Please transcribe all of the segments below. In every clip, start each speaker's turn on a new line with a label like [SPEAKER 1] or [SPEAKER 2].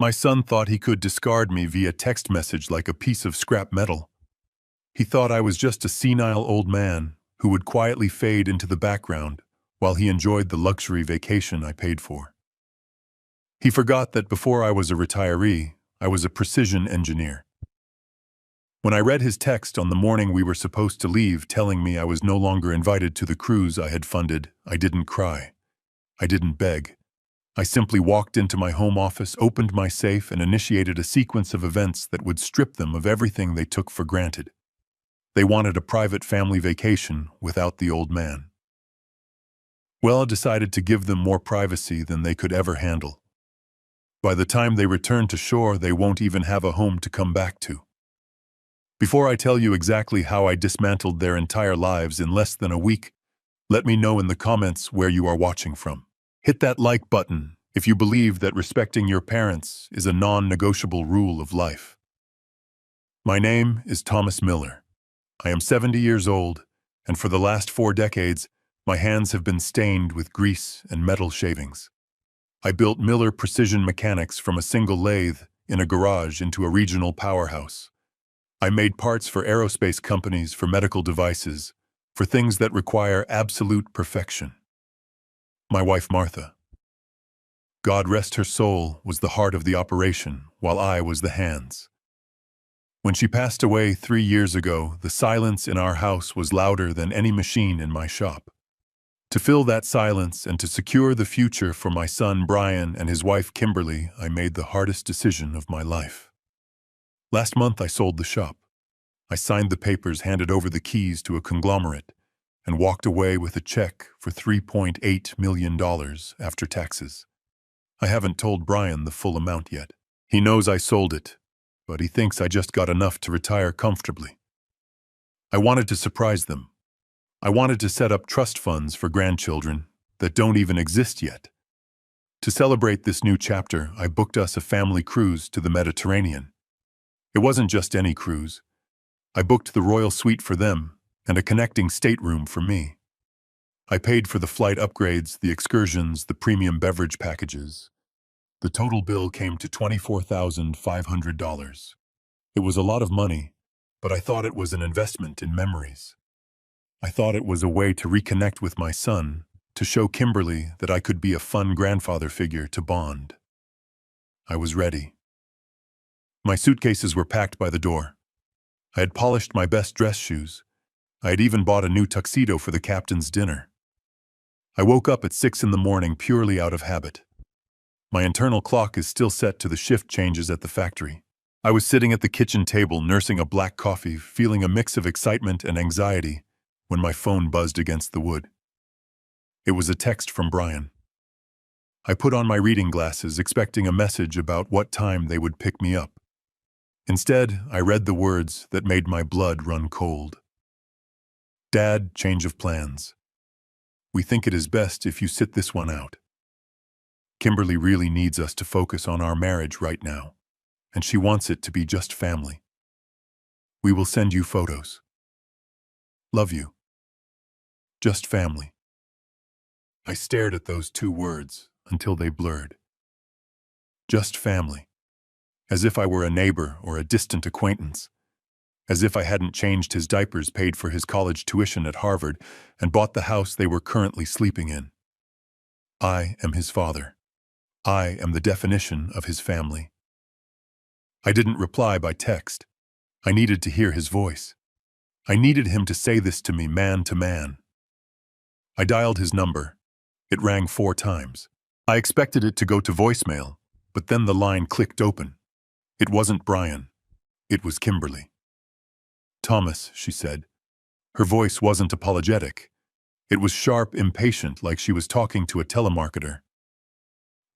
[SPEAKER 1] My son thought he could discard me via text message like a piece of scrap metal. He thought I was just a senile old man who would quietly fade into the background while he enjoyed the luxury vacation I paid for. He forgot that before I was a retiree, I was a precision engineer. When I read his text on the morning we were supposed to leave telling me I was no longer invited to the cruise I had funded, I didn't cry. I didn't beg. I simply walked into my home office, opened my safe, and initiated a sequence of events that would strip them of everything they took for granted. They wanted a private family vacation without the old man. Well, I decided to give them more privacy than they could ever handle. By the time they return to shore, they won't even have a home to come back to. Before I tell you exactly how I dismantled their entire lives in less than a week, let me know in the comments where you are watching from. Hit that like button if you believe that respecting your parents is a non-negotiable rule of life. My name is Thomas Miller. I am 70 years old, and for the last 4 decades, my hands have been stained with grease and metal shavings. I built Miller Precision Mechanics from a single lathe in a garage into a regional powerhouse. I made parts for aerospace companies, for medical devices, for things that require absolute perfection. My wife, Martha, God rest her soul, was the heart of the operation, while I was the hands. When she passed away 3 years ago, the silence in our house was louder than any machine in my shop. To fill that silence and to secure the future for my son Brian and his wife Kimberly, I made the hardest decision of my life. Last month I sold the shop. I signed the papers, handed over the keys to a conglomerate, and walked away with a check for $3.8 million after taxes. I haven't told Brian the full amount yet. He knows I sold it, but he thinks I just got enough to retire comfortably. I wanted to surprise them. I wanted to set up trust funds for grandchildren that don't even exist yet. To celebrate this new chapter, I booked us a family cruise to the Mediterranean. It wasn't just any cruise. I booked the royal suite for them and a connecting stateroom for me. I paid for the flight upgrades, the excursions, the premium beverage packages. The total bill came to $24,500. It was a lot of money, but I thought it was an investment in memories. I thought it was a way to reconnect with my son, to show Kimberly that I could be a fun grandfather figure to bond. I was ready. My suitcases were packed by the door. I had polished my best dress shoes. I had even bought a new tuxedo for the captain's dinner. I woke up at 6 in the morning purely out of habit. My internal clock is still set to the shift changes at the factory. I was sitting at the kitchen table nursing a black coffee, feeling a mix of excitement and anxiety, when my phone buzzed against the wood. It was a text from Brian. I put on my reading glasses, expecting a message about what time they would pick me up. Instead, I read the words that made my blood run cold. Dad, change of plans. We think it is best if you sit this one out. Kimberly really needs us to focus on our marriage right now, and she wants it to be just family. We will send you photos. Love you. Just family. I stared at those 2 words until they blurred. Just family. As if I were a neighbor or a distant acquaintance. As if I hadn't changed his diapers, paid for his college tuition at Harvard, and bought the house they were currently sleeping in. I am his father. I am the definition of his family. I didn't reply by text. I needed to hear his voice. I needed him to say this to me man to man. I dialed his number. It rang 4 times. I expected it to go to voicemail, but then the line clicked open. It wasn't Brian. It was Kimberly. Thomas, she said. Her voice wasn't apologetic. It was sharp, impatient, like she was talking to a telemarketer.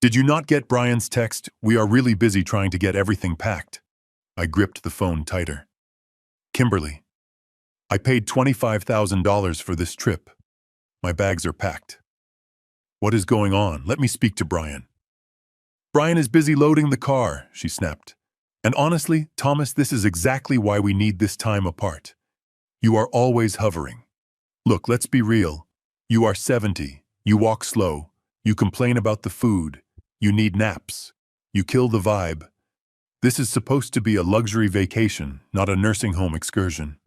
[SPEAKER 1] Did you not get Brian's text? We are really busy trying to get everything packed. I gripped the phone tighter. Kimberly. I paid $25,000 for this trip. My bags are packed. What is going on? Let me speak to Brian. Brian is busy loading the car, she snapped. And honestly, Thomas, this is exactly why we need this time apart. You are always hovering. Look, let's be real. You are 70. You walk slow. You complain about the food. You need naps. You kill the vibe. This is supposed to be a luxury vacation, not a nursing home excursion.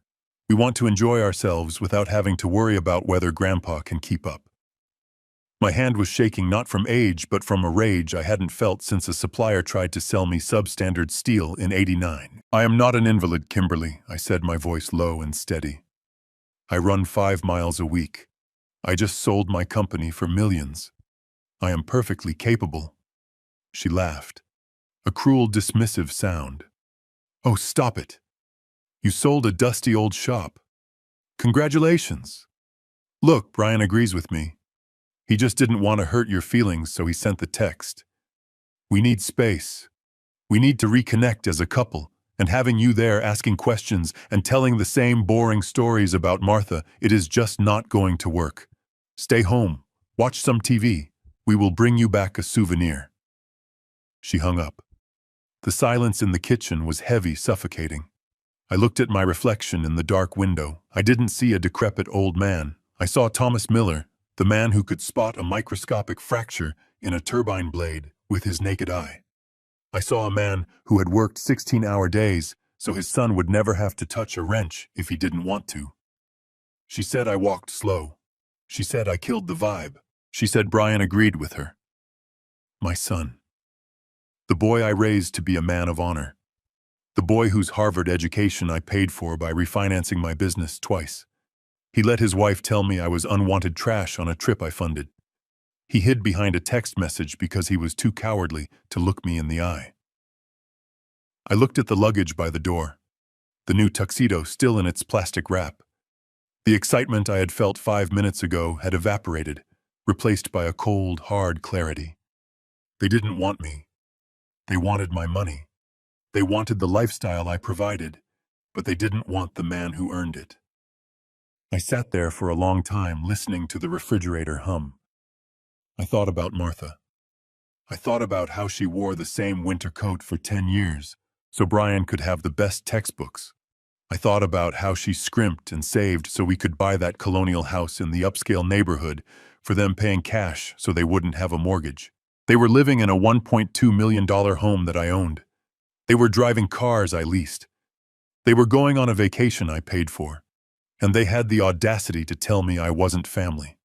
[SPEAKER 1] We want to enjoy ourselves without having to worry about whether Grandpa can keep up. My hand was shaking not from age but from a rage I hadn't felt since a supplier tried to sell me substandard steel in '89. I am not an invalid, Kimberly, I said, my voice low and steady. I run 5 miles a week. I just sold my company for millions. I am perfectly capable. She laughed. A cruel, dismissive sound. Oh, stop it. You sold a dusty old shop. Congratulations. Look, Brian agrees with me. He just didn't want to hurt your feelings, so he sent the text. We need space. We need to reconnect as a couple, and having you there asking questions and telling the same boring stories about Martha, it is just not going to work. Stay home. Watch some TV. We will bring you back a souvenir. She hung up. The silence in the kitchen was heavy, suffocating. I looked at my reflection in the dark window. I didn't see a decrepit old man. I saw Thomas Miller, the man who could spot a microscopic fracture in a turbine blade with his naked eye. I saw a man who had worked 16-hour days so his son would never have to touch a wrench if he didn't want to. She said I walked slow. She said I killed the vibe. She said Brian agreed with her. My son. The boy I raised to be a man of honor. The boy whose Harvard education I paid for by refinancing my business twice. He let his wife tell me I was unwanted trash on a trip I funded. He hid behind a text message because he was too cowardly to look me in the eye. I looked at the luggage by the door, the new tuxedo still in its plastic wrap. The excitement I had felt 5 minutes ago had evaporated, replaced by a cold, hard clarity. They didn't want me. They wanted my money. They wanted the lifestyle I provided, but they didn't want the man who earned it. I sat there for a long time listening to the refrigerator hum. I thought about Martha. I thought about how she wore the same winter coat for 10 years, so Brian could have the best textbooks. I thought about how she scrimped and saved so we could buy that colonial house in the upscale neighborhood, for them paying cash so they wouldn't have a mortgage. They were living in a $1.2 million home that I owned. They were driving cars I leased. They were going on a vacation I paid for. And they had the audacity to tell me I wasn't family.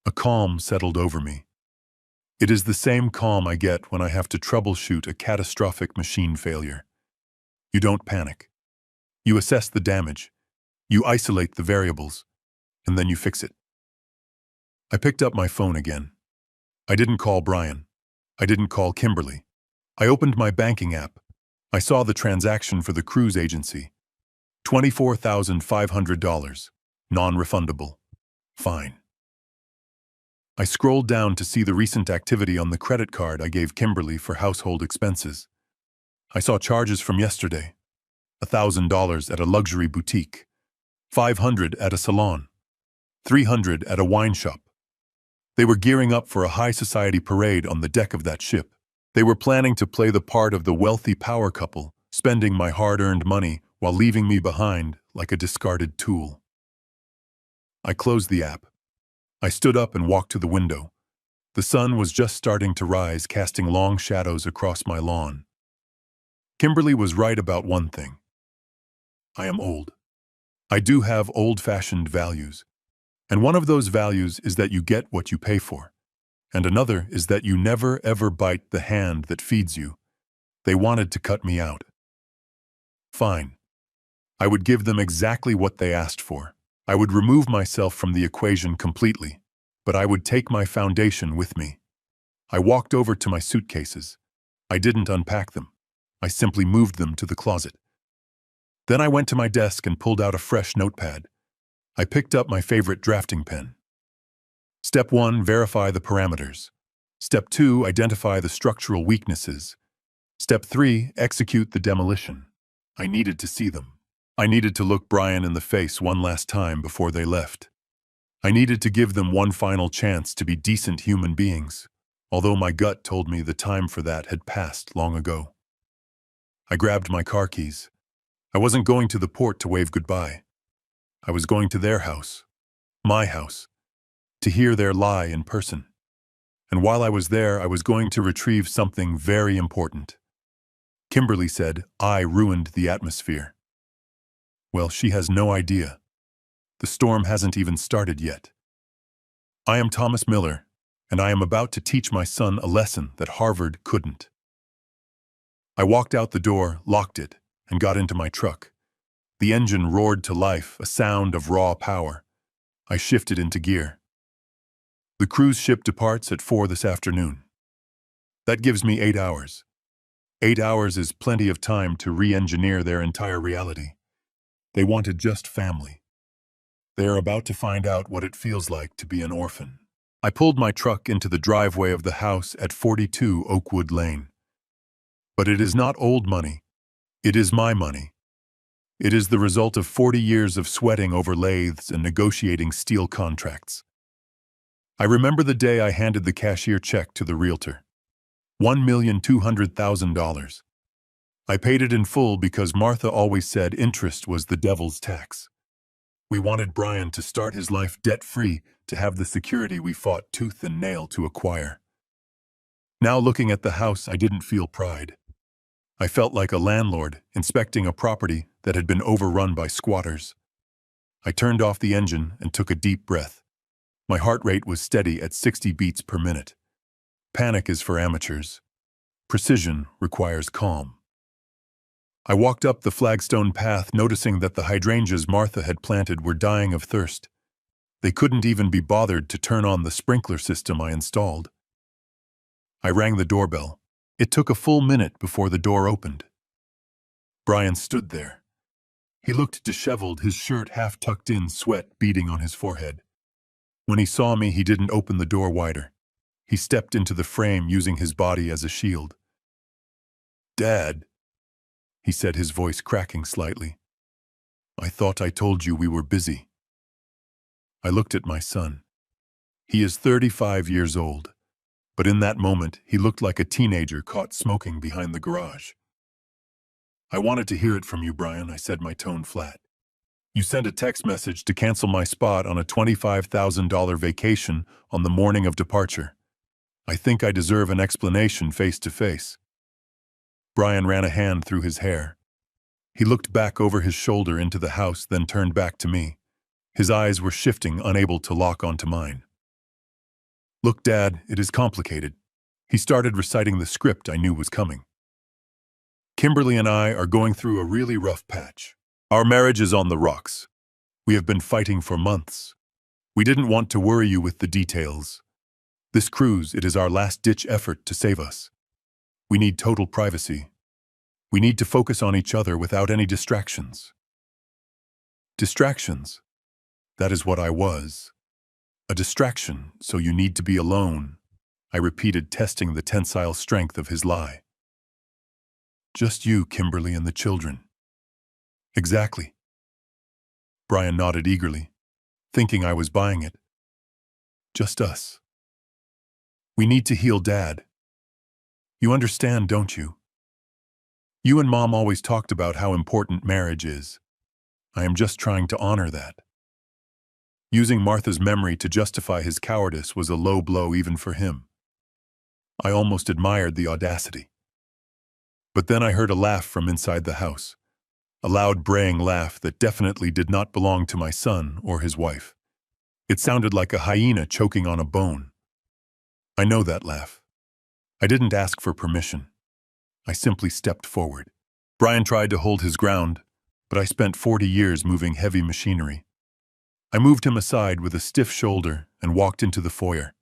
[SPEAKER 1] A calm settled over me. It is the same calm I get when I have to troubleshoot a catastrophic machine failure. You don't panic. You assess the damage. You isolate the variables. And then you fix it. I picked up my phone again. I didn't call Brian. I didn't call Kimberly. I opened my banking app. I saw the transaction for the cruise agency. $24,500. Non-refundable. Fine. I scrolled down to see the recent activity on the credit card I gave Kimberly for household expenses. I saw charges from yesterday. $1,000 at a luxury boutique. $500 at a salon. $300 at a wine shop. They were gearing up for a high society parade on the deck of that ship. They were planning to play the part of the wealthy power couple, spending my hard-earned money while leaving me behind like a discarded tool. I closed the app. I stood up and walked to the window. The sun was just starting to rise, casting long shadows across my lawn. Kimberly was right about one thing. I am old. I do have old-fashioned values. And one of those values is that you get what you pay for. And another is that you never, ever bite the hand that feeds you. They wanted to cut me out. Fine. I would give them exactly what they asked for. I would remove myself from the equation completely, but I would take my foundation with me. I walked over to my suitcases. I didn't unpack them. I simply moved them to the closet. Then I went to my desk and pulled out a fresh notepad. I picked up my favorite drafting pen. Step 1, verify the parameters. Step 2, identify the structural weaknesses. Step 3, execute the demolition. I needed to see them. I needed to look Brian in the face one last time before they left. I needed to give them one final chance to be decent human beings, although my gut told me the time for that had passed long ago. I grabbed my car keys. I wasn't going to the port to wave goodbye. I was going to their house, my house, to hear their lie in person. And while I was there, I was going to retrieve something very important. Kimberly said I ruined the atmosphere. Well, she has no idea. The storm hasn't even started yet. I am Thomas Miller, and I am about to teach my son a lesson that Harvard couldn't. I walked out the door, locked it, and got into my truck. The engine roared to life, a sound of raw power. I shifted into gear. The cruise ship departs at 4 this afternoon. That gives me 8 hours. 8 hours is plenty of time to re-engineer their entire reality. They wanted just family. They are about to find out what it feels like to be an orphan. I pulled my truck into the driveway of the house at 42 Oakwood Lane. But it is not old money. It is my money. It is the result of 40 years of sweating over lathes and negotiating steel contracts. I remember the day I handed the cashier check to the realtor. $1,200,000. I paid it in full because Martha always said interest was the devil's tax. We wanted Brian to start his life debt-free, to have the security we fought tooth and nail to acquire. Now looking at the house, I didn't feel pride. I felt like a landlord inspecting a property that had been overrun by squatters. I turned off the engine and took a deep breath. My heart rate was steady at 60 beats per minute. Panic is for amateurs. Precision requires calm. I walked up the flagstone path, noticing that the hydrangeas Martha had planted were dying of thirst. They couldn't even be bothered to turn on the sprinkler system I installed. I rang the doorbell. It took a full minute before the door opened. Brian stood there. He looked disheveled, his shirt half tucked in, sweat beading on his forehead. When he saw me, he didn't open the door wider. He stepped into the frame, using his body as a shield. "Dad," he said, his voice cracking slightly. "I thought I told you we were busy." I looked at my son. He is 35 years old, but in that moment, he looked like a teenager caught smoking behind the garage. "I wanted to hear it from you, Brian," I said, my tone flat. "You sent a text message to cancel my spot on a $25,000 vacation on the morning of departure. I think I deserve an explanation face to face." Brian ran a hand through his hair. He looked back over his shoulder into the house, then turned back to me. His eyes were shifting, unable to lock onto mine. "Look, Dad, it is complicated." He started reciting the script I knew was coming. "Kimberly and I are going through a really rough patch. Our marriage is on the rocks. We have been fighting for months. We didn't want to worry you with the details. This cruise, it is our last-ditch effort to save us. We need total privacy. We need to focus on each other without any distractions." Distractions. That is what I was. A distraction, so you need to be alone, I repeated, testing the tensile strength of his lie. "Just you, Kimberly, and the children." "Exactly." Brian nodded eagerly, thinking I was buying it. "Just us. We need to heal Dad. You understand, don't you? You and Mom always talked about how important marriage is. I am just trying to honor that." Using Martha's memory to justify his cowardice was a low blow even for him. I almost admired the audacity. But then I heard a laugh from inside the house, a loud braying laugh that definitely did not belong to my son or his wife. It sounded like a hyena choking on a bone. I know that laugh. I didn't ask for permission. I simply stepped forward. Brian tried to hold his ground, but I spent 40 years moving heavy machinery. I moved him aside with a stiff shoulder and walked into the foyer.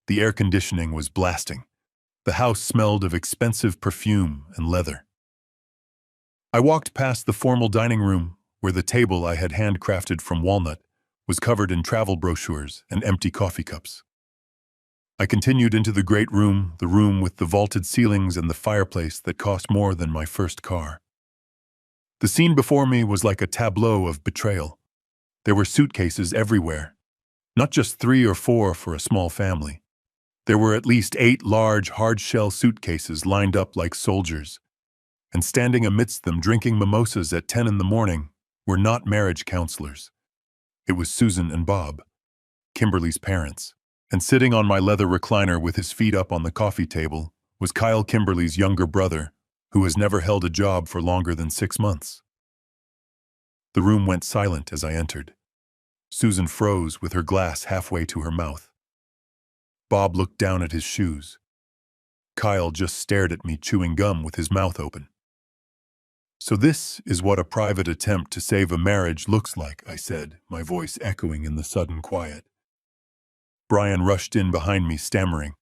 [SPEAKER 1] The air conditioning was blasting. The house smelled of expensive perfume and leather. I walked past the formal dining room, where the table I had handcrafted from walnut was covered in travel brochures and empty coffee cups. I continued into the great room, the room with the vaulted ceilings and the fireplace that cost more than my first car. The scene before me was like a tableau of betrayal. There were suitcases everywhere, not just 3 or 4 for a small family. There were at least 8 large, hard-shell suitcases lined up like soldiers, and standing amidst them drinking mimosas at 10 in the morning were not marriage counselors. It was Susan and Bob, Kimberly's parents. And sitting on my leather recliner with his feet up on the coffee table was Kyle Kimberly's younger brother, who has never held a job for longer than 6 months. The room went silent as I entered. Susan froze with her glass halfway to her mouth. Bob looked down at his shoes. Kyle just stared at me chewing gum with his mouth open. "So this is what a private attempt to save a marriage looks like," I said, my voice echoing in the sudden quiet. Brian rushed in behind me, stammering,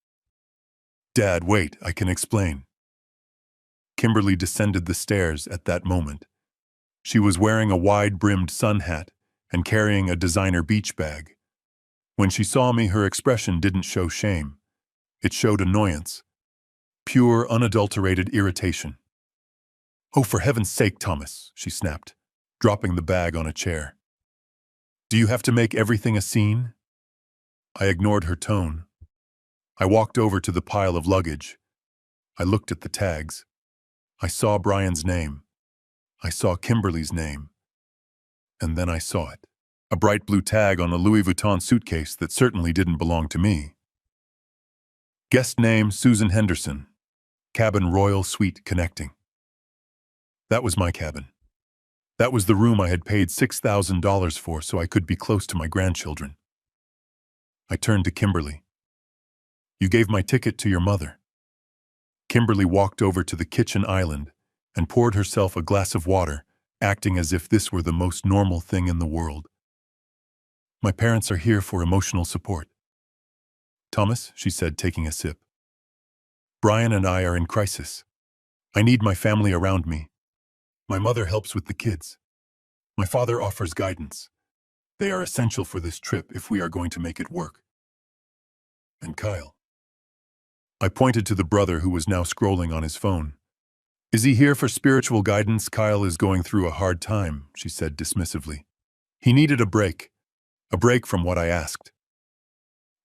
[SPEAKER 1] "Dad, wait, I can explain." Kimberly descended the stairs at that moment. She was wearing a wide-brimmed sun hat and carrying a designer beach bag. When she saw me, her expression didn't show shame. It showed annoyance. Pure, unadulterated irritation. "Oh, for heaven's sake, Thomas," she snapped, dropping the bag on a chair. "Do you have to make everything a scene?" I ignored her tone. I walked over to the pile of luggage. I looked at the tags. I saw Brian's name. I saw Kimberly's name. And then I saw it. A bright blue tag on a Louis Vuitton suitcase that certainly didn't belong to me. Guest name, Susan Henderson. Cabin Royal Suite Connecting. That was my cabin. That was the room I had paid $6,000 for so I could be close to my grandchildren. I turned to Kimberly. "You gave my ticket to your mother." Kimberly walked over to the kitchen island and poured herself a glass of water, acting as if this were the most normal thing in the world. "My parents are here for emotional support." "Thomas," she said, taking a sip, "Brian and I are in crisis. I need my family around me. My mother helps with the kids. My father offers guidance. They are essential for this trip if we are going to make it work. And Kyle." I pointed to the brother who was now scrolling on his phone. "Is he here for spiritual guidance? Kyle is going through a hard time," she said dismissively. "He needed a break from what I asked."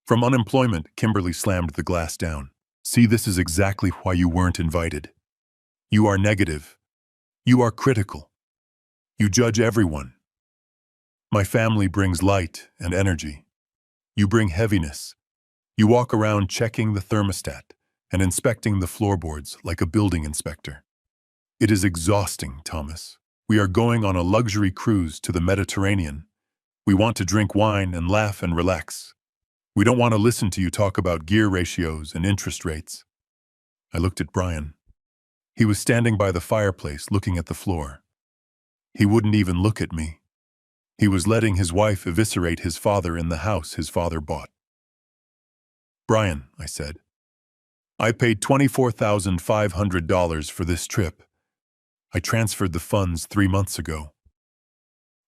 [SPEAKER 1] "From unemployment," Kimberly slammed the glass down. "See, this is exactly why you weren't invited. You are negative. You are critical. You judge everyone. My family brings light and energy. You bring heaviness. You walk around checking the thermostat and inspecting the floorboards like a building inspector. It is exhausting, Thomas. We are going on a luxury cruise to the Mediterranean. We want to drink wine and laugh and relax. We don't want to listen to you talk about gear ratios and interest rates." I looked at Brian. He was standing by the fireplace looking at the floor. He wouldn't even look at me. He was letting his wife eviscerate his father in the house his father bought. "Brian," I said, "I paid $24,500 for this trip. I transferred the funds 3 months ago."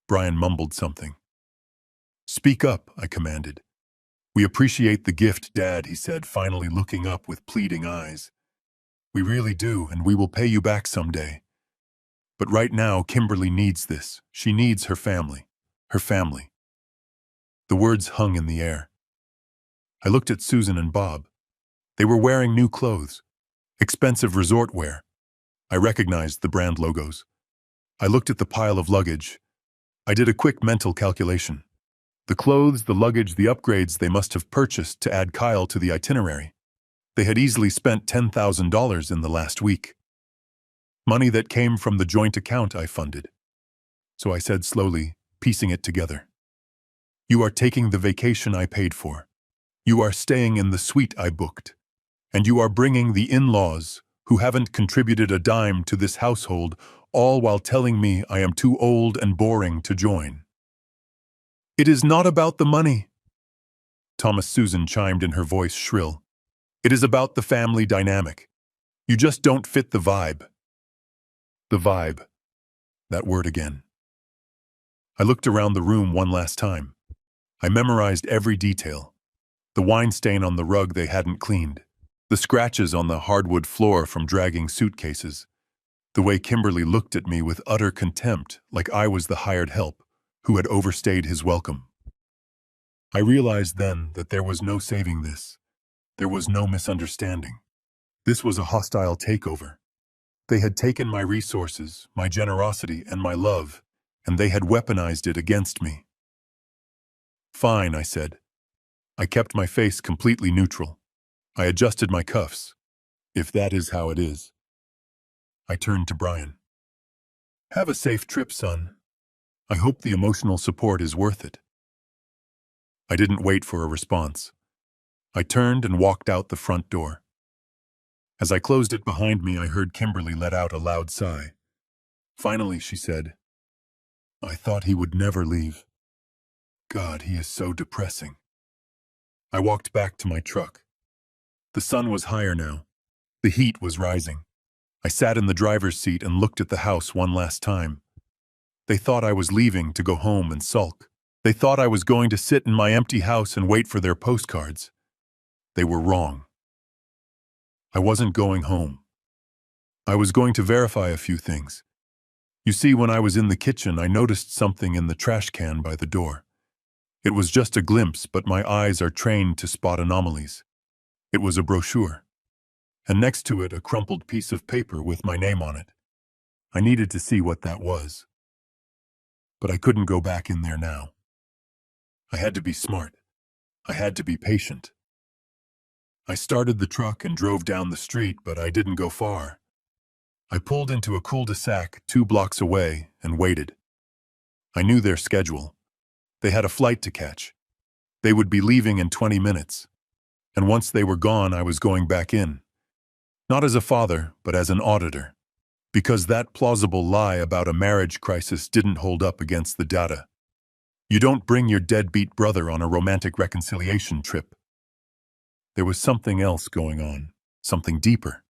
[SPEAKER 1] Brian mumbled something. "Speak up," I commanded. "We appreciate the gift, Dad," he said, finally looking up with pleading eyes. "We really do, and we will pay you back someday. But right now, Kimberly needs this. She needs her family. Her family." The words hung in the air. I looked at Susan and Bob. They were wearing new clothes, expensive resort wear. I recognized the brand logos. I looked at the pile of luggage. I did a quick mental calculation. The clothes, the luggage, the upgrades they must have purchased to add Kyle to the itinerary. They had easily spent $10,000 in the last week. Money that came from the joint account I funded. So I said slowly, piecing it together. "You are taking the vacation I paid for. You are staying in the suite I booked. And you are bringing the in-laws who haven't contributed a dime to this household, all while telling me I am too old and boring to join." "It is not about the money," Thomas Susan chimed in, her voice shrill. "It is about the family dynamic. You just don't fit the vibe." The vibe. That word again. I looked around the room one last time. I memorized every detail. The wine stain on the rug they hadn't cleaned. The scratches on the hardwood floor from dragging suitcases. The way Kimberly looked at me with utter contempt, like I was the hired help who had overstayed his welcome. I realized then that there was no saving this. There was no misunderstanding. This was a hostile takeover. They had taken my resources, my generosity, and my love, and they had weaponized it against me. "Fine," I said. I kept my face completely neutral. I adjusted my cuffs. If that is how it is. I turned to Brian. Have a safe trip, son. I hope the emotional support is worth it. I didn't wait for a response. I turned and walked out the front door. As I closed it behind me, I heard Kimberly let out a loud sigh. Finally, she said, I thought he would never leave. God, he is so depressing. I walked back to my truck. The sun was higher now. The heat was rising. I sat in the driver's seat and looked at the house one last time. They thought I was leaving to go home and sulk. They thought I was going to sit in my empty house and wait for their postcards. They were wrong. I wasn't going home. I was going to verify a few things. You see, when I was in the kitchen, I noticed something in the trash can by the door. It was just a glimpse, but my eyes are trained to spot anomalies. It was a brochure, and next to it a crumpled piece of paper with my name on it. I needed to see what that was. But I couldn't go back in there now. I had to be smart. I had to be patient. I started the truck and drove down the street, but I didn't go far. I pulled into a cul-de-sac 2 blocks away and waited. I knew their schedule. They had a flight to catch. They would be leaving in 20 minutes. And once they were gone, I was going back in. Not as a father, but as an auditor. Because that plausible lie about a marriage crisis didn't hold up against the data. You don't bring your deadbeat brother on a romantic reconciliation trip. There was something else going on, something deeper.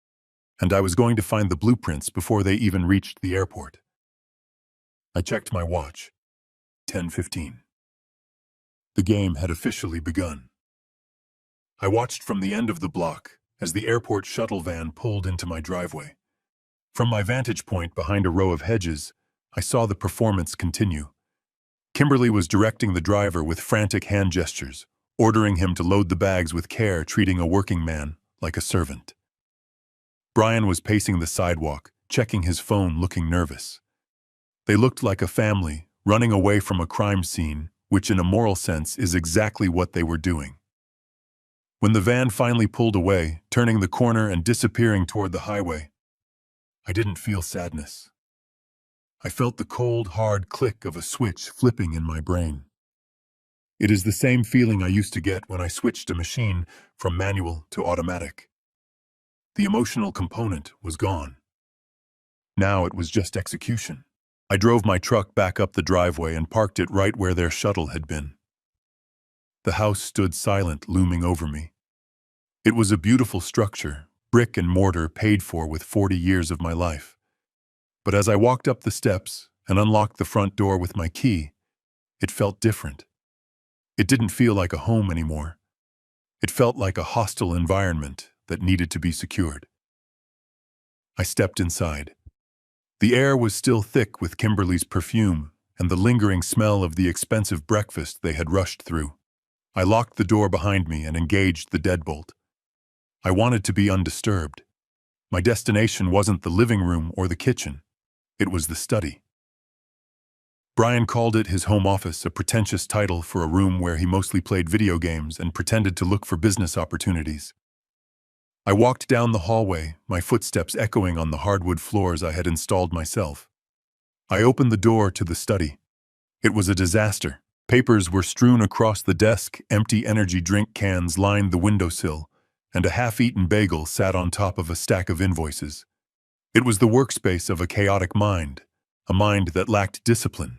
[SPEAKER 1] And I was going to find the blueprints before they even reached the airport. I checked my watch. 10:15. The game had officially begun. I watched from the end of the block as the airport shuttle van pulled into my driveway. From my vantage point behind a row of hedges, I saw the performance continue. Kimberly was directing the driver with frantic hand gestures, ordering him to load the bags with care, treating a working man like a servant. Brian was pacing the sidewalk, checking his phone, looking nervous. They looked like a family, running away from a crime scene, which in a moral sense is exactly what they were doing. When the van finally pulled away, turning the corner and disappearing toward the highway, I didn't feel sadness. I felt the cold, hard click of a switch flipping in my brain. It is the same feeling I used to get when I switched a machine from manual to automatic. The emotional component was gone. Now it was just execution. I drove my truck back up the driveway and parked it right where their shuttle had been. The house stood silent, looming over me. It was a beautiful structure, brick and mortar paid for with 40 years of my life. But as I walked up the steps and unlocked the front door with my key, it felt different. It didn't feel like a home anymore. It felt like a hostile environment that needed to be secured. I stepped inside. The air was still thick with Kimberly's perfume and the lingering smell of the expensive breakfast they had rushed through. I locked the door behind me and engaged the deadbolt. I wanted to be undisturbed. My destination wasn't the living room or the kitchen. It was the study. Brian called it his home office, a pretentious title for a room where he mostly played video games and pretended to look for business opportunities. I walked down the hallway, my footsteps echoing on the hardwood floors I had installed myself. I opened the door to the study. It was a disaster. Papers were strewn across the desk, empty energy drink cans lined the windowsill, and a half-eaten bagel sat on top of a stack of invoices. It was the workspace of a chaotic mind, a mind that lacked discipline.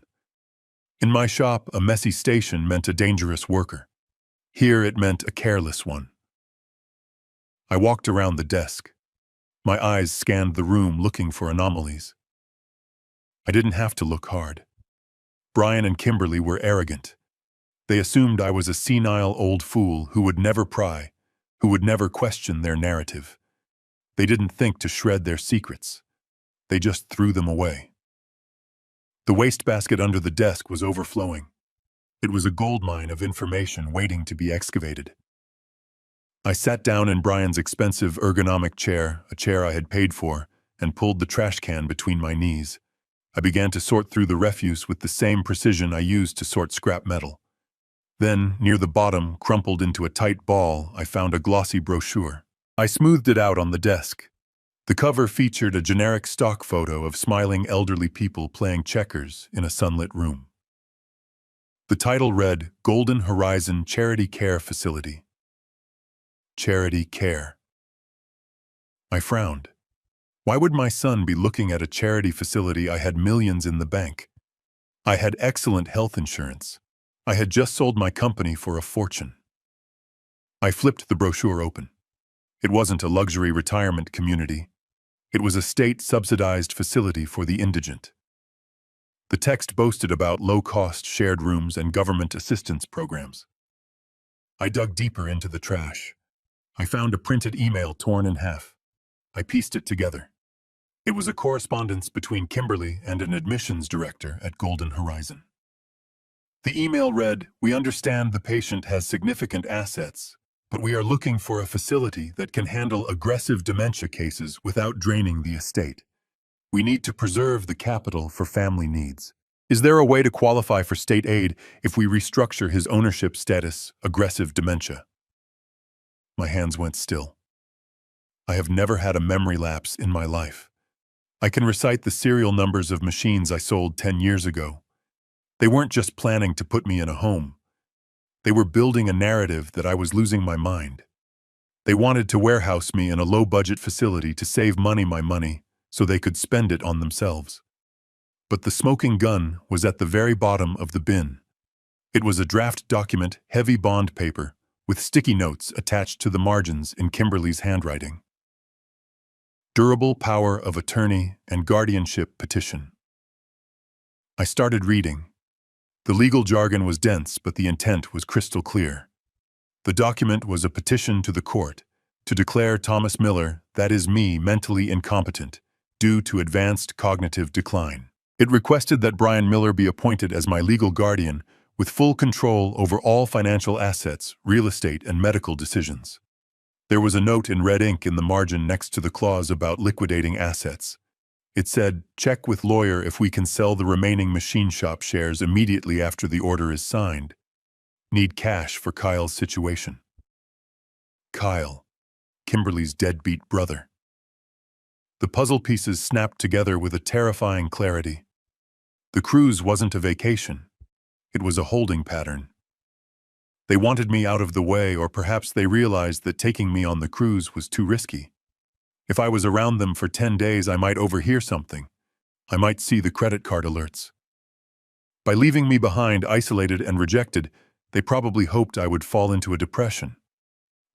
[SPEAKER 1] In my shop, a messy station meant a dangerous worker. Here it meant a careless one. I walked around the desk. My eyes scanned the room looking for anomalies. I didn't have to look hard. Brian and Kimberly were arrogant. They assumed I was a senile old fool who would never pry, who would never question their narrative. They didn't think to shred their secrets. They just threw them away. The wastebasket under the desk was overflowing. It was a goldmine of information waiting to be excavated. I sat down in Brian's expensive ergonomic chair, a chair I had paid for, and pulled the trash can between my knees. I began to sort through the refuse with the same precision I used to sort scrap metal. Then, near the bottom, crumpled into a tight ball, I found a glossy brochure. I smoothed it out on the desk. The cover featured a generic stock photo of smiling elderly people playing checkers in a sunlit room. The title read, Golden Horizon Charity Care Facility. Charity care. I frowned. Why would my son be looking at a charity facility? I had millions in the bank. I had excellent health insurance. I had just sold my company for a fortune. I flipped the brochure open. It wasn't a luxury retirement community. It was a state-subsidized facility for the indigent. The text boasted about low-cost shared rooms and government assistance programs. I dug deeper into the trash. I found a printed email torn in half. I pieced it together. It was a correspondence between Kimberly and an admissions director at Golden Horizon. The email read, "We understand the patient has significant assets, but we are looking for a facility that can handle aggressive dementia cases without draining the estate. We need to preserve the capital for family needs. Is there a way to qualify for state aid if we restructure his ownership status, aggressive dementia?" My hands went still. I have never had a memory lapse in my life. I can recite the serial numbers of machines I sold 10 years ago. They weren't just planning to put me in a home. They were building a narrative that I was losing my mind. They wanted to warehouse me in a low-budget facility to save my money, so they could spend it on themselves. But the smoking gun was at the very bottom of the bin. It was a draft document, heavy bond paper, with sticky notes attached to the margins in Kimberly's handwriting. Durable power of attorney and guardianship petition. I started reading. The legal jargon was dense, but the intent was crystal clear. The document was a petition to the court to declare Thomas Miller, that is me, mentally incompetent, due to advanced cognitive decline. It requested that Brian Miller be appointed as my legal guardian with full control over all financial assets, real estate, and medical decisions. There was a note in red ink in the margin next to the clause about liquidating assets. It said, "Check with lawyer if we can sell the remaining machine shop shares immediately after the order is signed. Need cash for Kyle's situation." Kyle, Kimberly's deadbeat brother. The puzzle pieces snapped together with a terrifying clarity. The cruise wasn't a vacation. It was a holding pattern. They wanted me out of the way, or perhaps they realized that taking me on the cruise was too risky. If I was around them for 10 days, I might overhear something. I might see the credit card alerts. By leaving me behind, isolated and rejected, they probably hoped I would fall into a depression.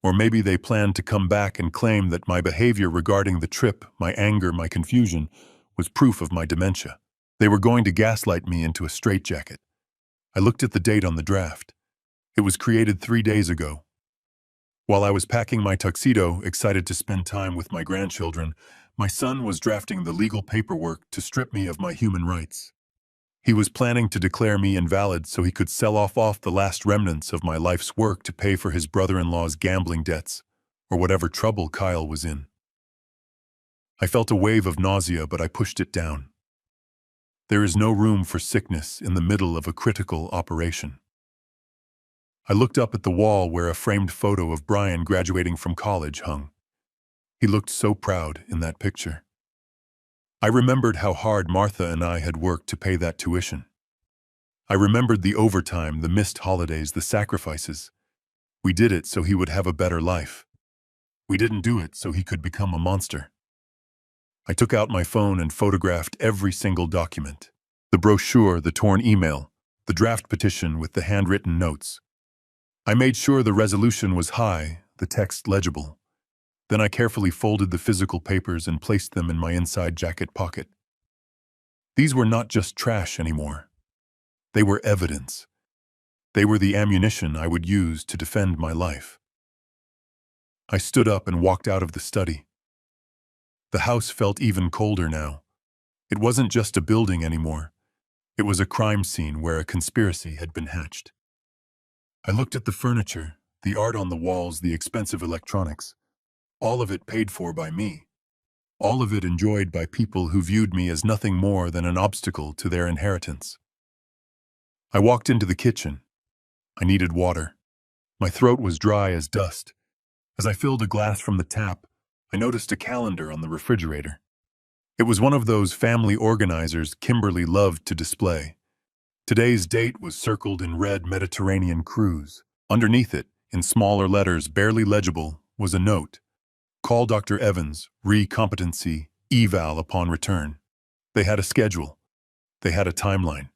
[SPEAKER 1] Or maybe they planned to come back and claim that my behavior regarding the trip, my anger, my confusion, was proof of my dementia. They were going to gaslight me into a straitjacket. I looked at the date on the draft. It was created 3 days ago. While I was packing my tuxedo, excited to spend time with my grandchildren, my son was drafting the legal paperwork to strip me of my human rights. He was planning to declare me invalid so he could sell off the last remnants of my life's work to pay for his brother-in-law's gambling debts, or whatever trouble Kyle was in. I felt a wave of nausea, but I pushed it down. There is no room for sickness in the middle of a critical operation. I looked up at the wall where a framed photo of Brian graduating from college hung. He looked so proud in that picture. I remembered how hard Martha and I had worked to pay that tuition. I remembered the overtime, the missed holidays, the sacrifices. We did it so he would have a better life. We didn't do it so he could become a monster. I took out my phone and photographed every single document. The brochure, the torn email, the draft petition with the handwritten notes. I made sure the resolution was high, the text legible. Then I carefully folded the physical papers and placed them in my inside jacket pocket. These were not just trash anymore. They were evidence. They were the ammunition I would use to defend my life. I stood up and walked out of the study. The house felt even colder now. It wasn't just a building anymore. It was a crime scene where a conspiracy had been hatched. I looked at the furniture, the art on the walls, the expensive electronics. All of it paid for by me. All of it enjoyed by people who viewed me as nothing more than an obstacle to their inheritance. I walked into the kitchen. I needed water. My throat was dry as dust. As I filled a glass from the tap, I noticed a calendar on the refrigerator. It was one of those family organizers Kimberly loved to display. Today's date was circled in red Mediterranean cruise. Underneath it, in smaller letters barely legible, was a note. Call Dr. Evans, re-competency, eval upon return. They had a schedule. They had a timeline.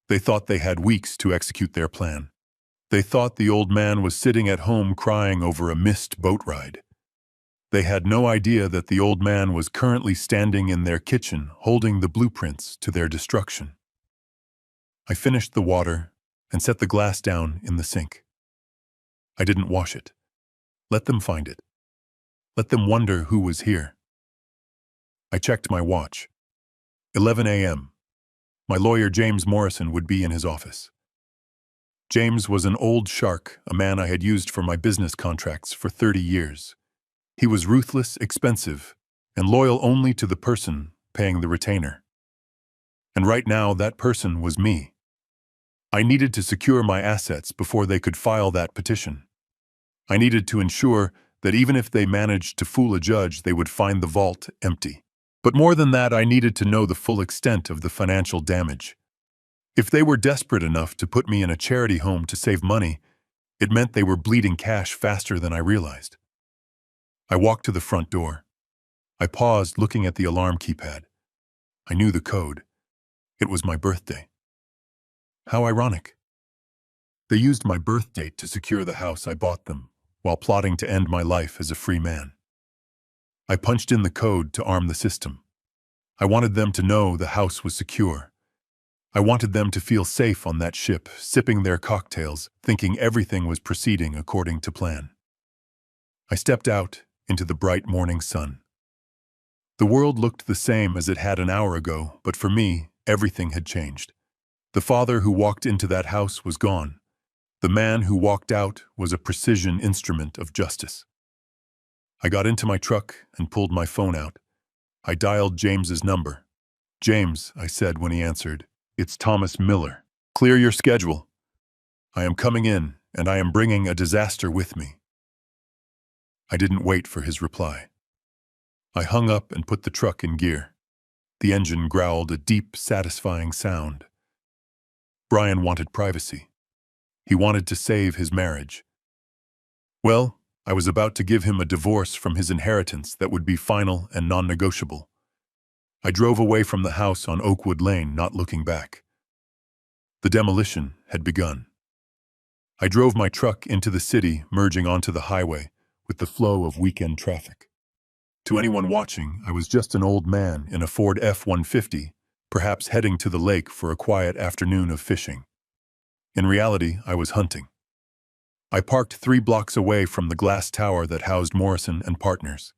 [SPEAKER 1] They thought they had weeks to execute their plan. They thought the old man was sitting at home crying over a missed boat ride. They had no idea that the old man was currently standing in their kitchen holding the blueprints to their destruction. I finished the water and set the glass down in the sink. I didn't wash it. Let them find it. Let them wonder who was here. I checked my watch. 11 a.m. My lawyer James Morrison would be in his office. James was an old shark, a man I had used for my business contracts for 30 years. He was ruthless, expensive, and loyal only to the person paying the retainer. And right now, that person was me. I needed to secure my assets before they could file that petition. I needed to ensure that even if they managed to fool a judge, they would find the vault empty. But more than that, I needed to know the full extent of the financial damage. If they were desperate enough to put me in a charity home to save money, it meant they were bleeding cash faster than I realized. I walked to the front door. I paused, looking at the alarm keypad. I knew the code. It was my birthday. How ironic. They used my birth date to secure the house I bought them, while plotting to end my life as a free man. I punched in the code to arm the system. I wanted them to know the house was secure. I wanted them to feel safe on that ship, sipping their cocktails, thinking everything was proceeding according to plan. I stepped out into the bright morning sun. The world looked the same as it had an hour ago, but for me, everything had changed. The father who walked into that house was gone. The man who walked out was a precision instrument of justice. I got into my truck and pulled my phone out. I dialed James's number. "James," I said when he answered, "it's Thomas Miller. Clear your schedule. I am coming in, and I am bringing a disaster with me." I didn't wait for his reply. I hung up and put the truck in gear. The engine growled a deep, satisfying sound. Brian wanted privacy. He wanted to save his marriage. Well, I was about to give him a divorce from his inheritance that would be final and non-negotiable. I drove away from the house on Oakwood Lane, not looking back. The demolition had begun. I drove my truck into the city, merging onto the highway with the flow of weekend traffic. To anyone watching, I was just an old man in a Ford F-150, perhaps heading to the lake for a quiet afternoon of fishing. In reality, I was hunting. I parked 3 blocks away from the glass tower that housed Morrison and Partners.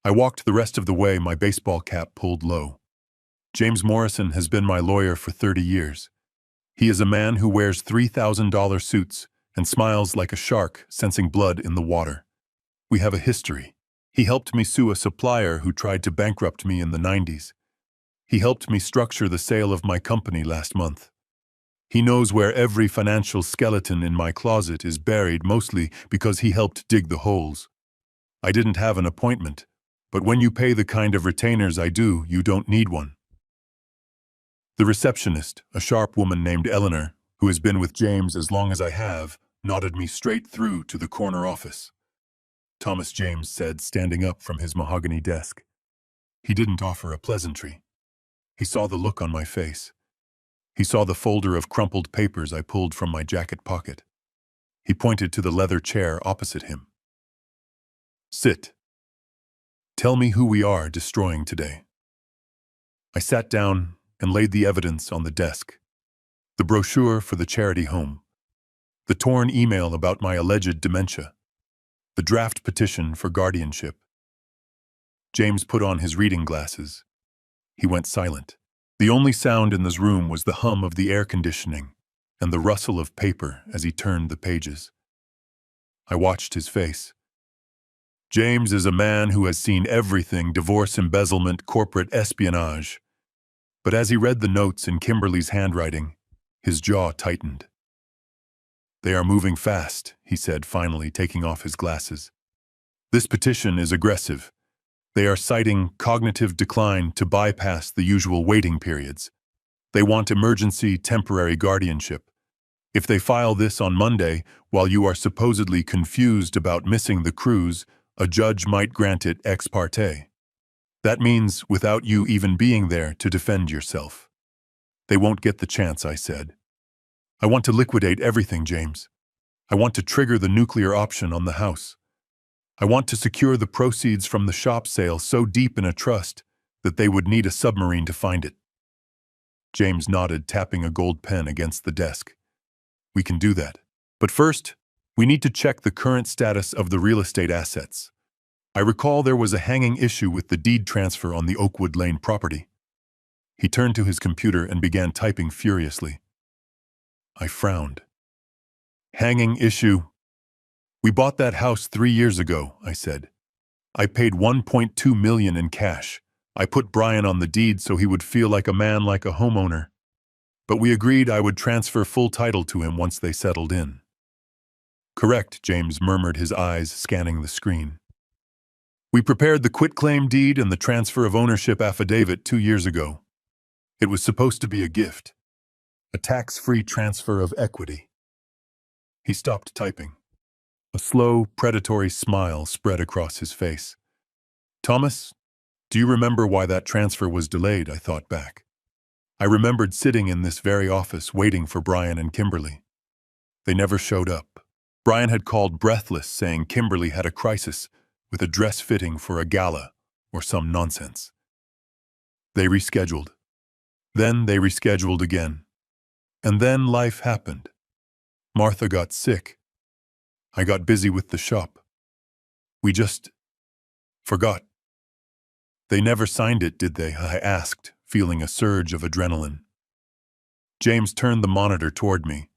[SPEAKER 1] I walked the rest of the way, my baseball cap pulled low. James Morrison has been my lawyer for 30 years. He is a man who wears $3,000 suits and smiles like a shark sensing blood in the water. We have a history. He helped me sue a supplier who tried to bankrupt me in the 90s. He helped me structure the sale of my company last month. He knows where every financial skeleton in my closet is buried, mostly because he helped dig the holes. I didn't have an appointment, but when you pay the kind of retainers I do, you don't need one. The receptionist, a sharp woman named Eleanor, who has been with James as long as I have, nodded me straight through to the corner office. "Thomas," James said, standing up from his mahogany desk. He didn't offer a pleasantry. He saw the look on my face. He saw the folder of crumpled papers I pulled from my jacket pocket. He pointed to the leather chair opposite him. "Sit. Tell me who we are destroying today." I sat down and laid the evidence on the desk. The brochure for the charity home. The torn email about my alleged dementia. The draft petition for guardianship. James put on his reading glasses. He went silent. The only sound in this room was the hum of the air conditioning and the rustle of paper as he turned the pages. I watched his face. James is a man who has seen everything: divorce, embezzlement, corporate espionage. But as he read the notes in Kimberly's handwriting, his jaw tightened. They are moving fast, he said, finally taking off his glasses. This petition is aggressive. They are citing cognitive decline to bypass the usual waiting periods. They want emergency temporary guardianship. If they file this on Monday, while you are supposedly confused about missing the cruise, a judge might grant it ex parte. That means without you even being there to defend yourself. They won't get the chance, I said. I want to liquidate everything, James. I want to trigger the nuclear option on the house. I want to secure the proceeds from the shop sale so deep in a trust that they would need a submarine to find it. James nodded, tapping a gold pen against the desk. We can do that. But first, we need to check the current status of the real estate assets. I recall there was a hanging issue with the deed transfer on the Oakwood Lane property. He turned to his computer and began typing furiously. I frowned. Hanging issue? We bought that house 3 years ago, I said. I paid $1.2 million in cash. I put Brian on the deed so he would feel like a man, like a homeowner. But we agreed I would transfer full title to him once they settled in. Correct, James murmured, his eyes scanning the screen. We prepared the quitclaim deed and the transfer of ownership affidavit 2 years ago. It was supposed to be a gift, a tax-free transfer of equity. He stopped typing. A slow, predatory smile spread across his face. Thomas, do you remember why that transfer was delayed? I thought back. I remembered sitting in this very office waiting for Brian and Kimberly. They never showed up. Brian had called breathless, saying Kimberly had a crisis with a dress fitting for a gala or some nonsense. They rescheduled. Then they rescheduled again. And then life happened. Martha got sick. I got busy with the shop. We just forgot. They never signed it, did they? I asked, feeling a surge of adrenaline. James turned the monitor toward me.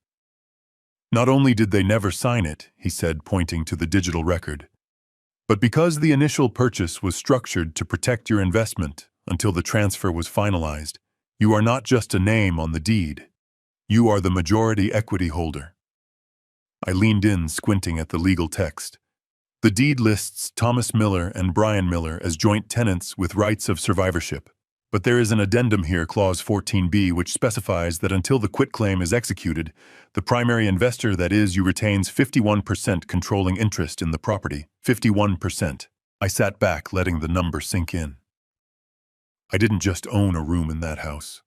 [SPEAKER 1] Not only did they never sign it, he said, pointing to the digital record, but because the initial purchase was structured to protect your investment until the transfer was finalized, you are not just a name on the deed. You are the majority equity holder. I leaned in, squinting at the legal text. The deed lists Thomas Miller and Brian Miller as joint tenants with rights of survivorship. But there is an addendum here, Clause 14b, which specifies that until the quitclaim is executed, the primary investor, that is, you, retains 51% controlling interest in the property. 51%. I sat back, letting the number sink in. I didn't just own a room in that house.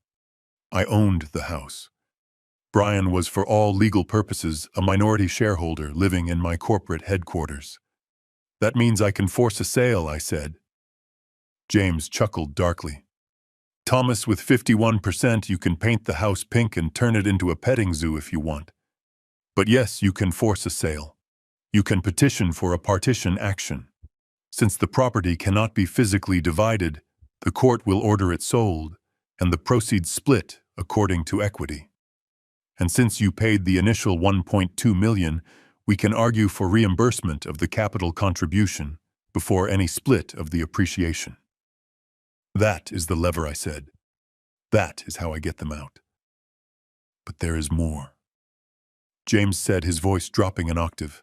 [SPEAKER 1] I owned the house. Brian was, for all legal purposes, a minority shareholder living in my corporate headquarters. That means I can force a sale, I said. James chuckled darkly. Thomas, with 51%, you can paint the house pink and turn it into a petting zoo if you want. But yes, you can force a sale. You can petition for a partition action. Since the property cannot be physically divided, the court will order it sold, and the proceeds split according to equity. And since you paid the initial $1.2 million, we can argue for reimbursement of the capital contribution before any split of the appreciation. That is the lever, I said. That is how I get them out. But there is more. James said, his voice dropping an octave.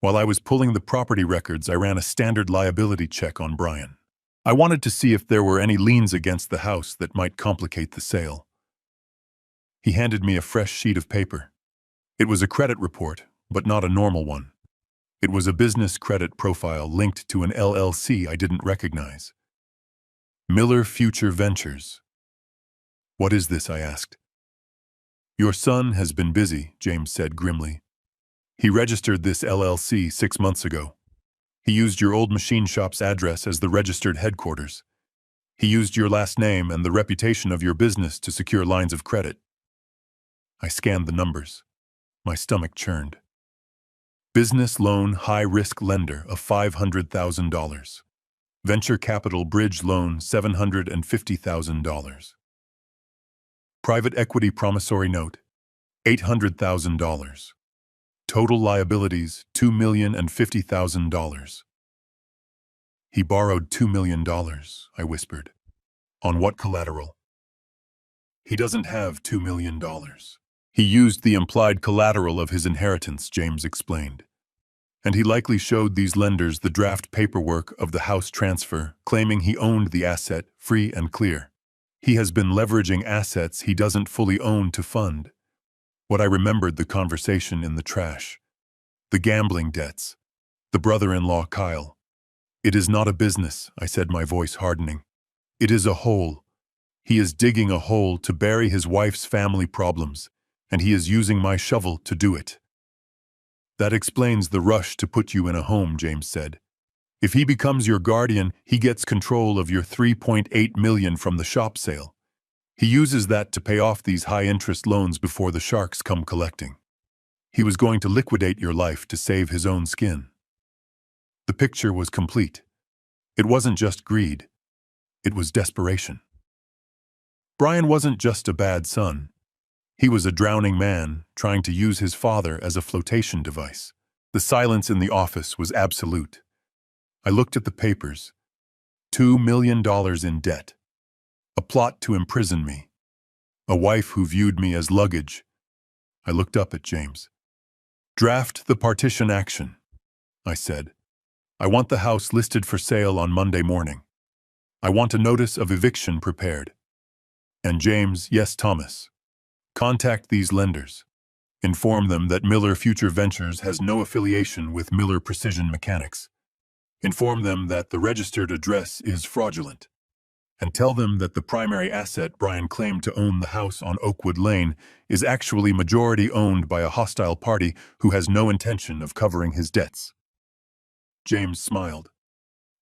[SPEAKER 1] While I was pulling the property records, I ran a standard liability check on Brian. I wanted to see if there were any liens against the house that might complicate the sale. He handed me a fresh sheet of paper. It was a credit report, but not a normal one. It was a business credit profile linked to an LLC I didn't recognize. Miller Future Ventures. What is this? I asked. Your son has been busy, James said grimly. He registered this LLC 6 months ago. He used your old machine shop's address as the registered headquarters. He used your last name and the reputation of your business to secure lines of credit. I scanned the numbers. My stomach churned. Business loan high-risk lender of $500,000. Venture capital bridge loan $750,000. Private equity promissory note $800,000. Total liabilities $2,050,000. He borrowed $2 million, I whispered. On what collateral? He doesn't have $2 million. He used the implied collateral of his inheritance, James explained. And he likely showed these lenders the draft paperwork of the house transfer, claiming he owned the asset, free and clear. He has been leveraging assets he doesn't fully own to fund. What I remembered the conversation in the trash. The gambling debts. The brother-in-law Kyle. It is not a business, I said, my voice hardening. It is a hole. He is digging a hole to bury his wife's family problems, and he is using my shovel to do it. That explains the rush to put you in a home, James said. If he becomes your guardian, he gets control of your $3.8 million from the shop sale. He uses that to pay off these high-interest loans before the sharks come collecting. He was going to liquidate your life to save his own skin. The picture was complete. It wasn't just greed. It was desperation. Brian wasn't just a bad son. He was a drowning man trying to use his father as a flotation device. The silence in the office was absolute. I looked at the papers. $2 million in debt. A plot to imprison me. A wife who viewed me as luggage. I looked up at James. Draft the partition action, I said. I want the house listed for sale on Monday morning. I want a notice of eviction prepared. And James, yes, Thomas. Contact these lenders. Inform them that Miller Future Ventures has no affiliation with Miller Precision Mechanics. Inform them that the registered address is fraudulent. And tell them that the primary asset Brian claimed to own, the house on Oakwood Lane, is actually majority owned by a hostile party who has no intention of covering his debts. James smiled.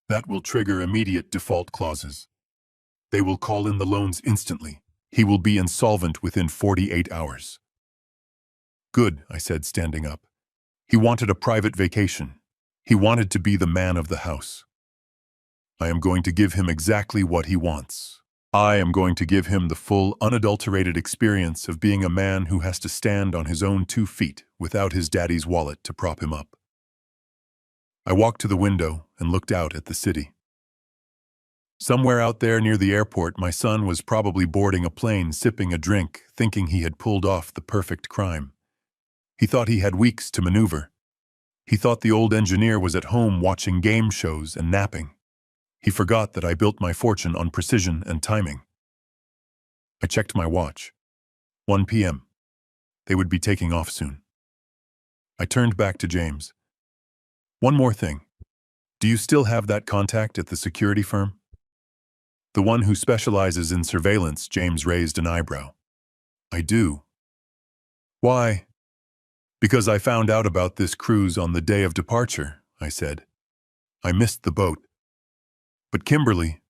[SPEAKER 1] That will trigger immediate default clauses. They will call in the loans instantly. He will be insolvent within 48 hours. Good, I said, standing up. He wanted a private vacation. He wanted to be the man of the house. I am going to give him exactly what he wants. I am going to give him the full, unadulterated experience of being a man who has to stand on his own 2 feet without his daddy's wallet to prop him up. I walked to the window and looked out at the city. Somewhere out there near the airport, my son was probably boarding a plane, sipping a drink, thinking he had pulled off the perfect crime. He thought he had weeks to maneuver. He thought the old engineer was at home watching game shows and napping. He forgot that I built my fortune on precision and timing. I checked my watch. 1 p.m. They would be taking off soon. I turned back to James. One more thing. Do you still have that contact at the security firm? The one who specializes in surveillance, James raised an eyebrow. I do. Why? Because I found out about this cruise on the day of departure, I said. I missed the boat. But Kimberly,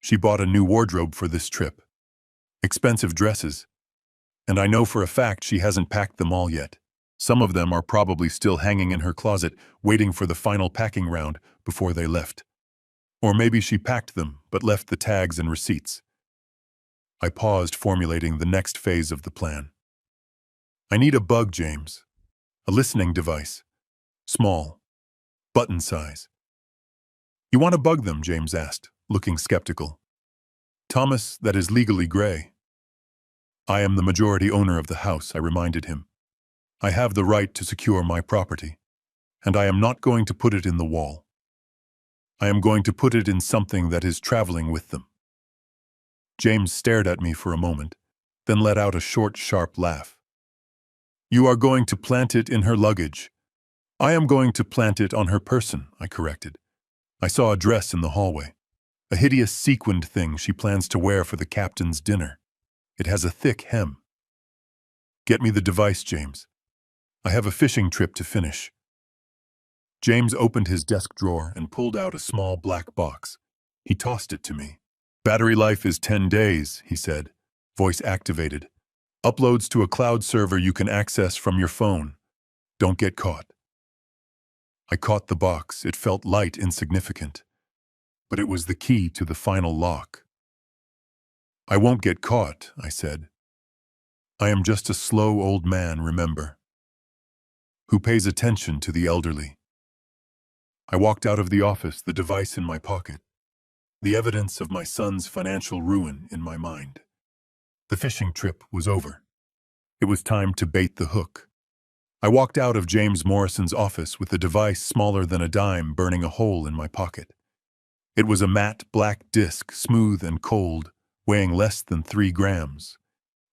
[SPEAKER 1] she bought a new wardrobe for this trip. Expensive dresses. And I know for a fact she hasn't packed them all yet. Some of them are probably still hanging in her closet, waiting for the final packing round before they left. Or maybe she packed them, but left the tags and receipts. I paused, formulating the next phase of the plan. I need a bug, James. A listening device. Small. Button size. You want to bug them? James asked, looking skeptical. Thomas, that is legally gray. I am the majority owner of the house, I reminded him. I have the right to secure my property, and I am not going to put it in the wall. I am going to put it in something that is traveling with them. James stared at me for a moment, then let out a short, sharp laugh. You are going to plant it in her luggage. I am going to plant it on her person, I corrected. I saw a dress in the hallway, a hideous sequined thing she plans to wear for the captain's dinner. It has a thick hem. Get me the device, James. I have a fishing trip to finish. James opened his desk drawer and pulled out a small black box. He tossed it to me. Battery life is 10 days, he said, voice activated. Uploads to a cloud server you can access from your phone. Don't get caught. I caught the box. It felt light, insignificant. But it was the key to the final lock. I won't get caught, I said. I am just a slow old man, remember, who pays attention to the elderly. I walked out of the office, the device in my pocket, the evidence of my son's financial ruin in my mind. The fishing trip was over. It was time to bait the hook. I walked out of James Morrison's office with a device smaller than a dime burning a hole in my pocket. It was a matte black disc, smooth and cold, weighing less than 3 grams.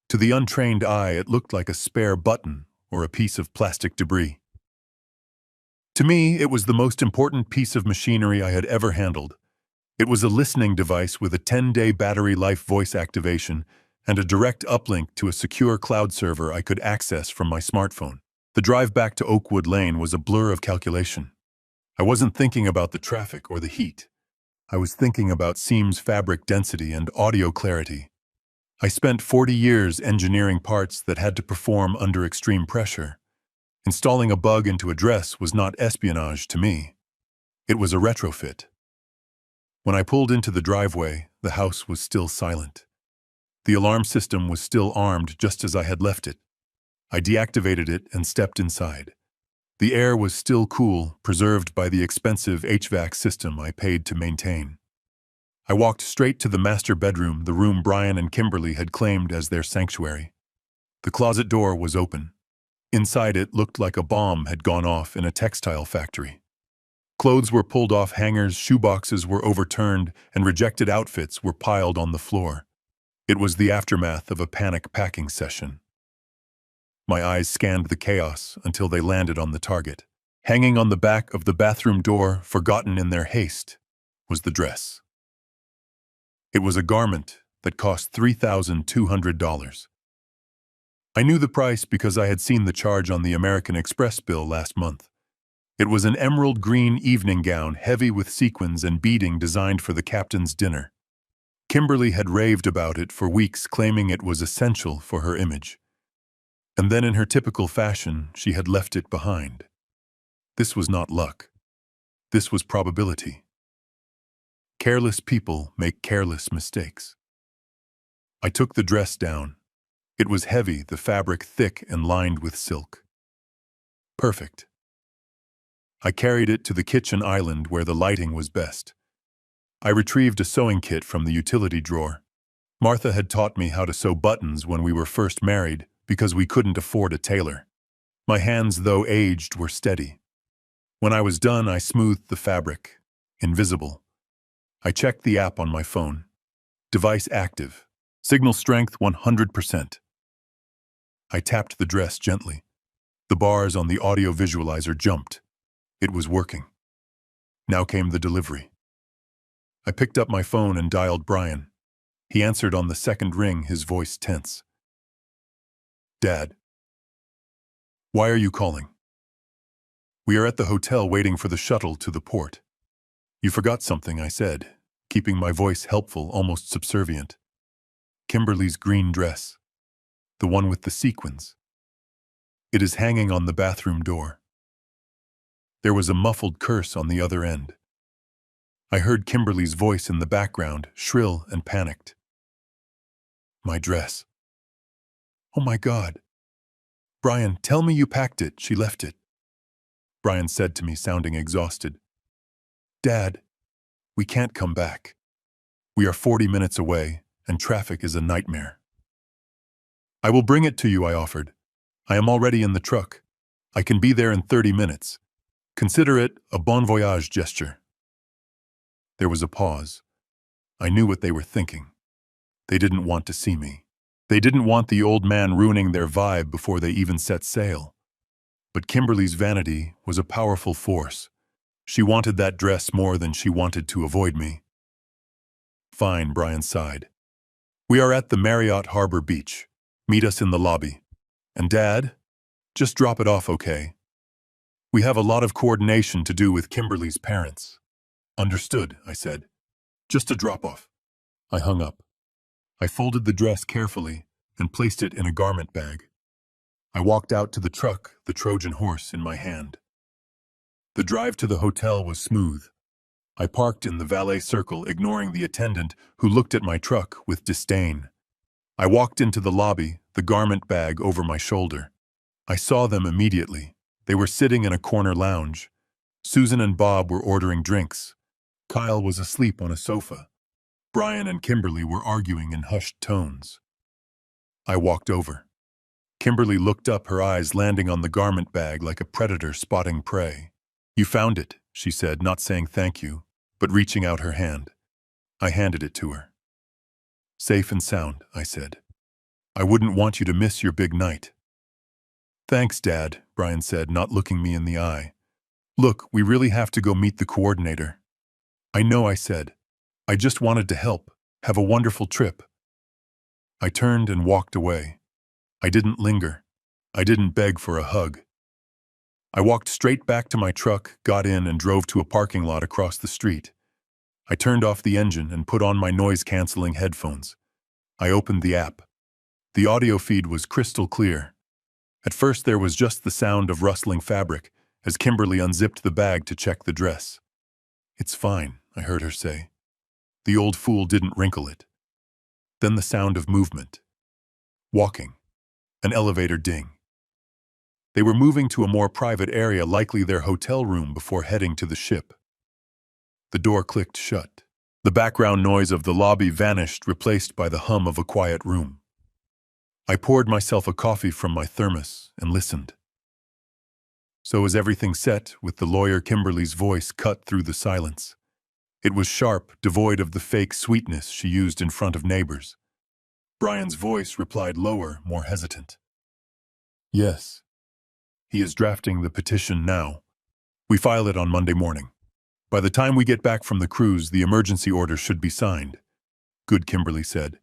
[SPEAKER 1] To the untrained eye, it looked like a spare button or a piece of plastic debris. To me, it was the most important piece of machinery I had ever handled. It was a listening device with a 10-day battery life voice activation and a direct uplink to a secure cloud server I could access from my smartphone. The drive back to Oakwood Lane was a blur of calculation. I wasn't thinking about the traffic or the heat. I was thinking about seams fabric density and audio clarity. I spent 40 years engineering parts that had to perform under extreme pressure. Installing a bug into a dress was not espionage to me. It was a retrofit. When I pulled into the driveway, the house was still silent. The alarm system was still armed just as I had left it. I deactivated it and stepped inside. The air was still cool, preserved by the expensive HVAC system I paid to maintain. I walked straight to the master bedroom, the room Brian and Kimberly had claimed as their sanctuary. The closet door was open. Inside it looked like a bomb had gone off in a textile factory. Clothes were pulled off hangers, shoeboxes were overturned, and rejected outfits were piled on the floor. It was the aftermath of a panic packing session. My eyes scanned the chaos until they landed on the target. Hanging on the back of the bathroom door, forgotten in their haste, was the dress. It was a garment that cost $3,200. I knew the price because I had seen the charge on the American Express bill last month. It was an emerald green evening gown, heavy with sequins and beading, designed for the captain's dinner. Kimberly had raved about it for weeks, claiming it was essential for her image. And then in her typical fashion, she had left it behind. This was not luck. This was probability. Careless people make careless mistakes. I took the dress down. It was heavy, the fabric thick and lined with silk. Perfect. I carried it to the kitchen island where the lighting was best. I retrieved a sewing kit from the utility drawer. Martha had taught me how to sew buttons when we were first married because we couldn't afford a tailor. My hands, though aged, were steady. When I was done, I smoothed the fabric. Invisible. I checked the app on my phone. Device active. Signal strength 100%. I tapped the dress gently. The bars on the audio visualizer jumped. It was working. Now came the delivery. I picked up my phone and dialed Brian. He answered on the second ring, his voice tense. Dad. Why are you calling? We are at the hotel waiting for the shuttle to the port. You forgot something, I said, keeping my voice helpful, almost subservient. Kimberly's green dress. The one with the sequins. It is hanging on the bathroom door. There was a muffled curse on the other end. I heard Kimberly's voice in the background, shrill and panicked. My dress. Oh my God. Brian, tell me you packed it. She left it. Brian said to me, sounding exhausted. Dad, we can't come back. We are 40 minutes away, and traffic is a nightmare. I will bring it to you, I offered. I am already in the truck. I can be there in 30 minutes. Consider it a bon voyage gesture. There was a pause. I knew what they were thinking. They didn't want to see me. They didn't want the old man ruining their vibe before they even set sail. But Kimberly's vanity was a powerful force. She wanted that dress more than she wanted to avoid me. Fine, Brian sighed. We are at the Marriott Harbor Beach. Meet us in the lobby. And Dad, just drop it off, okay? We have a lot of coordination to do with Kimberly's parents. Understood, I said. Just a drop-off. I hung up. I folded the dress carefully and placed it in a garment bag. I walked out to the truck, the Trojan horse in my hand. The drive to the hotel was smooth. I parked in the valet circle, ignoring the attendant who looked at my truck with disdain. I walked into the lobby, the garment bag over my shoulder. I saw them immediately. They were sitting in a corner lounge. Susan and Bob were ordering drinks. Kyle was asleep on a sofa. Brian and Kimberly were arguing in hushed tones. I walked over. Kimberly looked up, her eyes landing on the garment bag like a predator spotting prey. "You found it," she said, not saying thank you, but reaching out her hand. I handed it to her. "Safe and sound," I said. "I wouldn't want you to miss your big night." "Thanks, Dad," Brian said, not looking me in the eye. "Look, we really have to go meet the coordinator." "I know," I said. "I just wanted to help. Have a wonderful trip." I turned and walked away. I didn't linger. I didn't beg for a hug. I walked straight back to my truck, got in, and drove to a parking lot across the street. I turned off the engine and put on my noise-canceling headphones. I opened the app. The audio feed was crystal clear. At first there was just the sound of rustling fabric as Kimberly unzipped the bag to check the dress. "It's fine," I heard her say. The old fool didn't wrinkle it. Then the sound of movement. Walking. An elevator ding. They were moving to a more private area, likely their hotel room, before heading to the ship. The door clicked shut. The background noise of the lobby vanished, replaced by the hum of a quiet room. I poured myself a coffee from my thermos and listened. "So is everything set?" with the lawyer Kimberly's voice cut through the silence. It was sharp, devoid of the fake sweetness she used in front of neighbors. Brian's voice replied lower, more hesitant. "Yes. He is drafting the petition now. We file it on Monday morning. By the time we get back from the cruise, the emergency order should be signed." "Good," Kimberly said.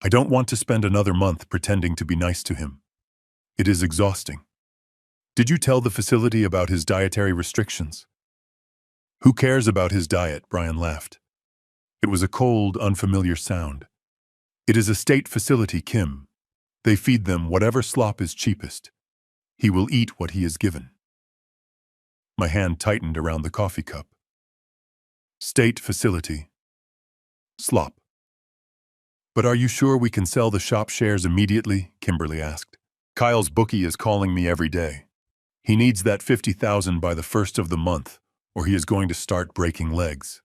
[SPEAKER 1] "I don't want to spend another month pretending to be nice to him. It is exhausting." "Did you tell the facility about his dietary restrictions?" "Who cares about his diet?" Brian laughed. It was a cold, unfamiliar sound. "It is a state facility, Kim. They feed them whatever slop is cheapest. He will eat what he is given." My hand tightened around the coffee cup. State facility. Slop. "But are you sure we can sell the shop shares immediately?" Kimberly asked. "Kyle's bookie is calling me every day. He needs that 50,000 by the first of the month, or he is going to start breaking legs."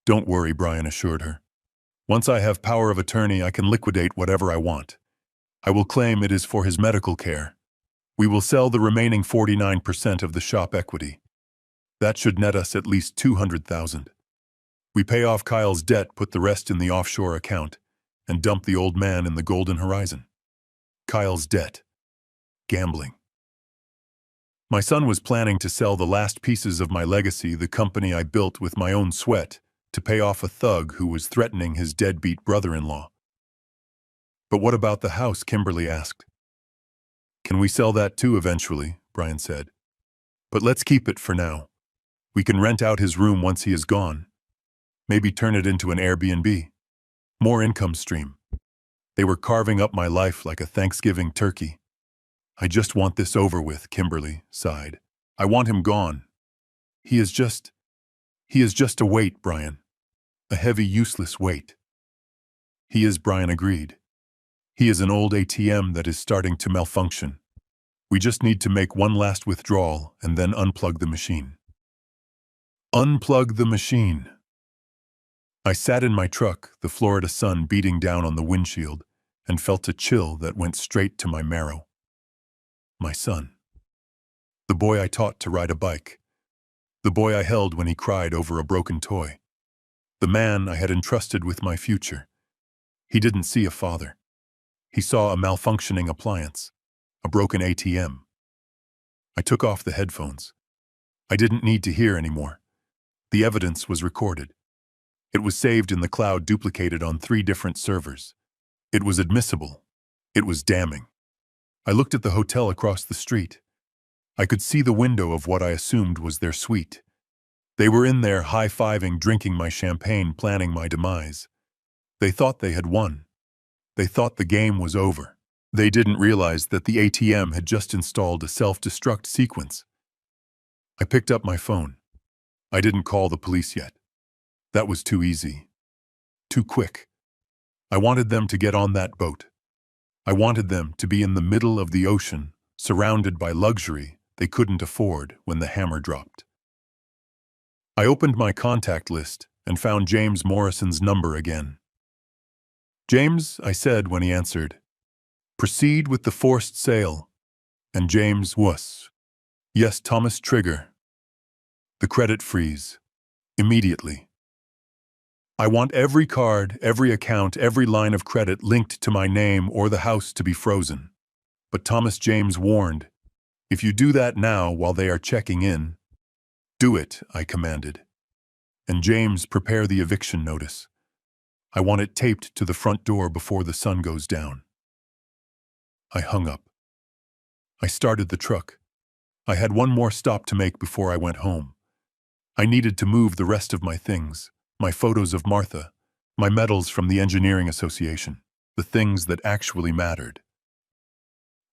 [SPEAKER 1] "Don't worry," Brian assured her. "Once I have power of attorney, I can liquidate whatever I want. I will claim it is for his medical care. We will sell the remaining 49% of the shop equity. That should net us at least 200,000. We pay off Kyle's debt, put the rest in the offshore account, and dump the old man in the golden horizon." Kyle's debt. Gambling. My son was planning to sell the last pieces of my legacy, the company I built with my own sweat, to pay off a thug who was threatening his deadbeat brother-in-law. "But what about the house?" Kimberly asked. "Can we sell that too eventually?" Brian said. "But let's keep it for now. We can rent out his room once he is gone. Maybe turn it into an Airbnb. More income stream." They were carving up my life like a Thanksgiving turkey. "I just want this over with," Kimberly sighed. "I want him gone. He is just a weight, Brian. A heavy, useless weight." "He is," Brian agreed. "He is an old ATM that is starting to malfunction. We just need to make one last withdrawal and then unplug the machine." Unplug the machine. I sat in my truck, the Florida sun beating down on the windshield, and felt a chill that went straight to my marrow. My son. The boy I taught to ride a bike. The boy I held when he cried over a broken toy. The man I had entrusted with my future. He didn't see a father. He saw a malfunctioning appliance, a broken ATM. I took off the headphones. I didn't need to hear anymore. The evidence was recorded. It was saved in the cloud, duplicated on 3 different servers. It was admissible. It was damning. I looked at the hotel across the street. I could see the window of what I assumed was their suite. They were in there high-fiving, drinking my champagne, planning my demise. They thought they had won. They thought the game was over. They didn't realize that the ATM had just installed a self-destruct sequence. I picked up my phone. I didn't call the police yet. That was too easy. Too quick. I wanted them to get on that boat. I wanted them to be in the middle of the ocean, surrounded by luxury they couldn't afford when the hammer dropped. I opened my contact list and found James Morrison's number again. "James," I said when he answered. Proceed with the forced sale. And James Wuss. Yes, Thomas Trigger. The credit freeze. Immediately. I want every card, every account, every line of credit linked to my name or the house to be frozen. But Thomas James warned, if you do that now while they are checking in, do it, I commanded. And James, prepare the eviction notice. I want it taped to the front door before the sun goes down. I hung up. I started the truck. I had one more stop to make before I went home. I needed to move the rest of my things, my photos of Martha, my medals from the Engineering Association, the things that actually mattered.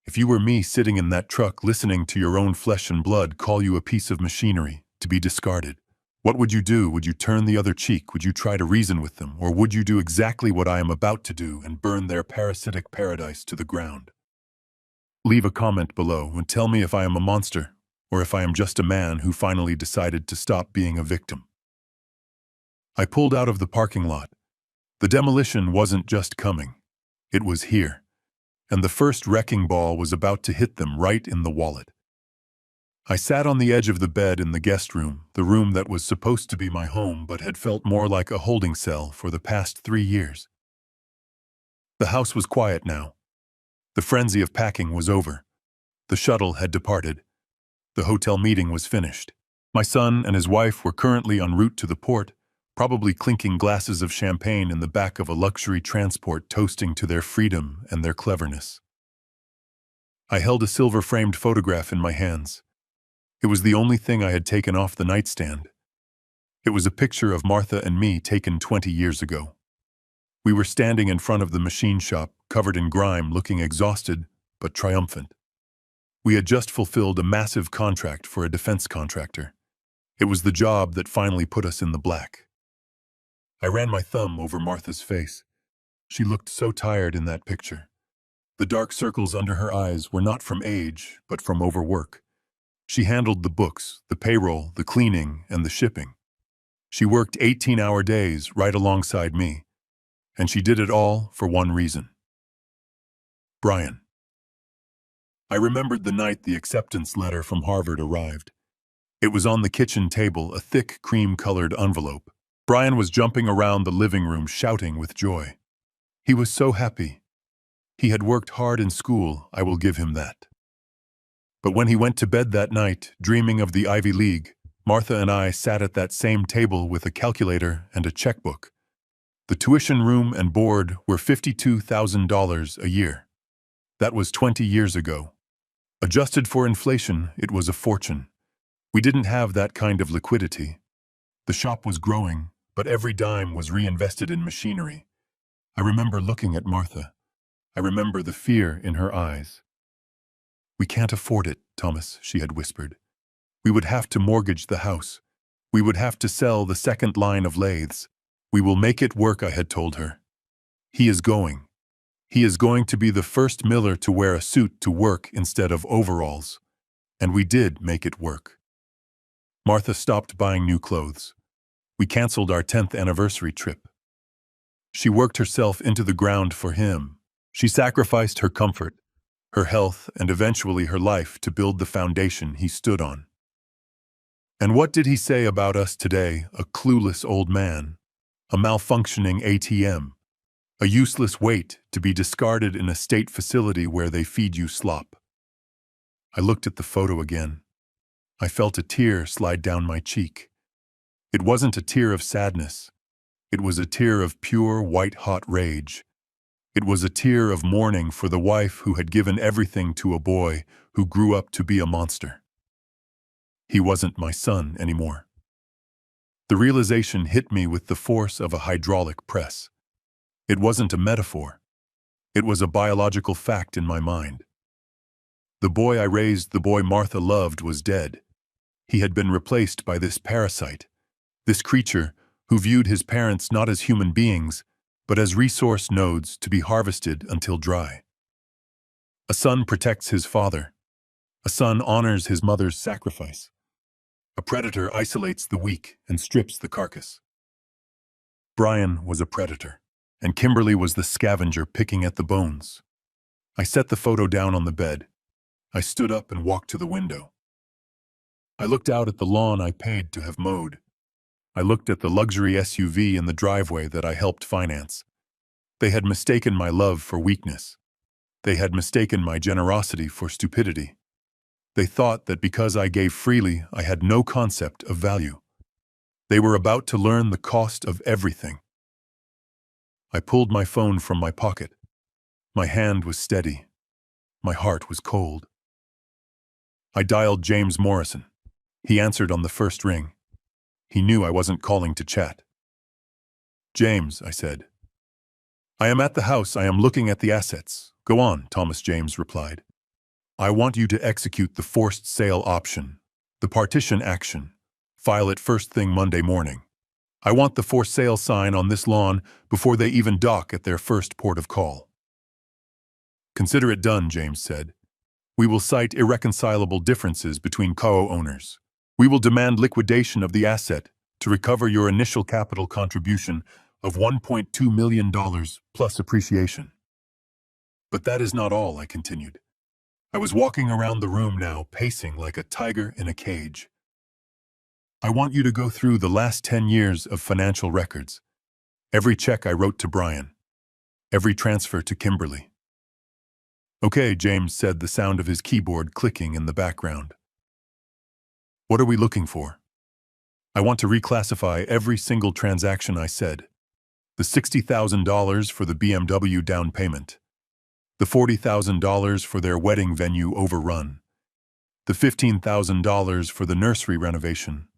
[SPEAKER 1] If you were me sitting in that truck listening to your own flesh and blood call you a piece of machinery to be discarded, what would you do? Would you turn the other cheek? Would you try to reason with them? Or would you do exactly what I am about to do and burn their parasitic paradise to the ground? Leave a comment below and tell me if I am a monster or if I am just a man who finally decided to stop being a victim. I pulled out of the parking lot. The demolition wasn't just coming. It was here. And the first wrecking ball was about to hit them right in the wallet. I sat on the edge of the bed in the guest room, the room that was supposed to be my home but had felt more like a holding cell for the past 3 years. The house was quiet now. The frenzy of packing was over. The shuttle had departed. The hotel meeting was finished. My son and his wife were currently en route to the port, probably clinking glasses of champagne in the back of a luxury transport, toasting to their freedom and their cleverness. I held a silver-framed photograph in my hands. It was the only thing I had taken off the nightstand. It was a picture of Martha and me taken 20 years ago. We were standing in front of the machine shop, covered in grime, looking exhausted but triumphant. We had just fulfilled a massive contract for a defense contractor. It was the job that finally put us in the black. I ran my thumb over Martha's face. She looked so tired in that picture. The dark circles under her eyes were not from age, but from overwork. She handled the books, the payroll, the cleaning, and the shipping. She worked 18-hour days right alongside me. And she did it all for one reason. Brian. I remembered the night the acceptance letter from Harvard arrived. It was on the kitchen table, a thick cream-colored envelope. Brian was jumping around the living room shouting with joy. He was so happy. He had worked hard in school, I will give him that. But when he went to bed that night, dreaming of the Ivy League, Martha and I sat at that same table with a calculator and a checkbook. The tuition room and board were $52,000 a year. That was 20 years ago. Adjusted for inflation, it was a fortune. We didn't have that kind of liquidity. The shop was growing, but every dime was reinvested in machinery. I remember looking at Martha. I remember the fear in her eyes. We can't afford it, Thomas, she had whispered. We would have to mortgage the house. We would have to sell the second line of lathes. We will make it work, I had told her. He is going. He is going to be the first miller to wear a suit to work instead of overalls. And we did make it work. Martha stopped buying new clothes. We canceled our 10th anniversary trip. She worked herself into the ground for him. She sacrificed her comfort, her health, and eventually her life to build the foundation he stood on. And what did he say about us today? A clueless old man, a malfunctioning ATM, a useless weight to be discarded in a state facility where they feed you slop. I looked at the photo again. I felt a tear slide down my cheek. It wasn't a tear of sadness. It was a tear of pure, white-hot rage. It was a tear of mourning for the wife who had given everything to a boy who grew up to be a monster. He wasn't my son anymore. The realization hit me with the force of a hydraulic press. It wasn't a metaphor. It was a biological fact in my mind. The boy I raised, the boy Martha loved, was dead. He had been replaced by this parasite, this creature who viewed his parents not as human beings, but as resource nodes to be harvested until dry. A son protects his father. A son honors his mother's sacrifice. A predator isolates the weak and strips the carcass. Brian was a predator, and Kimberly was the scavenger picking at the bones. I set the photo down on the bed. I stood up and walked to the window. I looked out at the lawn I paid to have mowed. I looked at the luxury SUV in the driveway that I helped finance. They had mistaken my love for weakness. They had mistaken my generosity for stupidity. They thought that because I gave freely, I had no concept of value. They were about to learn the cost of everything. I pulled my phone from my pocket. My hand was steady. My heart was cold. I dialed James Morrison. He answered on the first ring. He knew I wasn't calling to chat. "James," I said. "I am at the house. I am looking at the assets." "Go on," Thomas James replied. "I want you to execute the forced sale option, the partition action. File it first thing Monday morning. I want the for sale sign on this lawn before they even dock at their first port of call." "Consider it done," James said. "We will cite irreconcilable differences between co-owners. We will demand liquidation of the asset to recover your initial capital contribution of $1.2 million plus appreciation." "But that is not all," I continued. I was walking around the room now, pacing like a tiger in a cage. "I want you to go through the last 10 years of financial records. Every check I wrote to Brian. Every transfer to Kimberly." "Okay," James said, the sound of his keyboard clicking in the background. "What are we looking for?" "I want to reclassify every single transaction," I said. "The $60,000 for the BMW down payment. The $40,000 for their wedding venue overrun. The $15,000 for the nursery renovation.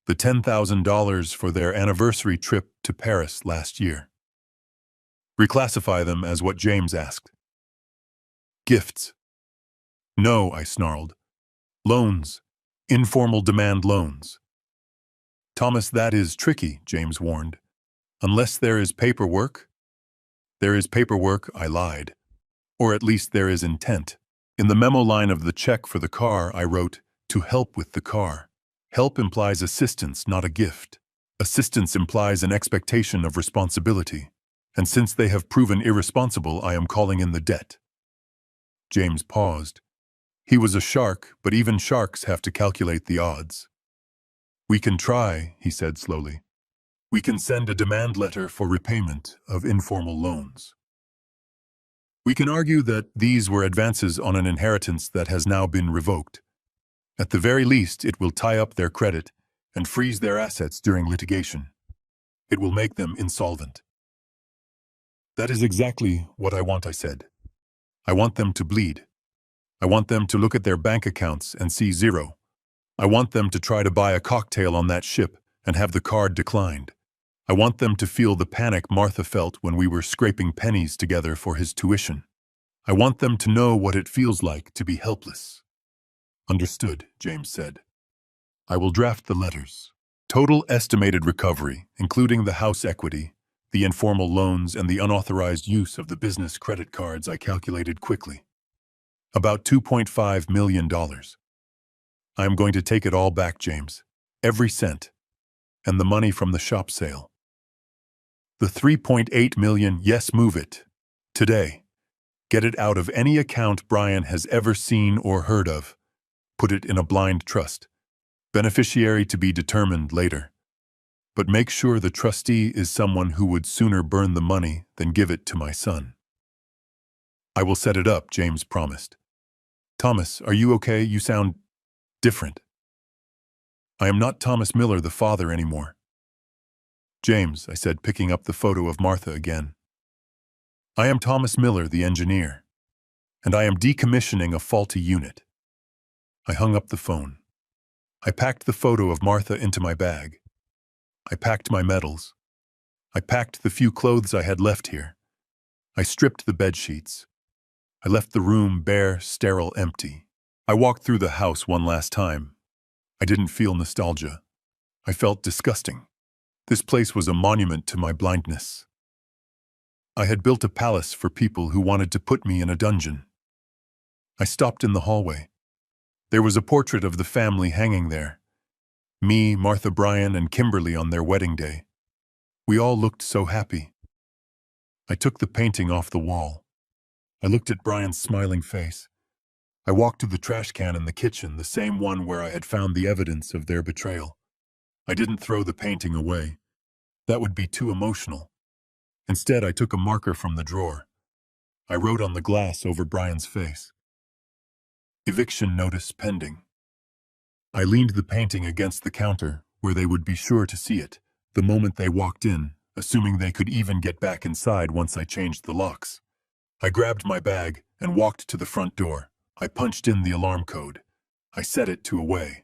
[SPEAKER 1] The $10,000 for their anniversary trip to Paris last year." "Reclassify them as what James asked." "Gifts." "No," I snarled. "Loans. Informal demand loans." "Thomas, that is tricky," James warned. "Unless there is paperwork." "There is paperwork," I lied. "Or at least there is intent. In the memo line of the check for the car, I wrote, 'to help with the car.' Help implies assistance, not a gift. Assistance implies an expectation of responsibility. And since they have proven irresponsible, I am calling in the debt." James paused. He was a shark, but even sharks have to calculate the odds. "We can try," he said slowly. "We can send a demand letter for repayment of informal loans. We can argue that these were advances on an inheritance that has now been revoked. At the very least, it will tie up their credit and freeze their assets during litigation. It will make them insolvent." "That is exactly what I want," I said. "I want them to bleed. I want them to look at their bank accounts and see zero. I want them to try to buy a cocktail on that ship and have the card declined. I want them to feel the panic Martha felt when we were scraping pennies together for his tuition. I want them to know what it feels like to be helpless." "Understood," James said. "I will draft the letters. Total estimated recovery, including the house equity, the informal loans, and the unauthorized use of the business credit cards, I calculated quickly. About $2.5 million. I am going to take it all back, James. Every cent. And the money from the shop sale. The $3.8 million, yes, move it. Today. Get it out of any account Brian has ever seen or heard of. Put it in a blind trust. Beneficiary to be determined later. But make sure the trustee is someone who would sooner burn the money than give it to my son." "I will set it up," James promised. "Thomas, are you okay? You sound different." "I am not Thomas Miller, the father, anymore." "James," I said, picking up the photo of Martha again. "I am Thomas Miller, the engineer, and I am decommissioning a faulty unit." I hung up the phone. I packed the photo of Martha into my bag. I packed my medals. I packed the few clothes I had left here. I stripped the bed sheets. I left the room bare, sterile, empty. I walked through the house one last time. I didn't feel nostalgia. I felt disgusting. This place was a monument to my blindness. I had built a palace for people who wanted to put me in a dungeon. I stopped in the hallway. There was a portrait of the family hanging there. Me, Martha, Brian, and Kimberly on their wedding day. We all looked so happy. I took the painting off the wall. I looked at Brian's smiling face. I walked to the trash can in the kitchen, the same one where I had found the evidence of their betrayal. I didn't throw the painting away. That would be too emotional. Instead, I took a marker from the drawer. I wrote on the glass over Brian's face. Eviction notice pending. I leaned the painting against the counter, where they would be sure to see it, the moment they walked in, assuming they could even get back inside once I changed the locks. I grabbed my bag and walked to the front door. I punched in the alarm code. I set it to away.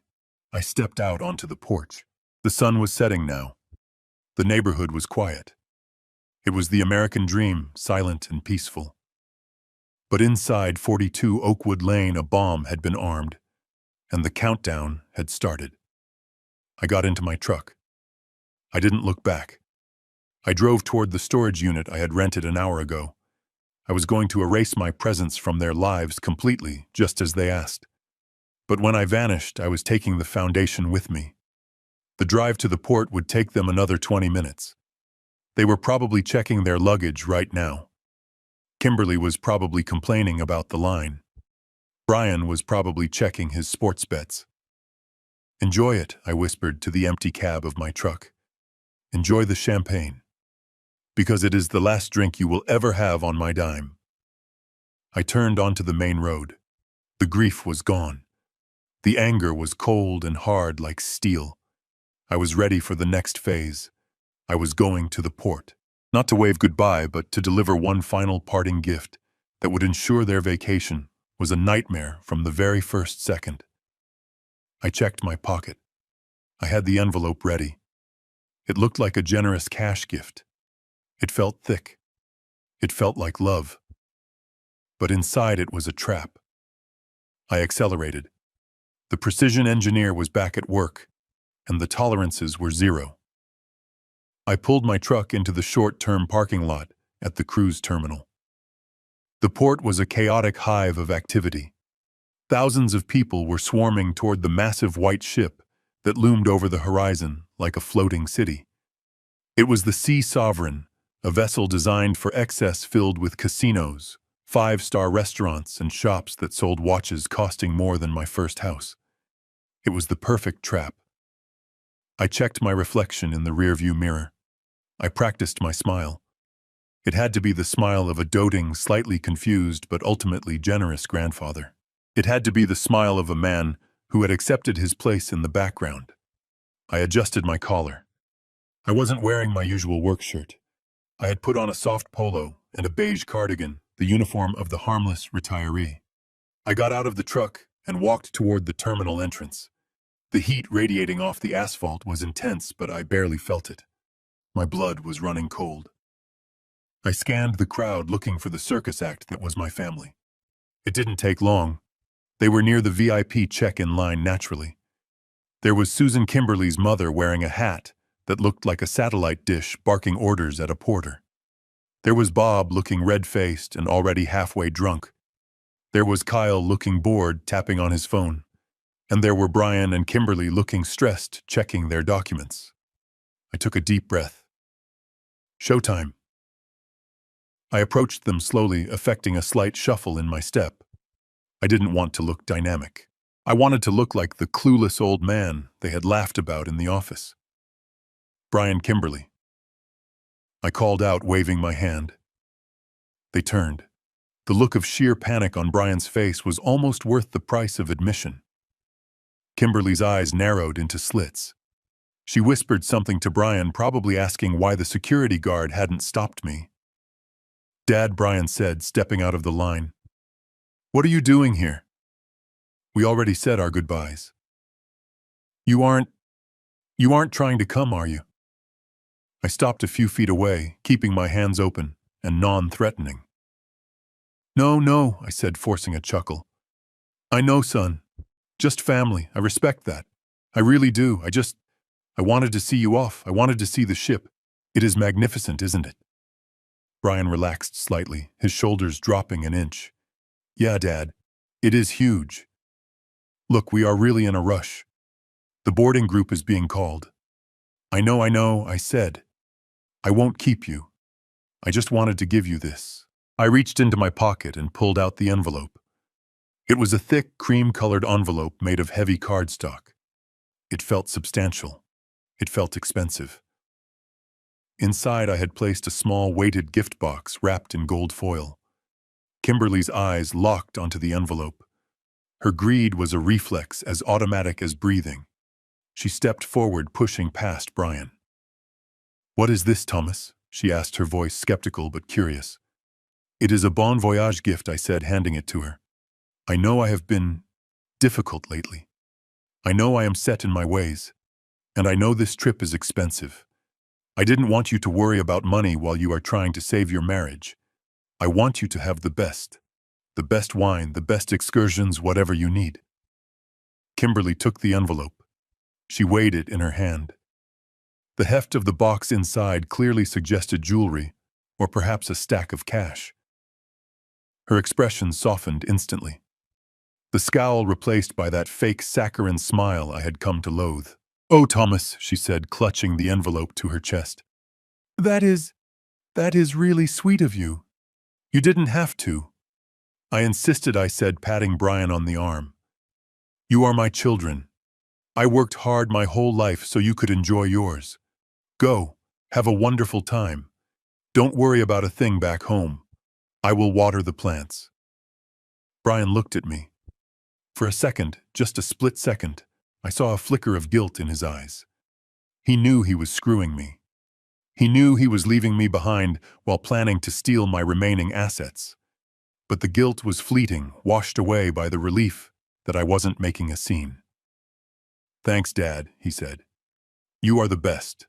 [SPEAKER 1] I stepped out onto the porch. The sun was setting now. The neighborhood was quiet. It was the American dream, silent and peaceful. But inside 42 Oakwood Lane, a bomb had been armed, and the countdown had started. I got into my truck. I didn't look back. I drove toward the storage unit I had rented an hour ago. I was going to erase my presence from their lives completely, just as they asked. But when I vanished, I was taking the foundation with me. The drive to the port would take them another 20 minutes. They were probably checking their luggage right now. Kimberly was probably complaining about the line. Brian was probably checking his sports bets. "Enjoy it," I whispered to the empty cab of my truck. "Enjoy the champagne. Because it is the last drink you will ever have on my dime." I turned onto the main road. The grief was gone. The anger was cold and hard like steel. I was ready for the next phase. I was going to the port. Not to wave goodbye, but to deliver one final parting gift that would ensure their vacation was a nightmare from the very first second. I checked my pocket. I had the envelope ready. It looked like a generous cash gift. It felt thick. It felt like love. But inside it was a trap. I accelerated. The precision engineer was back at work, and the tolerances were zero. I pulled my truck into the short-term parking lot at the cruise terminal. The port was a chaotic hive of activity. Thousands of people were swarming toward the massive white ship that loomed over the horizon like a floating city. It was the Sea Sovereign, a vessel designed for excess filled with casinos, five-star restaurants, and shops that sold watches costing more than my first house. It was the perfect trap. I checked my reflection in the rearview mirror. I practiced my smile. It had to be the smile of a doting, slightly confused, but ultimately generous grandfather. It had to be the smile of a man who had accepted his place in the background. I adjusted my collar. I wasn't wearing my usual work shirt. I had put on a soft polo and a beige cardigan, the uniform of the harmless retiree. I got out of the truck and walked toward the terminal entrance. The heat radiating off the asphalt was intense, but I barely felt it. My blood was running cold. I scanned the crowd looking for the circus act that was my family. It didn't take long. They were near the VIP check-in line naturally. There was Susan Kimberly's mother wearing a hat that looked like a satellite dish barking orders at a porter. There was Bob looking red-faced and already halfway drunk. There was Kyle looking bored, tapping on his phone. And there were Brian and Kimberly looking stressed, checking their documents. I took a deep breath. Showtime. I approached them slowly, affecting a slight shuffle in my step. I didn't want to look dynamic. I wanted to look like the clueless old man they had laughed about in the office. "Brian Kimberly." I called out, waving my hand. They turned. The look of sheer panic on Brian's face was almost worth the price of admission. Kimberly's eyes narrowed into slits. She whispered something to Brian, probably asking why the security guard hadn't stopped me. "Dad," Brian said, stepping out of the line. "What are you doing here?" "We already said our goodbyes." You aren't trying to come, are you?" I stopped a few feet away, keeping my hands open and non-threatening. No, I said, forcing a chuckle. "I know, son. Just family. I respect that. I really do. I wanted to see you off. I wanted to see the ship. It is magnificent, isn't it?" Brian relaxed slightly, his shoulders dropping an inch. "Yeah, Dad. It is huge. Look, we are really in a rush. The boarding group is being called." I know, I said. "I won't keep you. I just wanted to give you this." I reached into my pocket and pulled out the envelope. It was a thick, cream-colored envelope made of heavy cardstock. It felt substantial. It felt expensive. Inside, I had placed a small weighted gift box wrapped in gold foil. Kimberly's eyes locked onto the envelope. Her greed was a reflex as automatic as breathing. She stepped forward, pushing past Brian. "What is this, Thomas?" she asked, her voice skeptical but curious. "It is a bon voyage gift," I said, handing it to her. "I know I have been difficult lately. I know I am set in my ways. And I know this trip is expensive. I didn't want you to worry about money while you are trying to save your marriage. I want you to have the best wine, the best excursions, whatever you need." Kimberly took the envelope. She weighed it in her hand. The heft of the box inside clearly suggested jewelry, or perhaps a stack of cash. Her expression softened instantly. The scowl replaced by that fake saccharine smile I had come to loathe. "Oh, Thomas," she said, clutching the envelope to her chest. That is really sweet of you. You didn't have to." I insisted, I said, patting Brian on the arm. "You are my children. I worked hard my whole life so you could enjoy yours. Go, have a wonderful time. Don't worry about a thing back home. I will water the plants." Brian looked at me. For a second, just a split second, I saw a flicker of guilt in his eyes. He knew he was screwing me. He knew he was leaving me behind while planning to steal my remaining assets. But the guilt was fleeting, washed away by the relief that I wasn't making a scene. "Thanks, Dad," he said. "You are the best.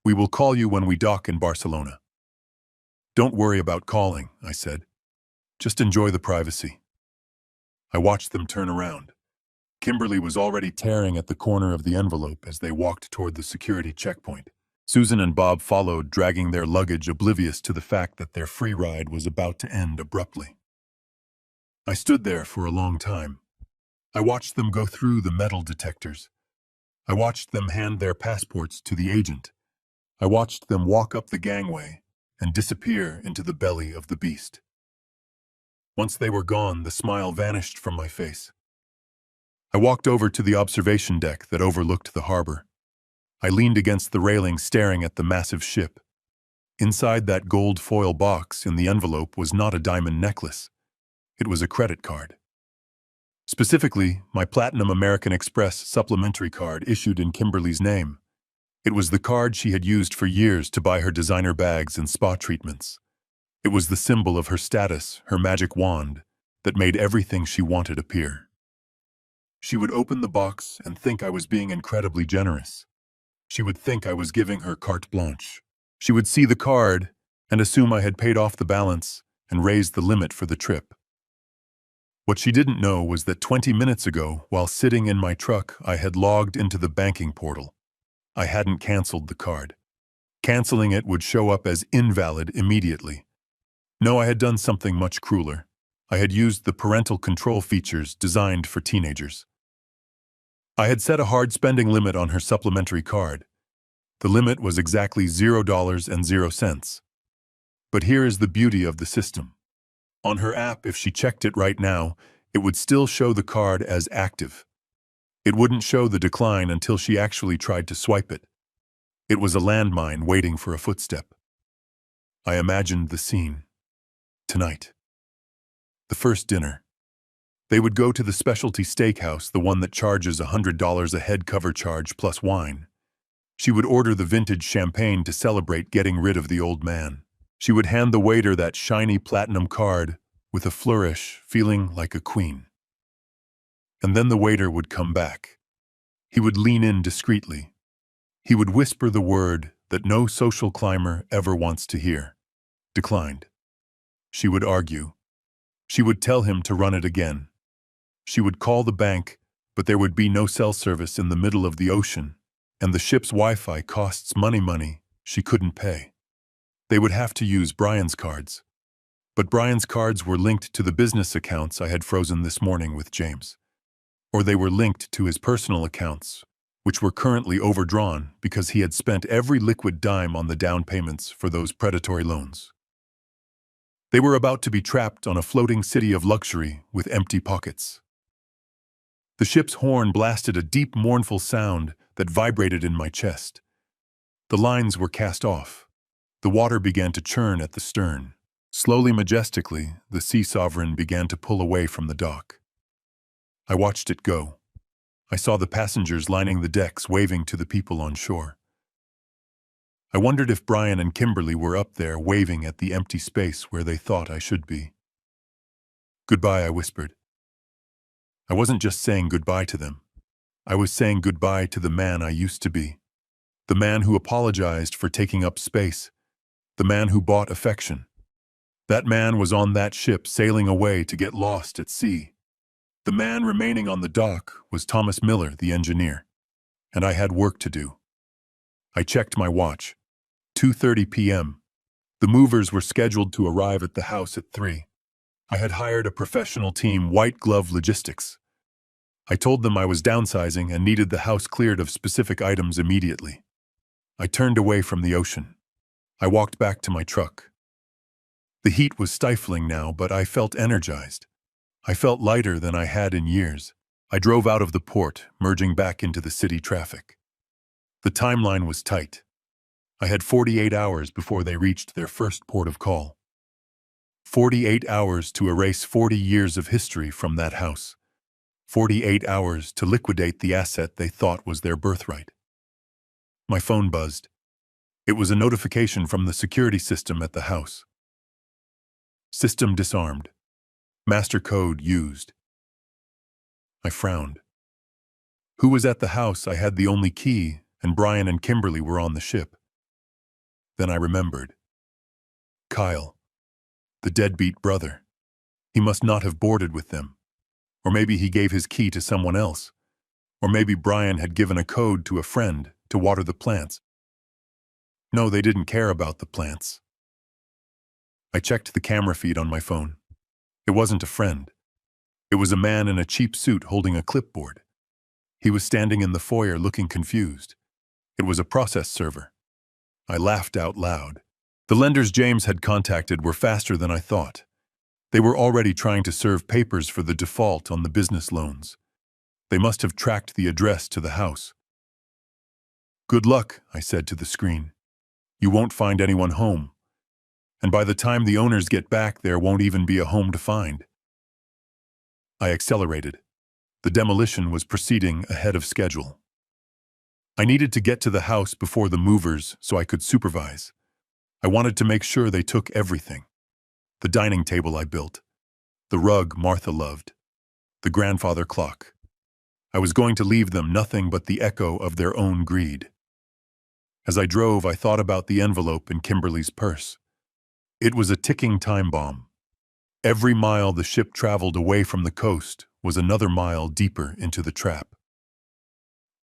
[SPEAKER 1] We will call you when we dock in Barcelona." "Don't worry about calling," I said. "Just enjoy the privacy." I watched them turn around. Kimberly was already tearing at the corner of the envelope as they walked toward the security checkpoint. Susan and Bob followed, dragging their luggage, oblivious to the fact that their free ride was about to end abruptly. I stood there for a long time. I watched them go through the metal detectors. I watched them hand their passports to the agent. I watched them walk up the gangway and disappear into the belly of the beast. Once they were gone, the smile vanished from my face. I walked over to the observation deck that overlooked the harbor. I leaned against the railing, staring at the massive ship. Inside that gold foil box in the envelope was not a diamond necklace. It was a credit card. Specifically, my Platinum American Express supplementary card issued in Kimberly's name. It was the card she had used for years to buy her designer bags and spa treatments. It was the symbol of her status, her magic wand, that made everything she wanted appear. She would open the box and think I was being incredibly generous. She would think I was giving her carte blanche. She would see the card and assume I had paid off the balance and raised the limit for the trip. What she didn't know was that 20 minutes ago, while sitting in my truck, I had logged into the banking portal. I hadn't canceled the card. Canceling it would show up as invalid immediately. No, I had done something much crueler. I had used the parental control features designed for teenagers. I had set a hard spending limit on her supplementary card. The limit was exactly $0.00. But here is the beauty of the system. On her app, if she checked it right now, it would still show the card as active. It wouldn't show the decline until she actually tried to swipe it. It was a landmine waiting for a footstep. I imagined the scene. Tonight. The first dinner. They would go to the specialty steakhouse, the one that charges $100 a head cover charge plus wine. She would order the vintage champagne to celebrate getting rid of the old man. She would hand the waiter that shiny platinum card with a flourish, feeling like a queen. And then the waiter would come back. He would lean in discreetly. He would whisper the word that no social climber ever wants to hear. Declined. She would argue. She would tell him to run it again. She would call the bank, but there would be no cell service in the middle of the ocean, and the ship's Wi-Fi costs money she couldn't pay. They would have to use Brian's cards. But Brian's cards were linked to the business accounts I had frozen this morning with James. Or they were linked to his personal accounts, which were currently overdrawn because he had spent every liquid dime on the down payments for those predatory loans. They were about to be trapped on a floating city of luxury with empty pockets. The ship's horn blasted a deep, mournful sound that vibrated in my chest. The lines were cast off. The water began to churn at the stern. Slowly, majestically, the sea sovereign began to pull away from the dock. I watched it go. I saw the passengers lining the decks, waving to the people on shore. I wondered if Brian and Kimberly were up there, waving at the empty space where they thought I should be. "Goodbye," I whispered. I wasn't just saying goodbye to them. I was saying goodbye to the man I used to be. The man who apologized for taking up space. The man who bought affection. That man was on that ship, sailing away to get lost at sea. The man remaining on the dock was Thomas Miller, the engineer. And I had work to do. I checked my watch. 2:30 p.m. The movers were scheduled to arrive at the house at 3. I had hired a professional team, White Glove Logistics. I told them I was downsizing and needed the house cleared of specific items immediately. I turned away from the ocean. I walked back to my truck. The heat was stifling now, but I felt energized. I felt lighter than I had in years. I drove out of the port, merging back into the city traffic. The timeline was tight. I had 48 hours before they reached their first port of call. 48 hours to erase 40 years of history from that house. 48 hours to liquidate the asset they thought was their birthright. My phone buzzed. It was a notification from the security system at the house. System disarmed. Master code used. I frowned. Who was at the house? I had the only key, and Brian and Kimberly were on the ship. Then I remembered. Kyle. The deadbeat brother. He must not have boarded with them. Or maybe he gave his key to someone else. Or maybe Brian had given a code to a friend to water the plants. No, they didn't care about the plants. I checked the camera feed on my phone. It wasn't a friend. It was a man in a cheap suit holding a clipboard. He was standing in the foyer looking confused. It was a process server. I laughed out loud. The lenders James had contacted were faster than I thought. They were already trying to serve papers for the default on the business loans. They must have tracked the address to the house. "Good luck," I said to the screen. "You won't find anyone home. And by the time the owners get back, there won't even be a home to find." I accelerated. The demolition was proceeding ahead of schedule. I needed to get to the house before the movers so I could supervise. I wanted to make sure they took everything. The dining table I built. The rug Martha loved. The grandfather clock. I was going to leave them nothing but the echo of their own greed. As I drove, I thought about the envelope in Kimberly's purse. It was a ticking time bomb. Every mile the ship traveled away from the coast was another mile deeper into the trap.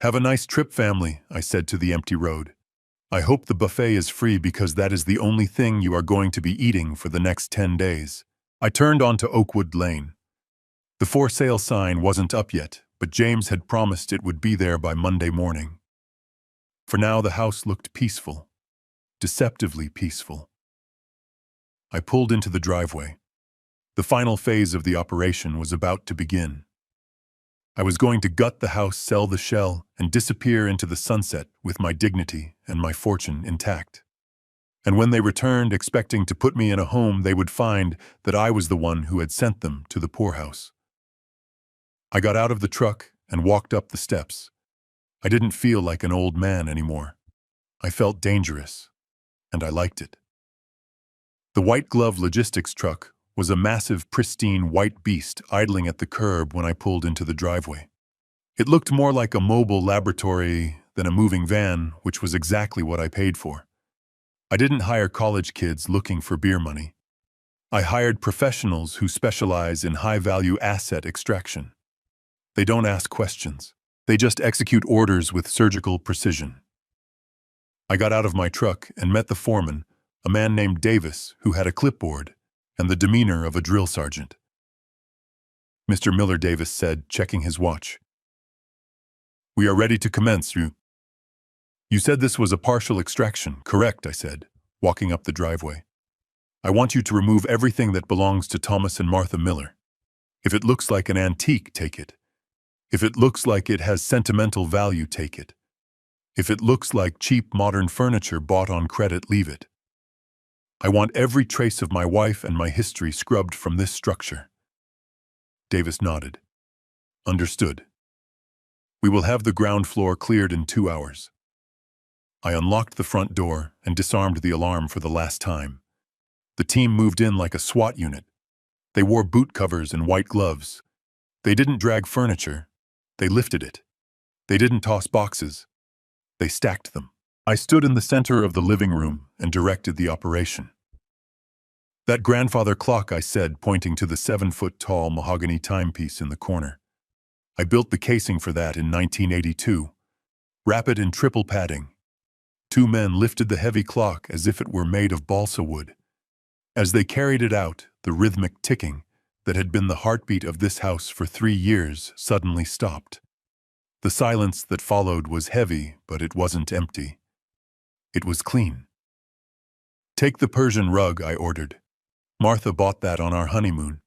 [SPEAKER 1] "Have a nice trip, family," I said to the empty road. "I hope the buffet is free because that is the only thing you are going to be eating for the next 10 days. I turned onto Oakwood Lane. The for sale sign wasn't up yet, but James had promised it would be there by Monday morning. For now, the house looked peaceful. Deceptively peaceful. I pulled into the driveway. The final phase of the operation was about to begin. I was going to gut the house, sell the shell, and disappear into the sunset with my dignity and my fortune intact. And when they returned, expecting to put me in a home, they would find that I was the one who had sent them to the poorhouse. I got out of the truck and walked up the steps. I didn't feel like an old man anymore. I felt dangerous, and I liked it. The White Glove Logistics truck was a massive, pristine white beast idling at the curb when I pulled into the driveway. It looked more like a mobile laboratory than a moving van, which was exactly what I paid for. I didn't hire college kids looking for beer money. I hired professionals who specialize in high-value asset extraction. They don't ask questions. They just execute orders with surgical precision. I got out of my truck and met the foreman, a man named Davis, who had a clipboard and the demeanor of a drill sergeant. "Mr. Miller," Davis said, checking his watch. "We are ready to commence, you." "You said this was a partial extraction, correct?" I said, walking up the driveway. I want you to remove everything that belongs to Thomas and Martha Miller. If it looks like an antique, take it. If it looks like it has sentimental value, take it. If it looks like cheap modern furniture bought on credit, leave it. I want every trace of my wife and my history scrubbed from this structure. Davis nodded. Understood. We will have the ground floor cleared in 2 hours. I unlocked the front door and disarmed the alarm for the last time. The team moved in like a SWAT unit. They wore boot covers and white gloves. They didn't drag furniture. They lifted it. They didn't toss boxes. They stacked them. I stood in the center of the living room and directed the operation. That grandfather clock, I said, pointing to the 7-foot-tall mahogany timepiece in the corner. I built the casing for that in 1982. Rapid in triple padding. 2 men lifted the heavy clock as if it were made of balsa wood. As they carried it out, the rhythmic ticking that had been the heartbeat of this house for 3 years suddenly stopped. The silence that followed was heavy, but it wasn't empty. It was clean. Take the Persian rug, I ordered. Martha bought that on our honeymoon.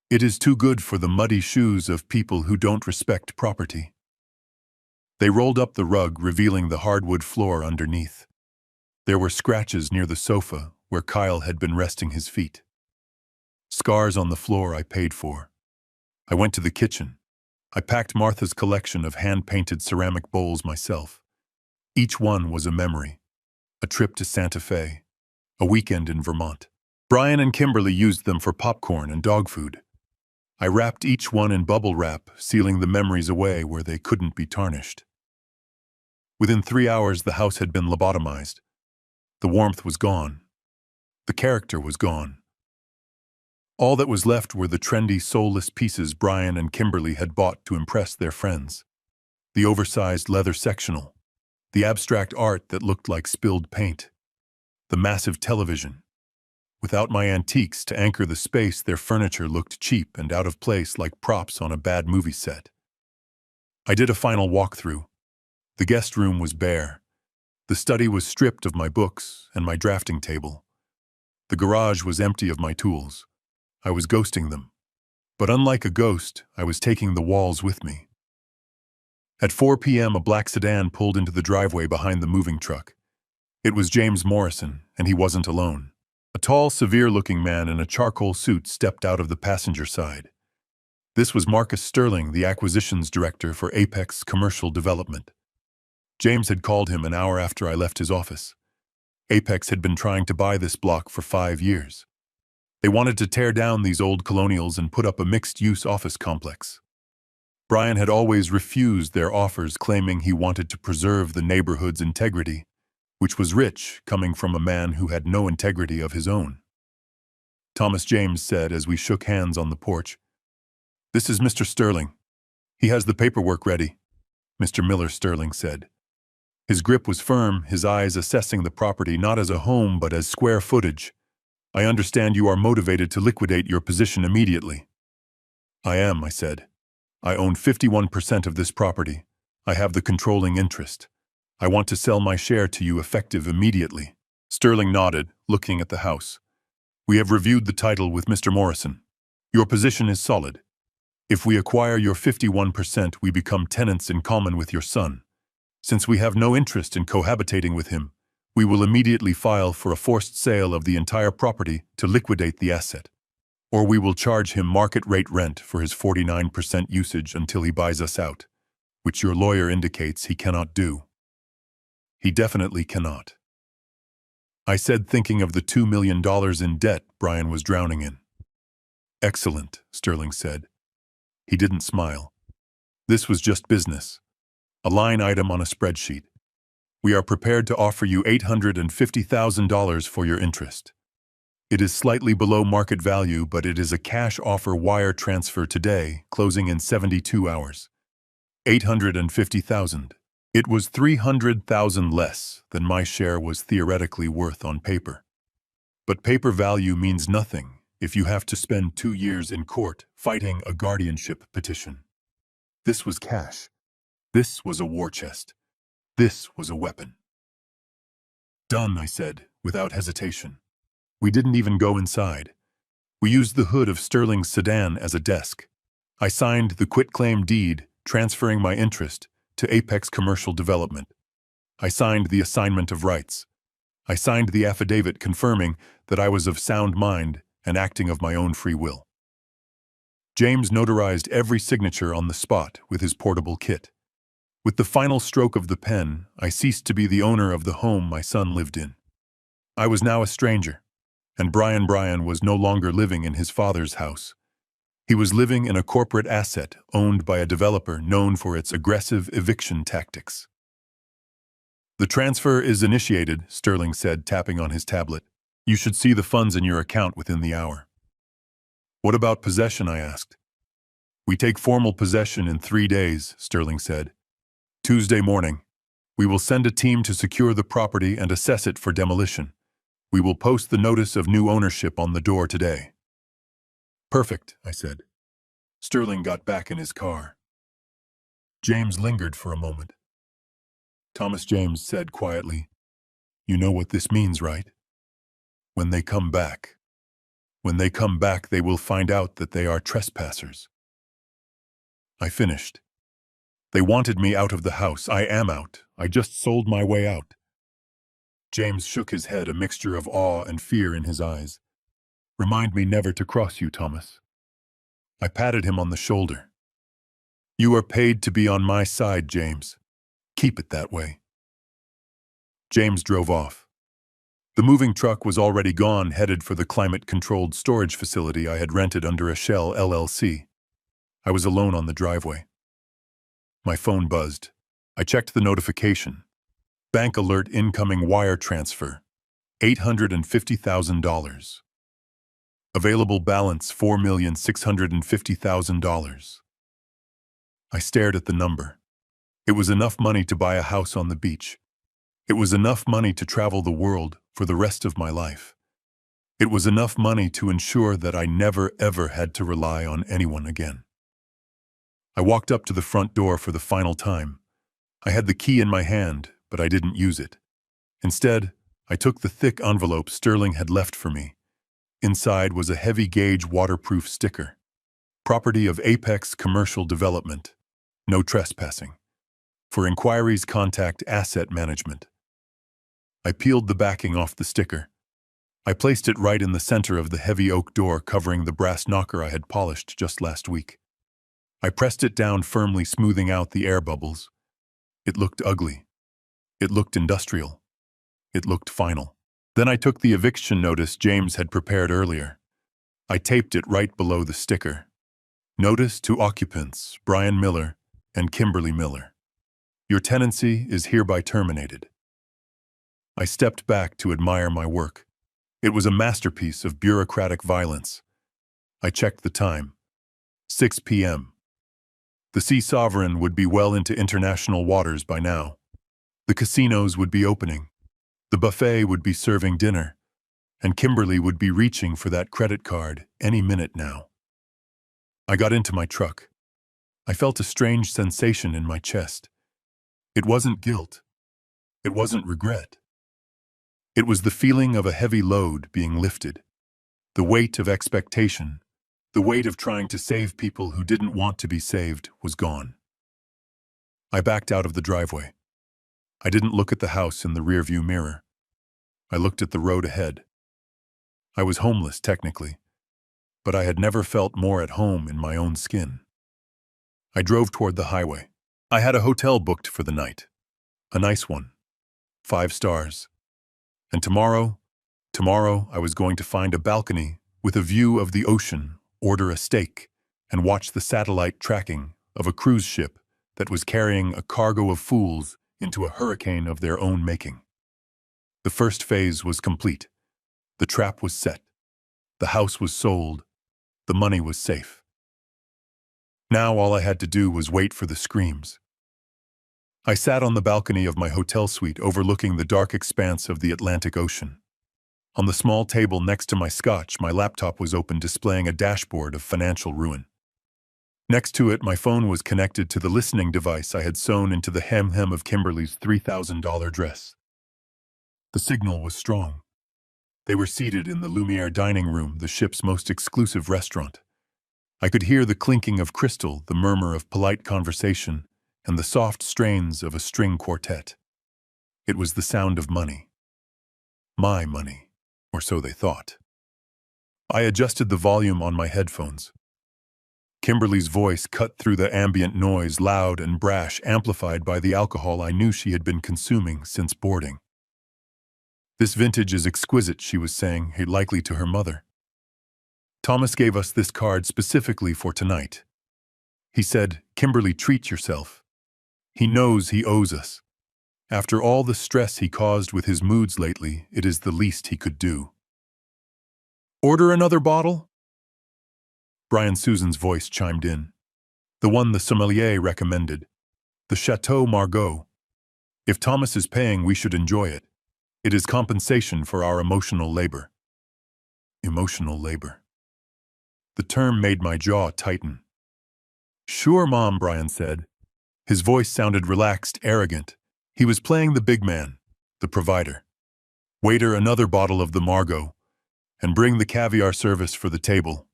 [SPEAKER 1] It is too good for the muddy shoes of people who don't respect property. They rolled up the rug, revealing the hardwood floor underneath. There were scratches near the sofa where Kyle had been resting his feet. Scars on the floor I paid for. I went to the kitchen. I packed Martha's collection of hand-painted ceramic bowls myself. Each one was a memory. A trip to Santa Fe. A weekend in Vermont. Brian and Kimberly used them for popcorn and dog food. I wrapped each one in bubble wrap, sealing the memories away where they couldn't be tarnished. Within 3 hours, the house had been lobotomized. The warmth was gone. The character was gone. All that was left were the trendy, soulless pieces Brian and Kimberly had bought to impress their friends. The oversized leather sectional. The abstract art that looked like spilled paint. The massive television. Without my antiques to anchor the space, their furniture looked cheap and out of place like props on a bad movie set. I did a final walkthrough. The guest room was bare. The study was stripped of my books and my drafting table. The garage was empty of my tools. I was ghosting them. But unlike a ghost, I was taking the walls with me. At 4 p.m., a black sedan pulled into the driveway behind the moving truck. It was James Morrison, and he wasn't alone. A tall, severe-looking man in a charcoal suit stepped out of the passenger side. This was Marcus Sterling, the acquisitions director for Apex Commercial Development. James had called him an hour after I left his office. Apex had been trying to buy this block for 5 years. They wanted to tear down these old colonials and put up a mixed-use office complex. Brian had always refused their offers, claiming he wanted to preserve the neighborhood's integrity, which was rich, coming from a man who had no integrity of his own. Thomas James said as we shook hands on the porch, "This is Mr. Sterling. He has the paperwork ready," Mr. Miller Sterling said. His grip was firm, his eyes assessing the property not as a home but as square footage. "I understand you are motivated to liquidate your position immediately." "I am," I said. "I own 51% of this property. I have the controlling interest. I want to sell my share to you effective immediately." Sterling nodded, looking at the house. "We have reviewed the title with Mr. Morrison. Your position is solid. If we acquire your 51%, we become tenants in common with your son. Since we have no interest in cohabitating with him, we will immediately file for a forced sale of the entire property to liquidate the asset. Or we will charge him market rate rent for his 49% usage until he buys us out, which your lawyer indicates he cannot do." "He definitely cannot," I said, thinking of the $2 million in debt Brian was drowning in. "Excellent," Sterling said. He didn't smile. This was just business. A line item on a spreadsheet. "We are prepared to offer you $850,000 for your interest. It is slightly below market value, but it is a cash offer wire transfer today, closing in 72 hours. $850,000. It was $300,000 less than my share was theoretically worth on paper. But paper value means nothing if you have to spend 2 years in court fighting a guardianship petition. This was cash. This was a war chest. This was a weapon." "Done," I said, without hesitation. We didn't even go inside. We used the hood of Sterling's sedan as a desk. I signed the quitclaim deed, transferring my interest to Apex Commercial Development. I signed the assignment of rights. I signed the affidavit confirming that I was of sound mind and acting of my own free will. James notarized every signature on the spot with his portable kit. With the final stroke of the pen, I ceased to be the owner of the home my son lived in. I was now a stranger, and Brian was no longer living in his father's house. He was living in a corporate asset owned by a developer known for its aggressive eviction tactics. "The transfer is initiated," Sterling said, tapping on his tablet. "You should see the funds in your account within the hour." "What about possession?" I asked. "We take formal possession in 3 days," Sterling said. "Tuesday morning. We will send a team to secure the property and assess it for demolition. We will post the notice of new ownership on the door today." "Perfect," I said. Sterling got back in his car. James lingered for a moment. Thomas James said quietly, "You know what this means, right? When they come back. When they come back, they will find out that they are trespassers." I finished. "They wanted me out of the house. I am out. I just sold my way out." James shook his head, a mixture of awe and fear in his eyes. "Remind me never to cross you, Thomas." I patted him on the shoulder. "You are paid to be on my side, James. Keep it that way." James drove off. The moving truck was already gone, headed for the climate-controlled storage facility I had rented under a Shell LLC. I was alone on the driveway. My phone buzzed. I checked the notification. Bank alert, incoming wire transfer. $850,000. Available balance $4,650,000. I stared at the number. It was enough money to buy a house on the beach. It was enough money to travel the world for the rest of my life. It was enough money to ensure that I never ever had to rely on anyone again. I walked up to the front door for the final time. I had the key in my hand, but I didn't use it. Instead, I took the thick envelope Sterling had left for me. Inside was a heavy-gauge waterproof sticker. "Property of Apex Commercial Development. No trespassing. For inquiries, contact Asset Management." I peeled the backing off the sticker. I placed it right in the center of the heavy oak door covering the brass knocker I had polished just last week. I pressed it down firmly, smoothing out the air bubbles. It looked ugly. It looked industrial. It looked final. Then I took the eviction notice James had prepared earlier. I taped it right below the sticker. "Notice to occupants, Brian Miller and Kimberly Miller. Your tenancy is hereby terminated." I stepped back to admire my work. It was a masterpiece of bureaucratic violence. I checked the time. 6 p.m. The Sea Sovereign would be well into international waters by now. The casinos would be opening. The buffet would be serving dinner. And Kimberly would be reaching for that credit card any minute now. I got into my truck. I felt a strange sensation in my chest. It wasn't guilt. It wasn't regret. It was the feeling of a heavy load being lifted. The weight of expectation, the weight of trying to save people who didn't want to be saved, was gone. I backed out of the driveway. I didn't look at the house in the rearview mirror. I looked at the road ahead. I was homeless, technically, but I had never felt more at home in my own skin. I drove toward the highway. I had a hotel booked for the night. A nice one. 5 stars. And tomorrow I was going to find a balcony with a view of the ocean, order a steak, and watch the satellite tracking of a cruise ship that was carrying a cargo of fools into a hurricane of their own making. The first phase was complete. The trap was set. The house was sold. The money was safe. Now all I had to do was wait for the screams. I sat on the balcony of my hotel suite overlooking the dark expanse of the Atlantic Ocean. On the small table next to my scotch, my laptop was open, displaying a dashboard of financial ruin. Next to it, my phone was connected to the listening device I had sewn into the hem of Kimberly's $3,000 dress. The signal was strong. They were seated in the Lumiere dining room, the ship's most exclusive restaurant. I could hear the clinking of crystal, the murmur of polite conversation, and the soft strains of a string quartet. It was the sound of money. My money, or so they thought. I adjusted the volume on my headphones. Kimberly's voice cut through the ambient noise, loud and brash, amplified by the alcohol I knew she had been consuming since boarding. "This vintage is exquisite," she was saying, likely to her mother. "Thomas gave us this card specifically for tonight. He said, 'Kimberly, treat yourself.' He knows he owes us. After all the stress he caused with his moods lately, it is the least he could do." "Order another bottle?" Brian Susan's voice chimed in. "The one the sommelier recommended. The Chateau Margaux. If Thomas is paying, we should enjoy it. It is compensation for our emotional labor." Emotional labor. The term made my jaw tighten. "Sure, Mom," Brian said. His voice sounded relaxed, arrogant. He was playing the big man, the provider. "Waiter, another bottle of the Margaux, and bring the caviar service for the table."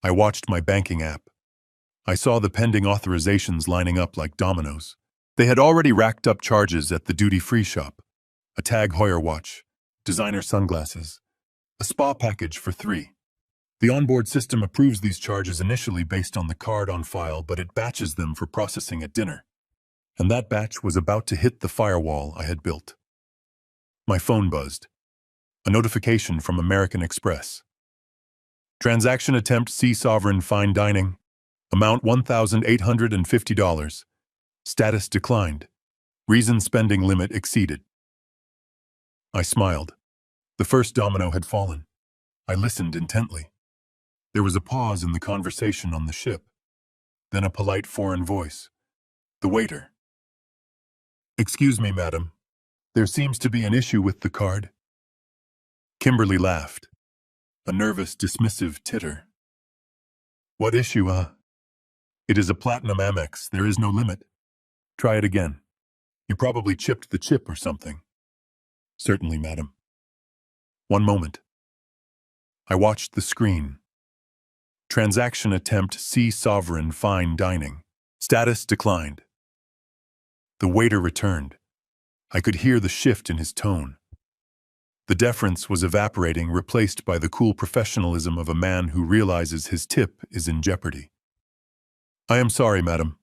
[SPEAKER 1] I watched my banking app. I saw the pending authorizations lining up like dominoes. They had already racked up charges at the duty-free shop. A Tag Heuer watch, designer sunglasses, a spa package for 3. The onboard system approves these charges initially based on the card on file, but it batches them for processing at dinner. And that batch was about to hit the firewall I had built. My phone buzzed. A notification from American Express. "Transaction attempt, Sea Sovereign Fine Dining. Amount $1,850. Status declined. Reason spending limit exceeded." I smiled. The first domino had fallen. I listened intently. There was a pause in the conversation on the ship. Then a polite foreign voice. The waiter. "Excuse me, madam. There seems to be an issue with the card." Kimberly laughed. A nervous, dismissive titter. "What issue, It is a platinum Amex. There is no limit. Try it again. You probably chipped the chip or something." "Certainly, madam." One moment. I watched the screen. Transaction attempt, Sea Sovereign Fine Dining. Status declined. The waiter returned. I could hear the shift in his tone. The deference was evaporating, replaced by the cool professionalism of a man who realizes his tip is in jeopardy. "I am sorry, madam.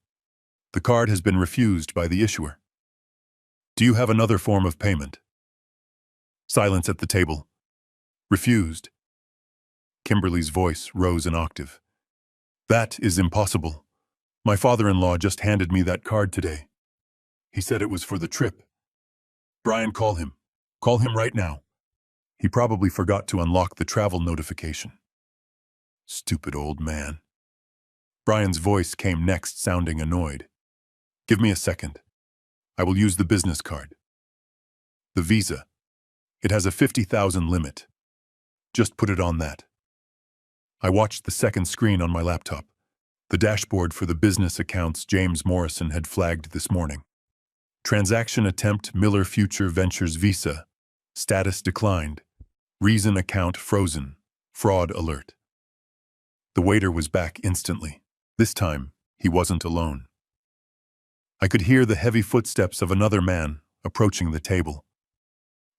[SPEAKER 1] The card has been refused by the issuer. Do you have another form of payment?" Silence at the table. "Refused." Kimberly's voice rose an octave. "That is impossible. My father-in-law just handed me that card today. He said it was for the trip. Brian, call him. Call him right now. He probably forgot to unlock the travel notification." Stupid old man. Brian's voice came next, sounding annoyed. "Give me a second. I will use the business card. The Visa. It has a 50,000 limit. Just put it on that." I watched the second screen on my laptop, the dashboard for the business accounts James Morrison had flagged this morning. Transaction attempt, Miller Future Ventures Visa. Status declined. Reason account frozen. Fraud alert. The waiter was back instantly. This time, he wasn't alone. I could hear the heavy footsteps of another man approaching the table.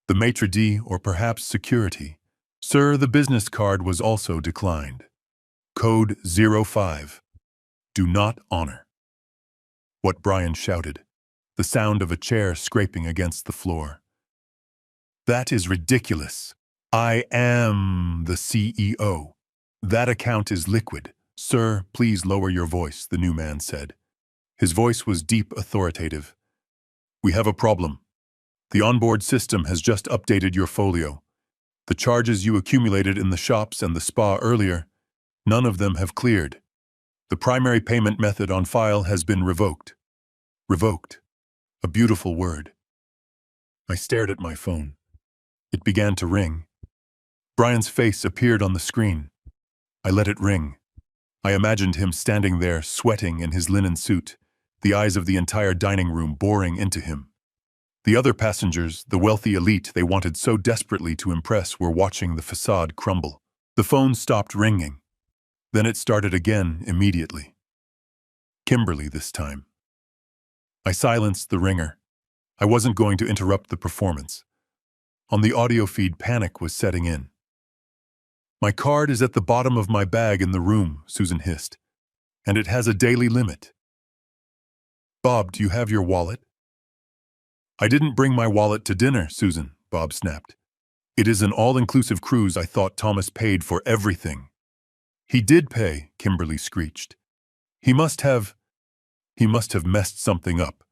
[SPEAKER 1] The maitre d', or perhaps security. "Sir, the business card was also declined. Code 05. Do not honor." What Brian shouted. The sound of a chair scraping against the floor. "That is ridiculous. I am the CEO. That account is liquid. Sir, please lower your voice," the new man said. His voice was deep, authoritative. "We have a problem. The onboard system has just updated your folio. The charges you accumulated in the shops and the spa earlier, none of them have cleared. The primary payment method on file has been revoked." Revoked. A beautiful word. I stared at my phone. It began to ring. Brian's face appeared on the screen. I let it ring. I imagined him standing there, sweating in his linen suit, the eyes of the entire dining room boring into him. The other passengers, the wealthy elite they wanted so desperately to impress, were watching the facade crumble. The phone stopped ringing. Then it started again immediately. Kimberly this time. I silenced the ringer. I wasn't going to interrupt the performance. On the audio feed, panic was setting in. "My card is at the bottom of my bag in the room," Susan hissed. "And it has a daily limit." "Bob, do you have your wallet?" "I didn't bring my wallet to dinner, Susan," Bob snapped. "It is an all-inclusive cruise. I thought Thomas paid for everything." "He did pay," Kimberly screeched. He must have messed something up.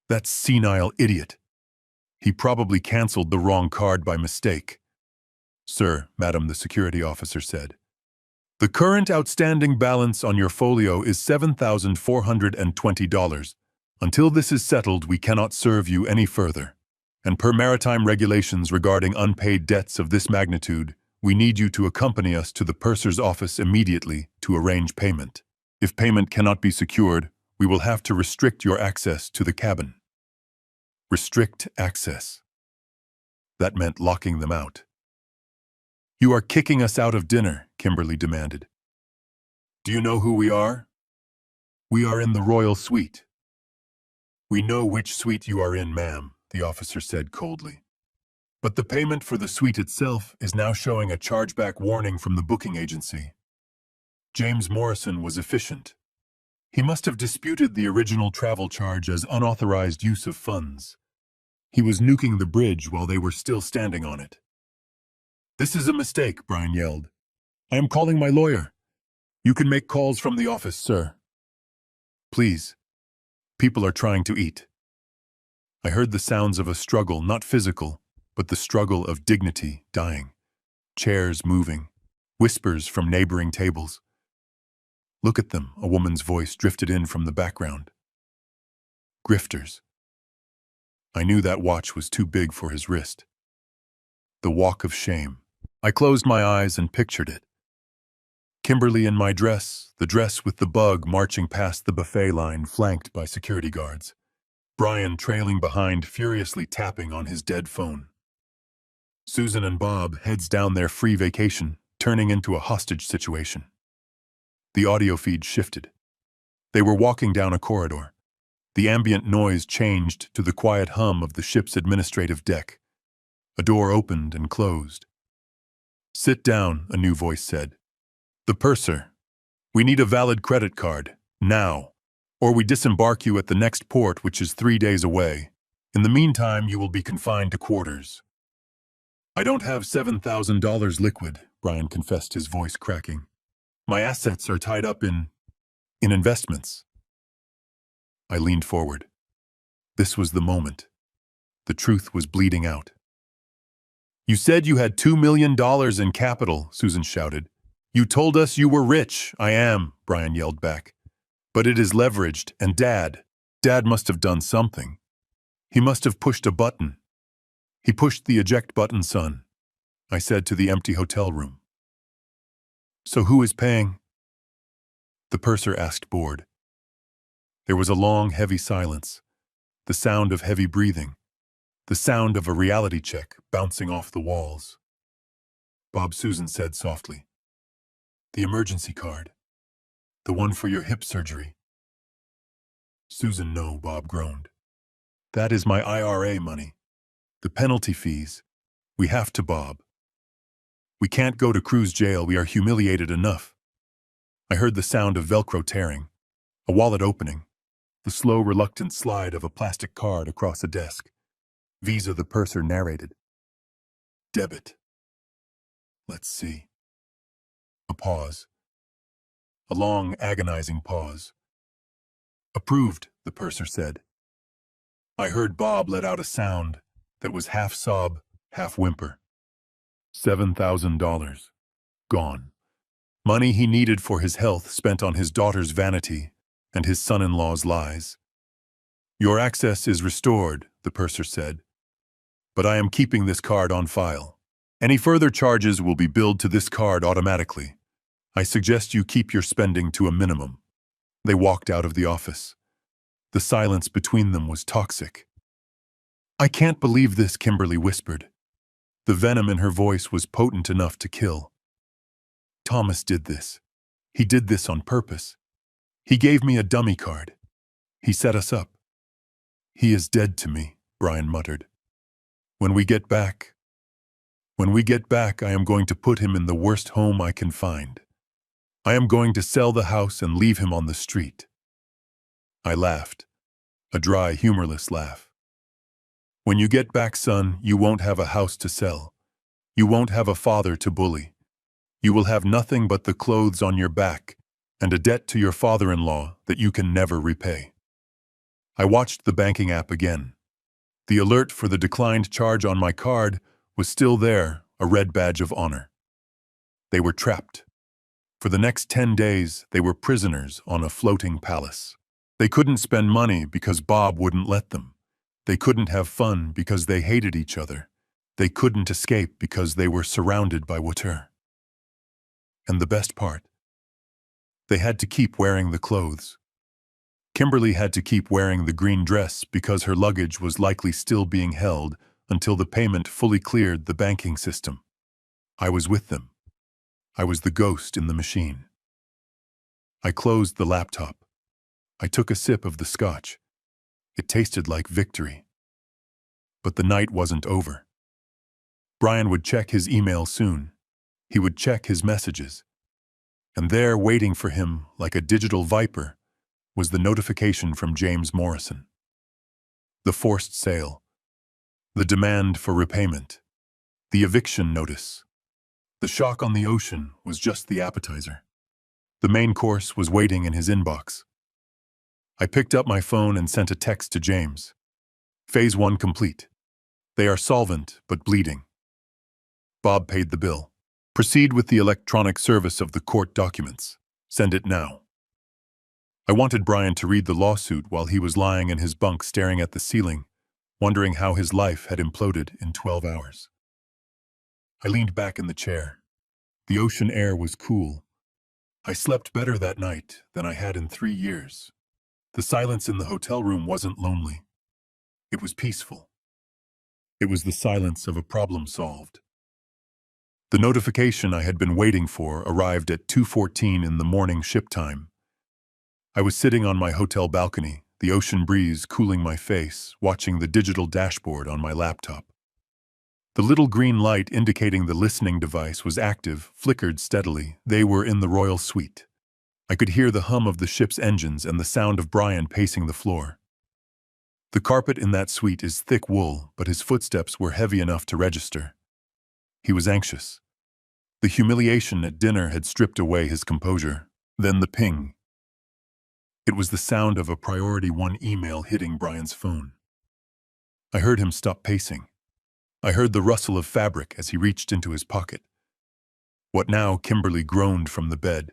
[SPEAKER 1] That senile idiot. He probably canceled the wrong card by mistake." "Sir, madam," the security officer said, "the current outstanding balance on your folio is $7,420. Until this is settled, we cannot serve you any further. And per maritime regulations regarding unpaid debts of this magnitude, we need you to accompany us to the purser's office immediately to arrange payment. If payment cannot be secured, we will have to restrict your access to the cabin." Restrict access. That meant locking them out. "You are kicking us out of dinner," Kimberly demanded. "Do you know who we are?" "We are in the royal suite." "We know which suite you are in, ma'am," the officer said coldly. "But the payment for the suite itself is now showing a chargeback warning from the booking agency." James Morrison was efficient. He must have disputed the original travel charge as unauthorized use of funds. He was nuking the bridge while they were still standing on it. "This is a mistake," Brian yelled. "I am calling my lawyer." "You can make calls from the office, sir." "Please. People are trying to eat." I heard the sounds of a struggle, not physical, but the struggle of dignity dying. Chairs moving. Whispers from neighboring tables. "Look at them," a woman's voice drifted in from the background. "Grifters." I knew that watch was too big for his wrist. The walk of shame. I closed my eyes and pictured it. Kimberly in my dress, the dress with the bug, marching past the buffet line flanked by security guards. Brian trailing behind, furiously tapping on his dead phone. Susan and Bob, heads down their free vacation, turning into a hostage situation. The audio feed shifted. They were walking down a corridor. The ambient noise changed to the quiet hum of the ship's administrative deck. A door opened and closed. "Sit down," a new voice said. "The purser. We need a valid credit card, now, or we disembark you at the next port, which is 3 days away. In the meantime, you will be confined to quarters." "I don't have $7,000 liquid," Brian confessed, his voice cracking. "My assets are tied up in investments." I leaned forward. This was the moment. The truth was bleeding out. "You said you had $2 million in capital," Susan shouted. "You told us you were rich." "I am," Brian yelled back. "But it is leveraged, and Dad must have done something. He must have pushed a button." "He pushed the eject button, son," I said to the empty hotel room. "So who is paying?" The purser asked, bored. There was a long, heavy silence, the sound of heavy breathing, the sound of a reality check bouncing off the walls. Bob, Susan said softly, "The emergency card. The one for your hip surgery." "Susan, no," Bob groaned. "That is my IRA money. The penalty fees. We have to, Bob. We can't go to cruise jail. We are humiliated enough." I heard the sound of Velcro tearing, a wallet opening, the slow, reluctant slide of a plastic card across a desk. Visa, the purser narrated. "Debit. Let's see." A pause. A long, agonizing pause. "Approved," the purser said. I heard Bob let out a sound that was half sob, half whimper. $7,000. Gone. Money he needed for his health, spent on his daughter's vanity and his son-in-law's lies. "Your access is restored," the purser said. "But I am keeping this card on file. Any further charges will be billed to this card automatically. I suggest you keep your spending to a minimum." They walked out of the office. The silence between them was toxic. I can't believe this, Kimberly whispered. The venom in her voice was potent enough to kill. Thomas did this. He did this on purpose. He gave me a dummy card. He set us up. He is dead to me, Brian muttered. When we get back, I am going to put him in the worst home I can find. I am going to sell the house and leave him on the street. I laughed, a dry, humorless laugh. When you get back, son, you won't have a house to sell. You won't have a father to bully. You will have nothing but the clothes on your back and a debt to your father-in-law that you can never repay. I watched the banking app again. The alert for the declined charge on my card was still there, a red badge of honor. They were trapped. For the next 10 days, they were prisoners on a floating palace. They couldn't spend money because Bob wouldn't let them. They couldn't have fun because they hated each other. They couldn't escape because they were surrounded by water. And the best part, they had to keep wearing the clothes. Kimberly had to keep wearing the green dress because her luggage was likely still being held until the payment fully cleared the banking system. I was with them. I was the ghost in the machine. I closed the laptop. I took a sip of the scotch. It tasted like victory. But the night wasn't over. Brian would check his email soon. He would check his messages. And there, waiting for him like a digital viper, was the notification from James Morrison. The forced sale. The demand for repayment. The eviction notice. The shock on the ocean was just the appetizer. The main course was waiting in his inbox. I picked up my phone and sent a text to James. Phase 1 complete. They are solvent but bleeding. Bob paid the bill. Proceed with the electronic service of the court documents. Send it now. I wanted Brian to read the lawsuit while he was lying in his bunk staring at the ceiling, wondering how his life had imploded in 12 hours. I leaned back in the chair. The ocean air was cool. I slept better that night than I had in 3 years. The silence in the hotel room wasn't lonely. It was peaceful. It was the silence of a problem solved. The notification I had been waiting for arrived at 2:14 in the morning ship time. I was sitting on my hotel balcony, the ocean breeze cooling my face, watching the digital dashboard on my laptop. The little green light indicating the listening device was active flickered steadily. They were in the royal suite. I could hear the hum of the ship's engines and the sound of Brian pacing the floor. The carpet in that suite is thick wool, but his footsteps were heavy enough to register. He was anxious. The humiliation at dinner had stripped away his composure. Then the ping. It was the sound of a priority 1 email hitting Brian's phone. I heard him stop pacing. I heard the rustle of fabric as he reached into his pocket. What now? Kimberly groaned from the bed.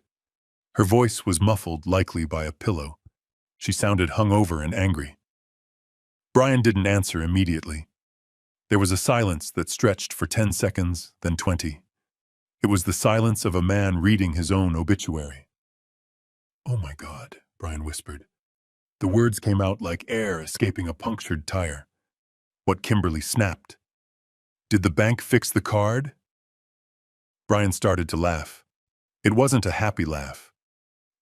[SPEAKER 1] Her voice was muffled, likely by a pillow. She sounded hungover and angry. Brian didn't answer immediately. There was a silence that stretched for 10 seconds, then 20. It was the silence of a man reading his own obituary. "Oh my God," Brian whispered. The words came out like air escaping a punctured tire. What? Kimberly snapped. "Did the bank fix the card?" Brian started to laugh. It wasn't a happy laugh.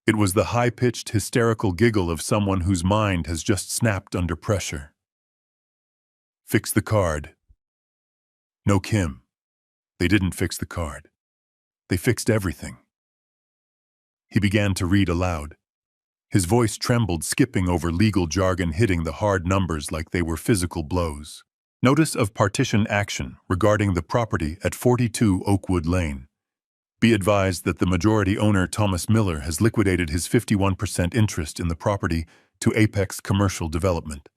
[SPEAKER 1] It was the high-pitched, hysterical giggle of someone whose mind has just snapped under pressure. "Fix the card." "No, Kim. They didn't fix the card. They fixed everything." He began to read aloud. His voice trembled, skipping over legal jargon, hitting the hard numbers like they were physical blows. Notice of partition action regarding the property at 42 Oakwood Lane. Be advised that the majority owner, Thomas Miller, has liquidated his 51% interest in the property to Apex Commercial Development.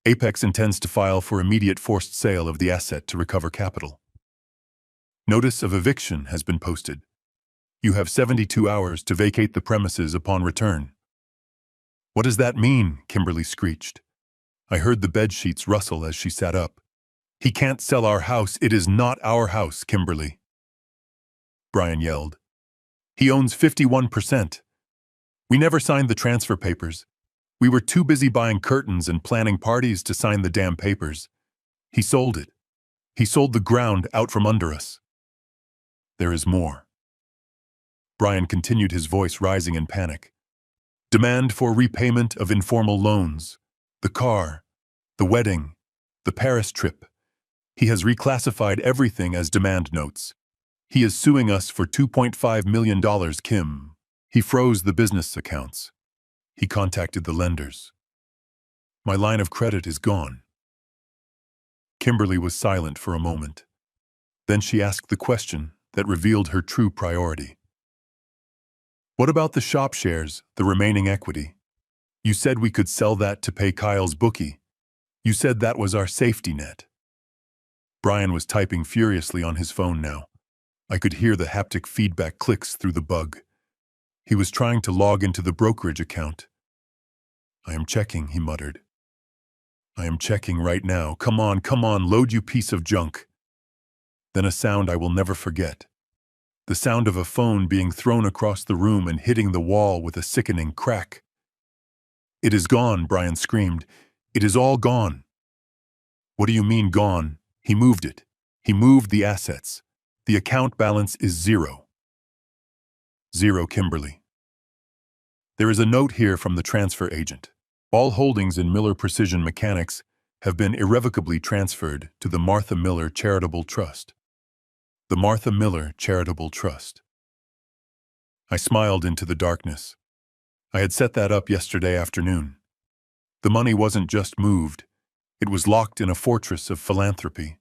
[SPEAKER 1] Apex intends to file for immediate forced sale of the asset to recover capital. Notice of eviction has been posted. You have 72 hours to vacate the premises upon return. "What does that mean?" Kimberly screeched. I heard the bedsheets rustle as she sat up. "He can't sell our house. It is not our house, Kimberly." Brian yelled. "He owns 51%. We never signed the transfer papers. We were too busy buying curtains and planning parties to sign the damn papers. He sold it. He sold the ground out from under us. There is more. Brian continued, his voice rising in panic. Demand for repayment of informal loans. The car. The wedding. The Paris trip. He has reclassified everything as demand notes. He is suing us for $2.5 million, Kim. He froze the business accounts. He contacted the lenders. My line of credit is gone. Kimberly was silent for a moment. Then she asked the question that revealed her true priority. What about the shop shares, the remaining equity? You said we could sell that to pay Kyle's bookie. You said that was our safety net. Brian was typing furiously on his phone now. I could hear the haptic feedback clicks through the bug. He was trying to log into the brokerage account. I am checking, he muttered. I am checking right now. Come on, load, you piece of junk. Then a sound I will never forget. The sound of a phone being thrown across the room and hitting the wall with a sickening crack. It is gone, Brian screamed. It is all gone. What do you mean gone? He moved it. He moved the assets. The account balance is zero. Zero, Kimberly. There is a note here from the transfer agent. All holdings in Miller Precision Mechanics have been irrevocably transferred to the Martha Miller Charitable Trust. The Martha Miller Charitable Trust. I smiled into the darkness. I had set that up yesterday afternoon. The money wasn't just moved. It was locked in a fortress of philanthropy.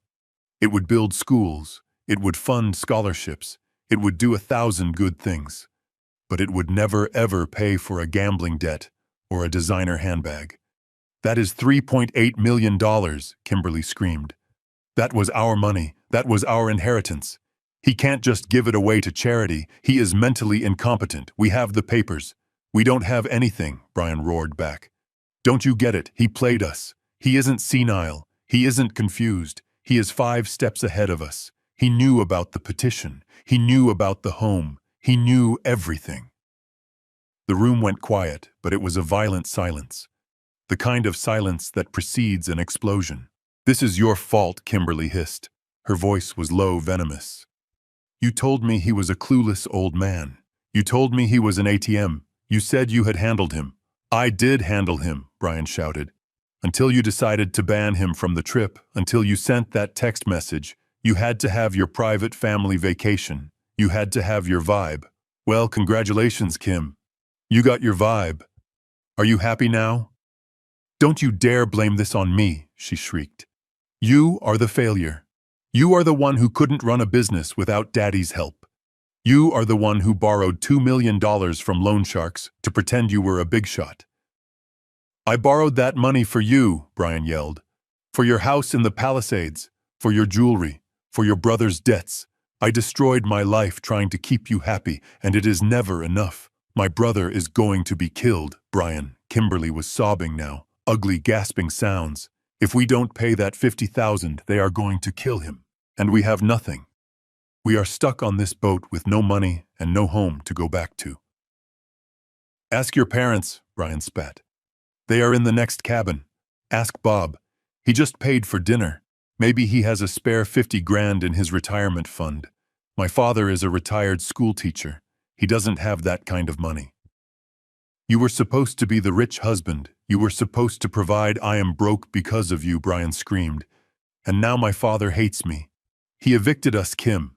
[SPEAKER 1] It would build schools. It would fund scholarships. It would do 1,000 good things. But it would never, ever pay for a gambling debt or a designer handbag. That is $3.8 million, Kimberly screamed. That was our money. That was our inheritance. He can't just give it away to charity. He is mentally incompetent. We have the papers. We don't have anything, Brian roared back. Don't you get it? He played us. He isn't senile. He isn't confused. He is 5 steps ahead of us. He knew about the petition. He knew about the home. He knew everything. The room went quiet, but it was a violent silence. The kind of silence that precedes an explosion. This is your fault, Kimberly hissed. Her voice was low, venomous. You told me he was a clueless old man. You told me he was an ATM. You said you had handled him. I did handle him, Brian shouted. Until you decided to ban him from the trip, until you sent that text message, you had to have your private family vacation. You had to have your vibe. Well, congratulations, Kim. You got your vibe. Are you happy now? Don't you dare blame this on me, she shrieked. You are the failure. You are the one who couldn't run a business without Daddy's help. You are the one who borrowed $2 million from loan sharks to pretend you were a big shot. I borrowed that money for you, Brian yelled. For your house in the Palisades, for your jewelry, for your brother's debts. I destroyed my life trying to keep you happy, and it is never enough. My brother is going to be killed, Brian. Kimberly was sobbing now, ugly gasping sounds. If we don't pay that $50,000, they are going to kill him. And we have nothing. We are stuck on this boat with no money and no home to go back to. Ask your parents, Brian spat. They are in the next cabin. Ask Bob. He just paid for dinner. Maybe he has a spare 50 grand in his retirement fund. My father is a retired school teacher. He doesn't have that kind of money. You were supposed to be the rich husband. You were supposed to provide. I am broke because of you, Brian screamed. And now my father hates me. He evicted us, Kim.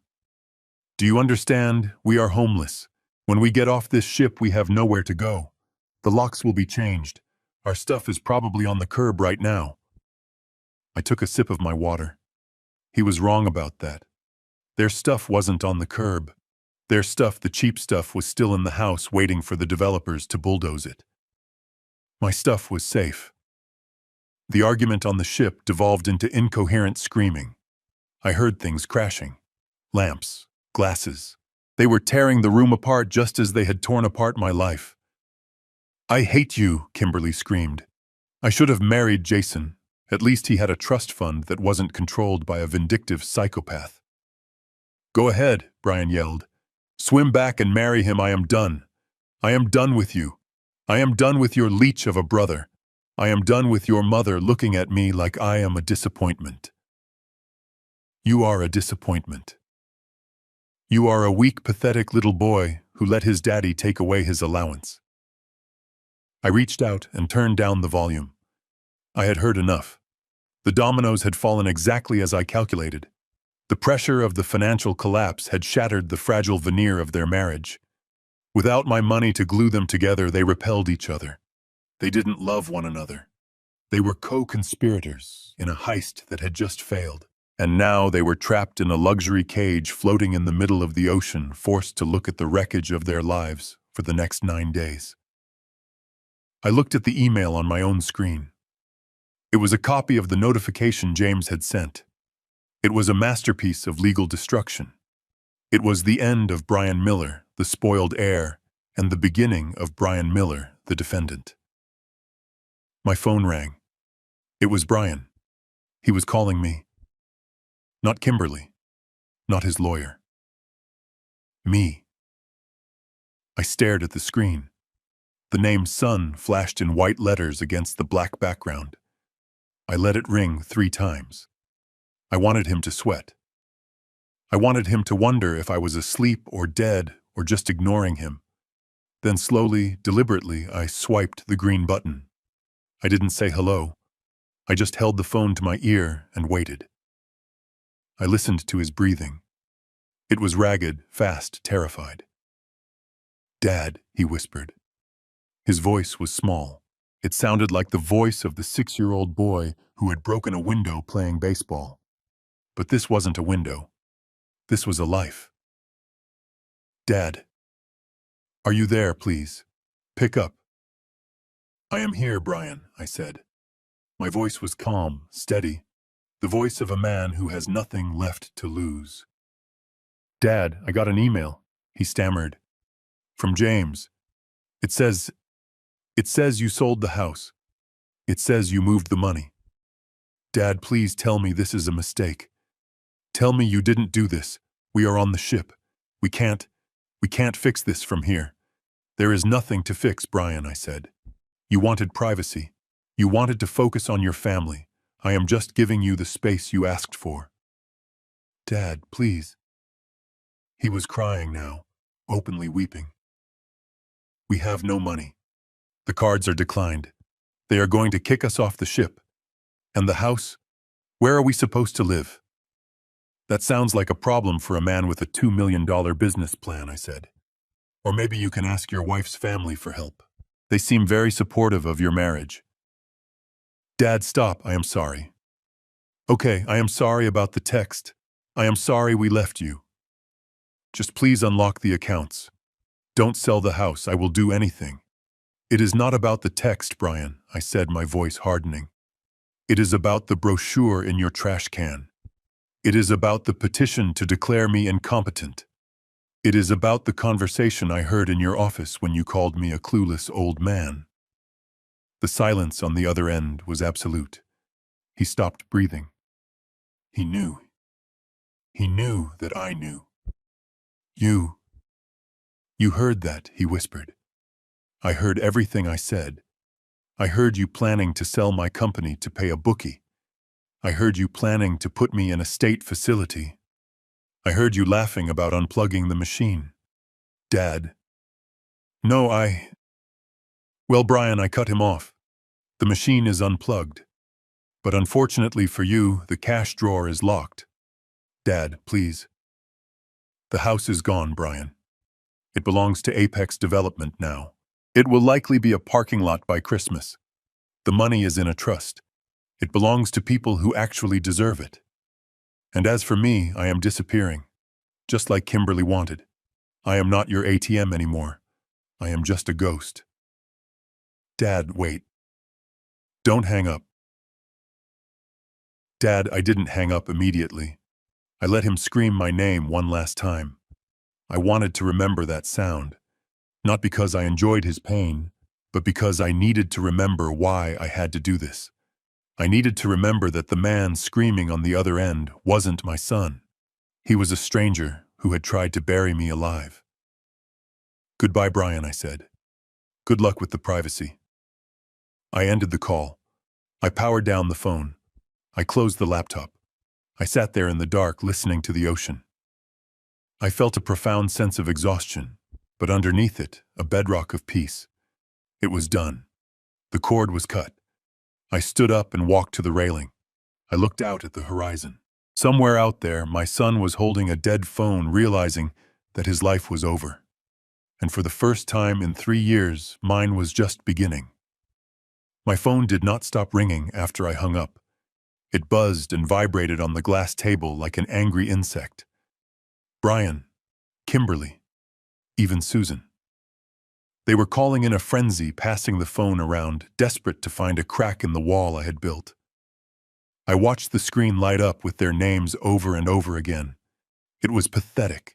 [SPEAKER 1] Do you understand? We are homeless. When we get off this ship, we have nowhere to go. The locks will be changed. Our stuff is probably on the curb right now. I took a sip of my water. He was wrong about that. Their stuff wasn't on the curb. Their stuff, the cheap stuff, was still in the house waiting for the developers to bulldoze it. My stuff was safe. The argument on the ship devolved into incoherent screaming. I heard things crashing. Lamps, glasses. They were tearing the room apart just as they had torn apart my life. I hate you, Kimberly screamed. I should have married Jason. At least he had a trust fund that wasn't controlled by a vindictive psychopath. Go ahead, Brian yelled. Swim back and marry him. I am done. I am done with you. I am done with your leech of a brother. I am done with your mother looking at me like I am a disappointment. You are a disappointment. You are a weak, pathetic little boy who let his daddy take away his allowance. I reached out and turned down the volume. I had heard enough. The dominoes had fallen exactly as I calculated. The pressure of the financial collapse had shattered the fragile veneer of their marriage. Without my money to glue them together, they repelled each other. They didn't love one another. They were co-conspirators in a heist that had just failed. And now they were trapped in a luxury cage floating in the middle of the ocean, forced to look at the wreckage of their lives for the next 9 days. I looked at the email on my own screen. It was a copy of the notification James had sent. It was a masterpiece of legal destruction. It was the end of Brian Miller, the spoiled heir, and the beginning of Brian Miller, the defendant. My phone rang. It was Brian. He was calling me. Not Kimberly. Not his lawyer. Me. I stared at the screen. The name Son flashed in white letters against the black background. I let it ring 3 times. I wanted him to sweat. I wanted him to wonder if I was asleep or dead or just ignoring him. Then slowly, deliberately, I swiped the green button. I didn't say hello. I just held the phone to my ear and waited. I listened to his breathing. It was ragged, fast, terrified. "Dad," he whispered. His voice was small. It sounded like the voice of the 6-year-old boy who had broken a window playing baseball. But this wasn't a window. This was a life. "Dad. Are you there, please? Pick up." "I am here, Brian," I said. My voice was calm, steady, the voice of a man who has nothing left to lose. "Dad, I got an email," he stammered. "From James. It says you sold the house. It says you moved the money. Dad, please tell me this is a mistake. Tell me you didn't do this. We are on the ship. We can't fix this from here." "There is nothing to fix, Brian," I said. "You wanted privacy. You wanted to focus on your family. I am just giving you the space you asked for." "Dad, please." He was crying now, openly weeping. "We have no money. The cards are declined. They are going to kick us off the ship. And the house? Where are we supposed to live?" "That sounds like a problem for a man with a $2 million business plan," I said. "Or maybe you can ask your wife's family for help. They seem very supportive of your marriage." "Dad, stop. I am sorry." "Okay, I am sorry about the text. I am sorry we left you. Just please unlock the accounts. Don't sell the house. I will do anything." "It is not about the text, Brian," I said, my voice hardening. "It is about the brochure in your trash can. It is about the petition to declare me incompetent. It is about the conversation I heard in your office when you called me a clueless old man." The silence on the other end was absolute. He stopped breathing. He knew. He knew that I knew. You heard that," he whispered. "I heard everything I said. I heard you planning to sell my company to pay a bookie. I heard you planning to put me in a state facility. I heard you laughing about unplugging the machine. Dad." "No, Well, Brian, I cut him off. The machine is unplugged. But unfortunately for you, the cash drawer is locked. Dad, please." "The house is gone, Brian. It belongs to Apex Development now. It will likely be a parking lot by Christmas. The money is in a trust. It belongs to people who actually deserve it. And as for me, I am disappearing, just like Kimberly wanted. I am not your ATM anymore. I am just a ghost." "Dad, wait. Don't hang up." "Dad, I didn't hang up immediately. I let him scream my name one last time. I wanted to remember that sound, not because I enjoyed his pain, but because I needed to remember why I had to do this. I needed to remember that the man screaming on the other end wasn't my son. He was a stranger who had tried to bury me alive. "Goodbye, Brian," I said. Good luck with the privacy. I ended the call. I powered down the phone. I closed the laptop. I sat there in the dark listening to the ocean. I felt a profound sense of exhaustion, but underneath it, a bedrock of peace. It was done. The cord was cut. I stood up and walked to the railing. I looked out at the horizon. Somewhere out there, my son was holding a dead phone, realizing that his life was over. And for the first time in 3 years, mine was just beginning. My phone did not stop ringing after I hung up. It buzzed and vibrated on the glass table like an angry insect. Brian, Kimberly, even Susan. They were calling in a frenzy, passing the phone around, desperate to find a crack in the wall I had built. I watched the screen light up with their names over and over again. It was pathetic.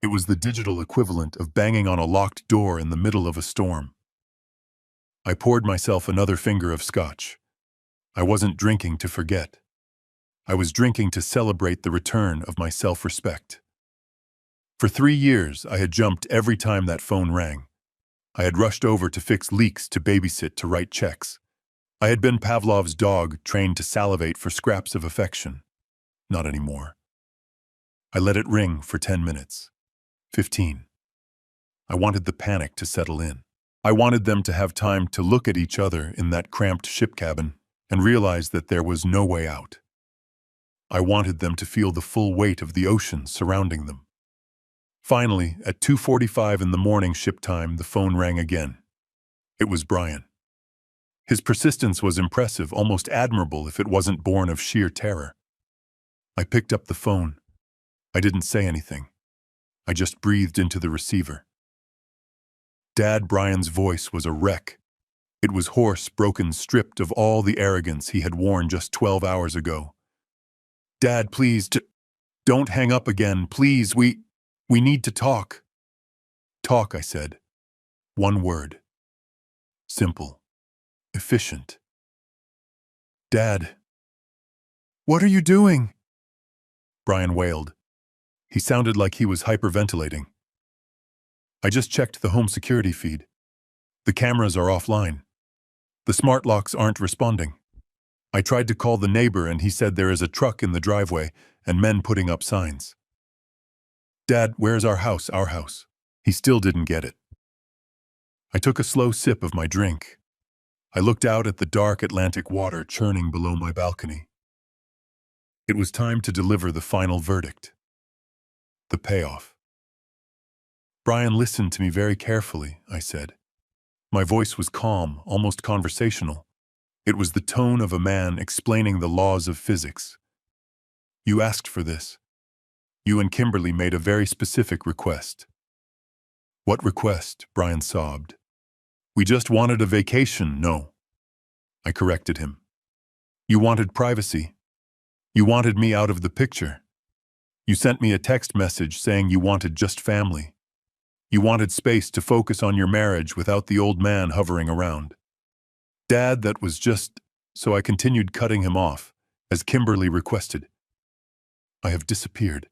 [SPEAKER 1] It was the digital equivalent of banging on a locked door in the middle of a storm. I poured myself another finger of scotch. I wasn't drinking to forget. I was drinking to celebrate the return of my self-respect. For 3 years, I had jumped every time that phone rang. I had rushed over to fix leaks, to babysit, to write checks. I had been Pavlov's dog, trained to salivate for scraps of affection. Not anymore. I let it ring for 10 minutes. 15. I wanted the panic to settle in. I wanted them to have time to look at each other in that cramped ship cabin and realize that there was no way out. I wanted them to feel the full weight of the ocean surrounding them. Finally, at 2:45 in the morning ship time, the phone rang again. It was Brian. His persistence was impressive, almost admirable if it wasn't born of sheer terror. I picked up the phone. I didn't say anything. I just breathed into the receiver. Dad Brian's voice was a wreck. It was hoarse, broken, stripped of all the arrogance he had worn just 12 hours ago. Dad, please, don't hang up again, please, we need to talk. Talk, I said. One word. Simple. Efficient. Dad. What are you doing? Brian wailed. He sounded like he was hyperventilating. I just checked the home security feed. The cameras are offline. The smart locks aren't responding. I tried to call the neighbor and he said there is a truck in the driveway and men putting up signs. Dad, where's our house, our house? He still didn't get it. I took a slow sip of my drink. I looked out at the dark Atlantic water churning below my balcony. It was time to deliver the final verdict. The payoff. Brian listened to me very carefully, I said. My voice was calm, almost conversational. It was the tone of a man explaining the laws of physics. You asked for this. You and Kimberly made a very specific request. What request? Brian sobbed. We just wanted a vacation, no. I corrected him. You wanted privacy. You wanted me out of the picture. You sent me a text message saying you wanted just family. You wanted space to focus on your marriage without the old man hovering around. Dad, that was just... So I continued cutting him off, as Kimberly requested. I have disappeared.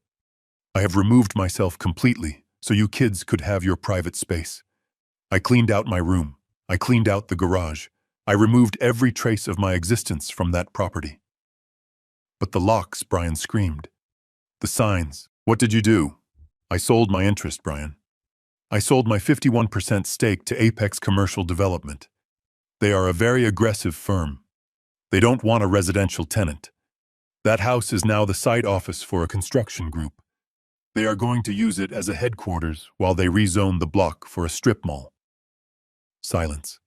[SPEAKER 1] I have removed myself completely, so you kids could have your private space. I cleaned out my room. I cleaned out the garage. I removed every trace of my existence from that property. But the locks, Brian screamed. The signs. What did you do? I sold my interest, Brian. I sold my 51% stake to Apex Commercial Development. They are a very aggressive firm. They don't want a residential tenant. That house is now the site office for a construction group. They are going to use it as a headquarters while they rezone the block for a strip mall. Silence.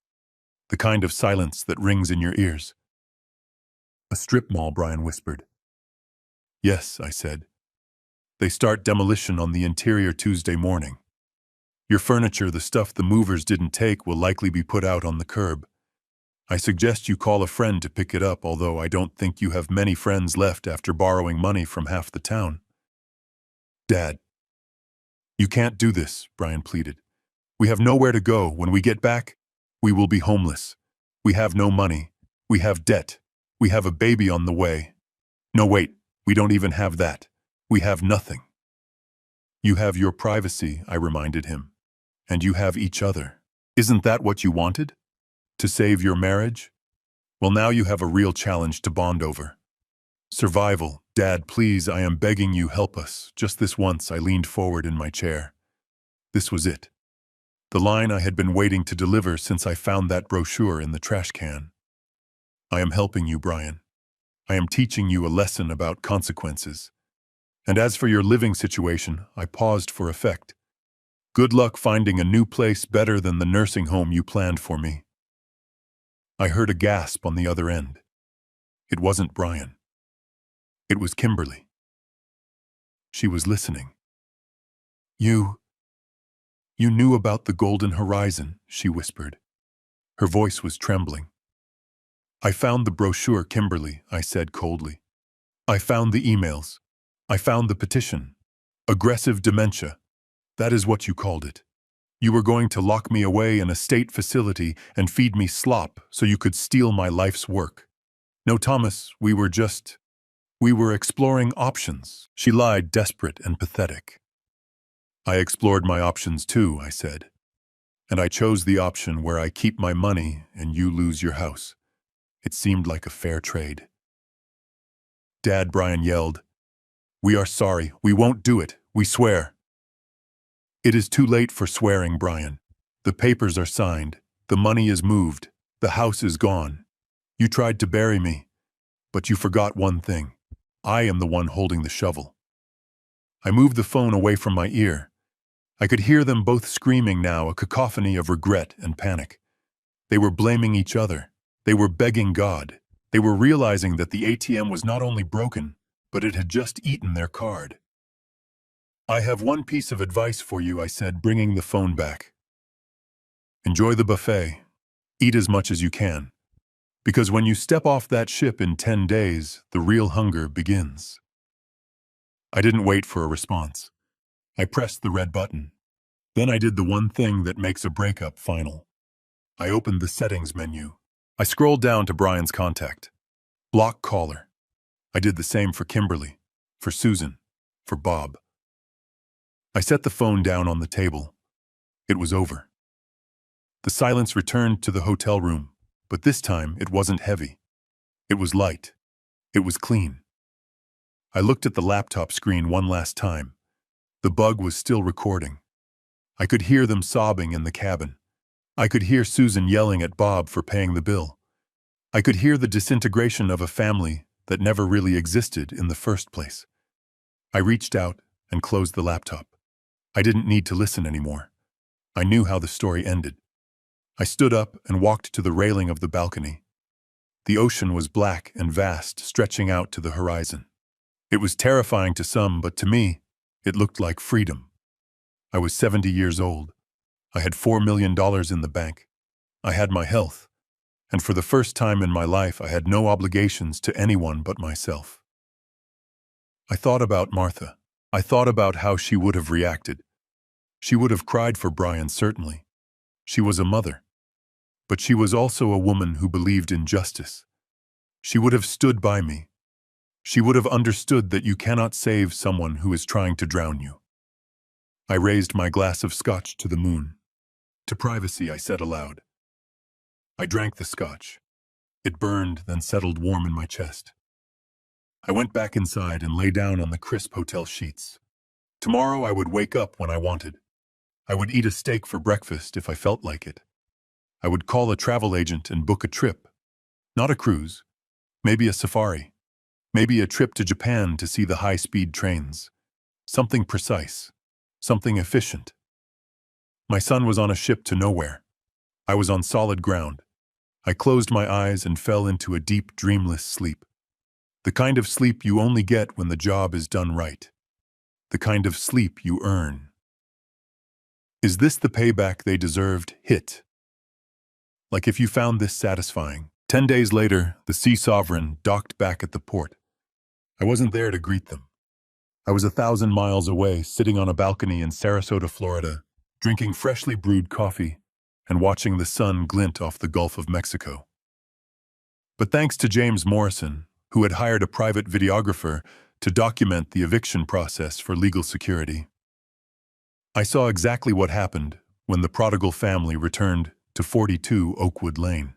[SPEAKER 1] The kind of silence that rings in your ears. A strip mall, Brian whispered. Yes, I said. They start demolition on the interior Tuesday morning. Your furniture, the stuff the movers didn't take, will likely be put out on the curb. I suggest you call a friend to pick it up, although I don't think you have many friends left after borrowing money from half the town. Dad. You can't do this, Brian pleaded. We have nowhere to go. When we get back, we will be homeless. We have no money. We have debt. We have a baby on the way. No, wait, we don't even have that. We have nothing. You have your privacy, I reminded him. And you have each other. Isn't that what you wanted? To save your marriage? Well, now you have a real challenge to bond over. Survival. Dad, please, I am begging you, help us. Just this once, I leaned forward in my chair. This was it. The line I had been waiting to deliver since I found that brochure in the trash can. I am helping you, Brian. I am teaching you a lesson about consequences. And as for your living situation, I paused for effect. Good luck finding a new place better than the nursing home you planned for me. I heard a gasp on the other end. It wasn't Brian. It was Kimberly. She was listening. You knew about the golden horizon, she whispered. Her voice was trembling. I found the brochure, Kimberly, I said coldly. I found the emails. I found the petition. Aggressive dementia. That is what you called it. You were going to lock me away in a state facility and feed me slop so you could steal my life's work. No, Thomas, we were exploring options. She lied, desperate and pathetic. I explored my options too, I said. And I chose the option where I keep my money and you lose your house. It seemed like a fair trade. Dad, Brian yelled. We are sorry. We won't do it. We swear. It is too late for swearing, Brian. The papers are signed. The money is moved. The house is gone. You tried to bury me, but you forgot one thing. I am the one holding the shovel. I moved the phone away from my ear. I could hear them both screaming now, a cacophony of regret and panic. They were blaming each other. They were begging God. They were realizing that the ATM was not only broken, but it had just eaten their card. I have one piece of advice for you, I said, bringing the phone back. Enjoy the buffet. Eat as much as you can. Because when you step off that ship in 10 days, the real hunger begins. I didn't wait for a response. I pressed the red button. Then I did the one thing that makes a breakup final. I opened the settings menu. I scrolled down to Brian's contact. Block caller. I did the same for Kimberly, for Susan, for Bob. I set the phone down on the table. It was over. The silence returned to the hotel room, but this time it wasn't heavy. It was light. It was clean. I looked at the laptop screen one last time. The bug was still recording. I could hear them sobbing in the cabin. I could hear Susan yelling at Bob for paying the bill. I could hear the disintegration of a family that never really existed in the first place. I reached out and closed the laptop. I didn't need to listen anymore. I knew how the story ended. I stood up and walked to the railing of the balcony. The ocean was black and vast, stretching out to the horizon. It was terrifying to some, but to me, it looked like freedom. I was 70 years old. I had $4 million in the bank. I had my health. And for the first time in my life, I had no obligations to anyone but myself. I thought about Martha. I thought about how she would have reacted. She would have cried for Brian, certainly. She was a mother. But she was also a woman who believed in justice. She would have stood by me. She would have understood that you cannot save someone who is trying to drown you. I raised my glass of scotch to the moon. To privacy, I said aloud. I drank the scotch. It burned, then settled warm in my chest. I went back inside and lay down on the crisp hotel sheets. Tomorrow I would wake up when I wanted. I would eat a steak for breakfast if I felt like it. I would call a travel agent and book a trip. Not a cruise. Maybe a safari. Maybe a trip to Japan to see the high-speed trains. Something precise. Something efficient. My son was on a ship to nowhere. I was on solid ground. I closed my eyes and fell into a deep, dreamless sleep. The kind of sleep you only get when the job is done right. The kind of sleep you earn. Is this the payback they deserved? Hit. Like if you found this satisfying. 10 days later, the Sea Sovereign docked back at the port. I wasn't there to greet them. I was 1,000 miles away, sitting on a balcony in Sarasota, Florida, drinking freshly brewed coffee and watching the sun glint off the Gulf of Mexico. But thanks to James Morrison, who had hired a private videographer to document the eviction process for legal security, I saw exactly what happened when the prodigal family returned to 42 Oakwood Lane.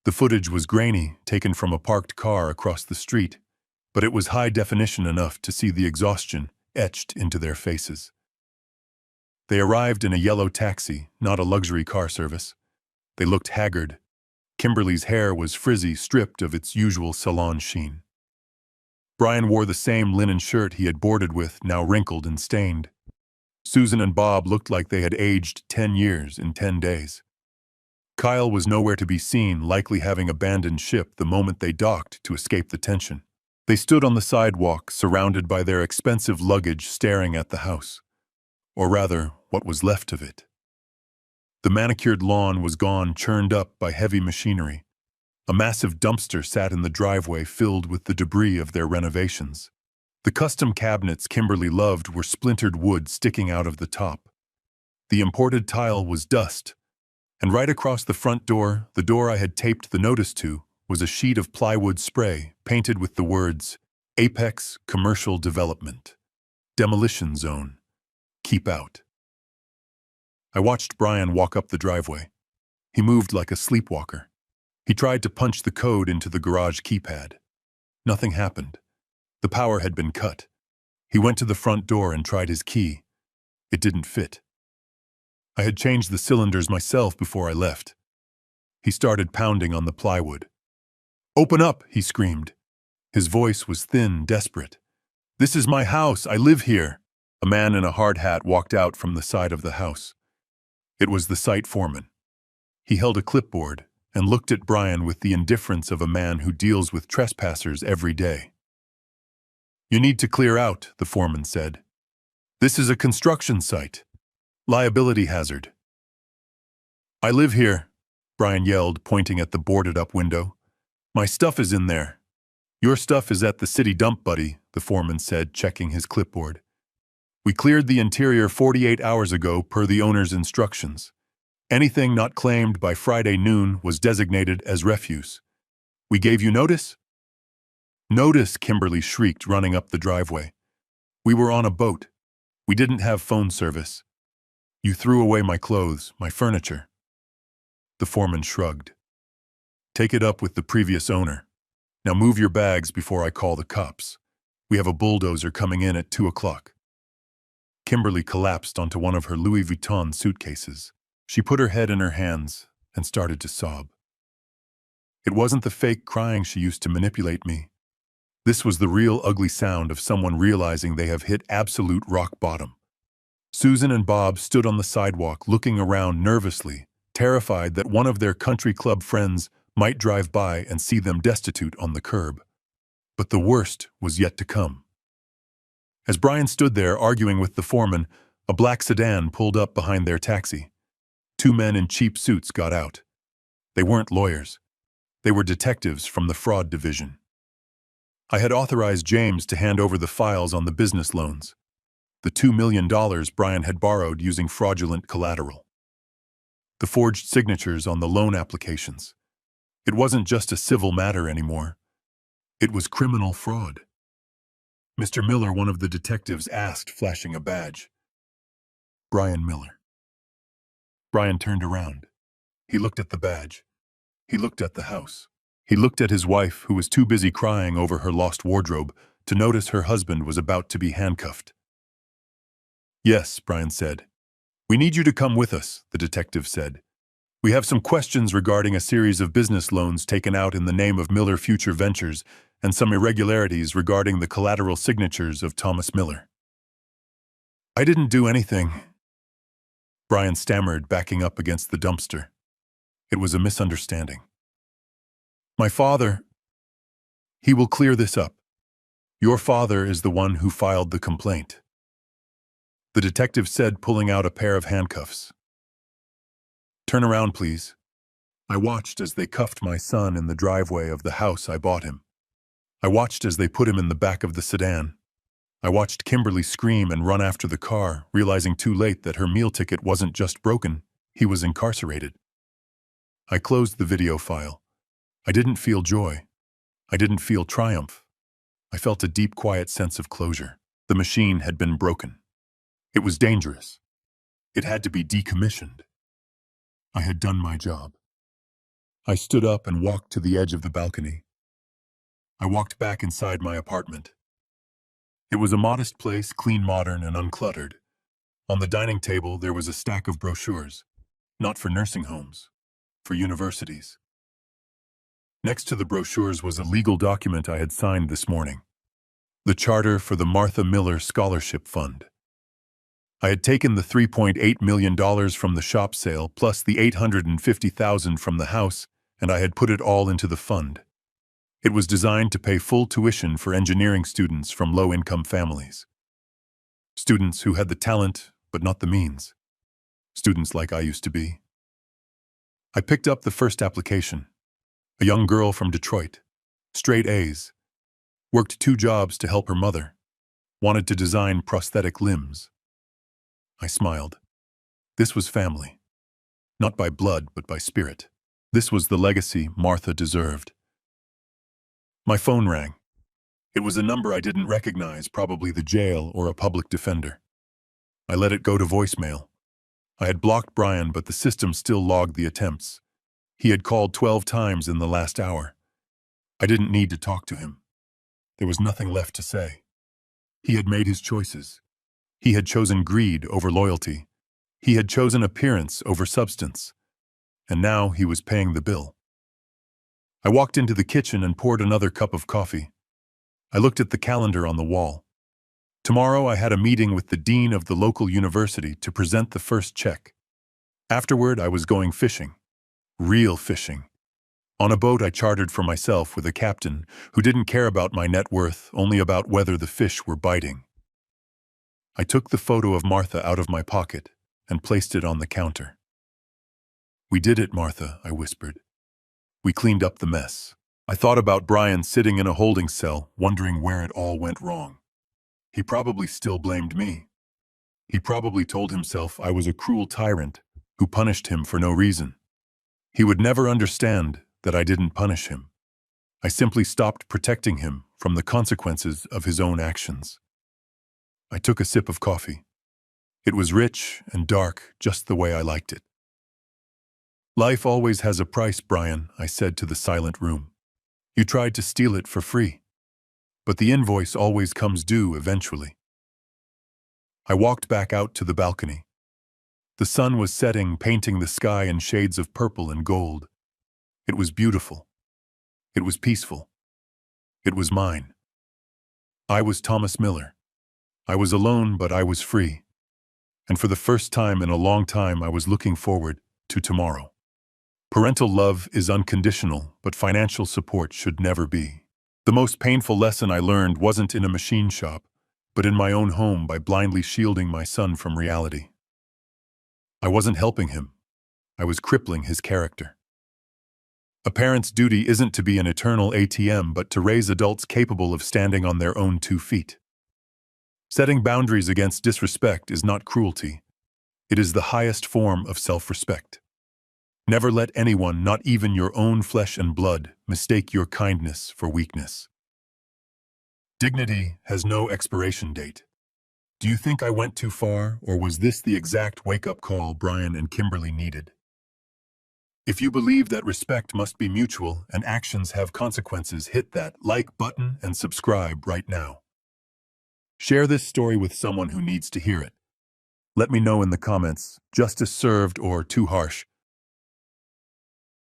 [SPEAKER 1] The footage was grainy, taken from a parked car across the street, but it was high definition enough to see the exhaustion etched into their faces. They arrived in a yellow taxi, not a luxury car service. They looked haggard. Kimberly's hair was frizzy, stripped of its usual salon sheen. Brian wore the same linen shirt he had boarded with, now wrinkled and stained. Susan and Bob looked like they had aged 10 years in 10 days. Kyle was nowhere to be seen, likely having abandoned ship the moment they docked to escape the tension. They stood on the sidewalk, surrounded by their expensive luggage, staring at the house. Or rather, what was left of it. The manicured lawn was gone, churned up by heavy machinery. A massive dumpster sat in the driveway, filled with the debris of their renovations. The custom cabinets Kimberly loved were splintered wood sticking out of the top. The imported tile was dust, and right across the front door, the door I had taped the notice to, was a sheet of plywood spray painted with the words, Apex Commercial Development, Demolition Zone, Keep Out. I watched Brian walk up the driveway. He moved like a sleepwalker. He tried to punch the code into the garage keypad. Nothing happened. The power had been cut. He went to the front door and tried his key. It didn't fit. I had changed the cylinders myself before I left. He started pounding on the plywood. "Open up!" he screamed. His voice was thin, desperate. "This is my house. I live here." A man in a hard hat walked out from the side of the house. It was the site foreman. He held a clipboard and looked at Brian with the indifference of a man who deals with trespassers every day. "You need to clear out," the foreman said. "This is a construction site. Liability hazard." "I live here," Brian yelled, pointing at the boarded-up window. "My stuff is in there." "Your stuff is at the city dump, buddy," the foreman said, checking his clipboard. "We cleared the interior 48 hours ago per the owner's instructions. Anything not claimed by Friday noon was designated as refuse. We gave you notice?" "Notice," Kimberly shrieked, running up the driveway. "We were on a boat. We didn't have phone service. You threw away my clothes, my furniture." The foreman shrugged. "Take it up with the previous owner. Now move your bags before I call the cops. We have a bulldozer coming in at 2 o'clock. Kimberly collapsed onto one of her Louis Vuitton suitcases. She put her head in her hands and started to sob. It wasn't the fake crying she used to manipulate me. This was the real ugly sound of someone realizing they have hit absolute rock bottom. Susan and Bob stood on the sidewalk looking around nervously, terrified that one of their country club friends might drive by and see them destitute on the curb. But the worst was yet to come. As Brian stood there arguing with the foreman, a black sedan pulled up behind their taxi. 2 men in cheap suits got out. They weren't lawyers. They were detectives from the fraud division. I had authorized James to hand over the files on the business loans, the $2 million Brian had borrowed using fraudulent collateral. The forged signatures on the loan applications. It wasn't just a civil matter anymore. It was criminal fraud. "Mr. Miller," one of the detectives asked, flashing a badge. "Brian Miller." Brian turned around. He looked at the badge. He looked at the house. He looked at his wife, who was too busy crying over her lost wardrobe to notice her husband was about to be handcuffed. "Yes," Brian said. "We need you to come with us," the detective said. "We have some questions regarding a series of business loans taken out in the name of Miller Future Ventures and some irregularities regarding the collateral signatures of Thomas Miller." "I didn't do anything," Brian stammered, backing up against the dumpster. It was a misunderstanding. "My father, he will clear this up. Your father is the one who filed the complaint," the detective said, pulling out a pair of handcuffs. "Turn around, please." I watched as they cuffed my son in the driveway of the house I bought him. I watched as they put him in the back of the sedan. I watched Kimberly scream and run after the car, realizing too late that her meal ticket wasn't just broken, he was incarcerated. I closed the video file. I didn't feel joy. I didn't feel triumph. I felt a deep, quiet sense of closure. The machine had been broken. It was dangerous. It had to be decommissioned. I had done my job. I stood up and walked to the edge of the balcony. I walked back inside my apartment. It was a modest place, clean, modern, and uncluttered. On the dining table, there was a stack of brochures, not for nursing homes, for universities. Next to the brochures was a legal document I had signed this morning, the charter for the Martha Miller Scholarship Fund. I had taken the $3.8 million from the shop sale plus the $850,000 from the house, and I had put it all into the fund. It was designed to pay full tuition for engineering students from low-income families. Students who had the talent, but not the means. Students like I used to be. I picked up the first application. A young girl from Detroit. Straight A's. Worked 2 jobs to help her mother. Wanted to design prosthetic limbs. I smiled. This was family. Not by blood, but by spirit. This was the legacy Martha deserved. My phone rang. It was a number I didn't recognize, probably the jail or a public defender. I let it go to voicemail. I had blocked Brian, but the system still logged the attempts. He had called 12 times in the last hour. I didn't need to talk to him. There was nothing left to say. He had made his choices. He had chosen greed over loyalty. He had chosen appearance over substance. And now he was paying the bill. I walked into the kitchen and poured another cup of coffee. I looked at the calendar on the wall. Tomorrow I had a meeting with the dean of the local university to present the first check. Afterward, I was going fishing. Real fishing. On a boat I chartered for myself with a captain who didn't care about my net worth, only about whether the fish were biting. I took the photo of Martha out of my pocket and placed it on the counter. "We did it, Martha," I whispered. "We cleaned up the mess." I thought about Brian sitting in a holding cell, wondering where it all went wrong. He probably still blamed me. He probably told himself I was a cruel tyrant who punished him for no reason. He would never understand that I didn't punish him. I simply stopped protecting him from the consequences of his own actions. I took a sip of coffee. It was rich and dark, just the way I liked it. "Life always has a price, Brian," I said to the silent room. "You tried to steal it for free. But the invoice always comes due eventually." I walked back out to the balcony. The sun was setting, painting the sky in shades of purple and gold. It was beautiful. It was peaceful. It was mine. I was Thomas Miller. I was alone, but I was free. And for the first time in a long time, I was looking forward to tomorrow. Parental love is unconditional, but financial support should never be. The most painful lesson I learned wasn't in a machine shop, but in my own home by blindly shielding my son from reality. I wasn't helping him. I was crippling his character. A parent's duty isn't to be an eternal ATM, but to raise adults capable of standing on their own 2 feet. Setting boundaries against disrespect is not cruelty. It is the highest form of self-respect. Never let anyone, not even your own flesh and blood, mistake your kindness for weakness. Dignity has no expiration date. Do you think I went too far, or was this the exact wake-up call Brian and Kimberly needed? If you believe that respect must be mutual and actions have consequences, hit that like button and subscribe right now. Share this story with someone who needs to hear it. Let me know in the comments, justice served or too harsh.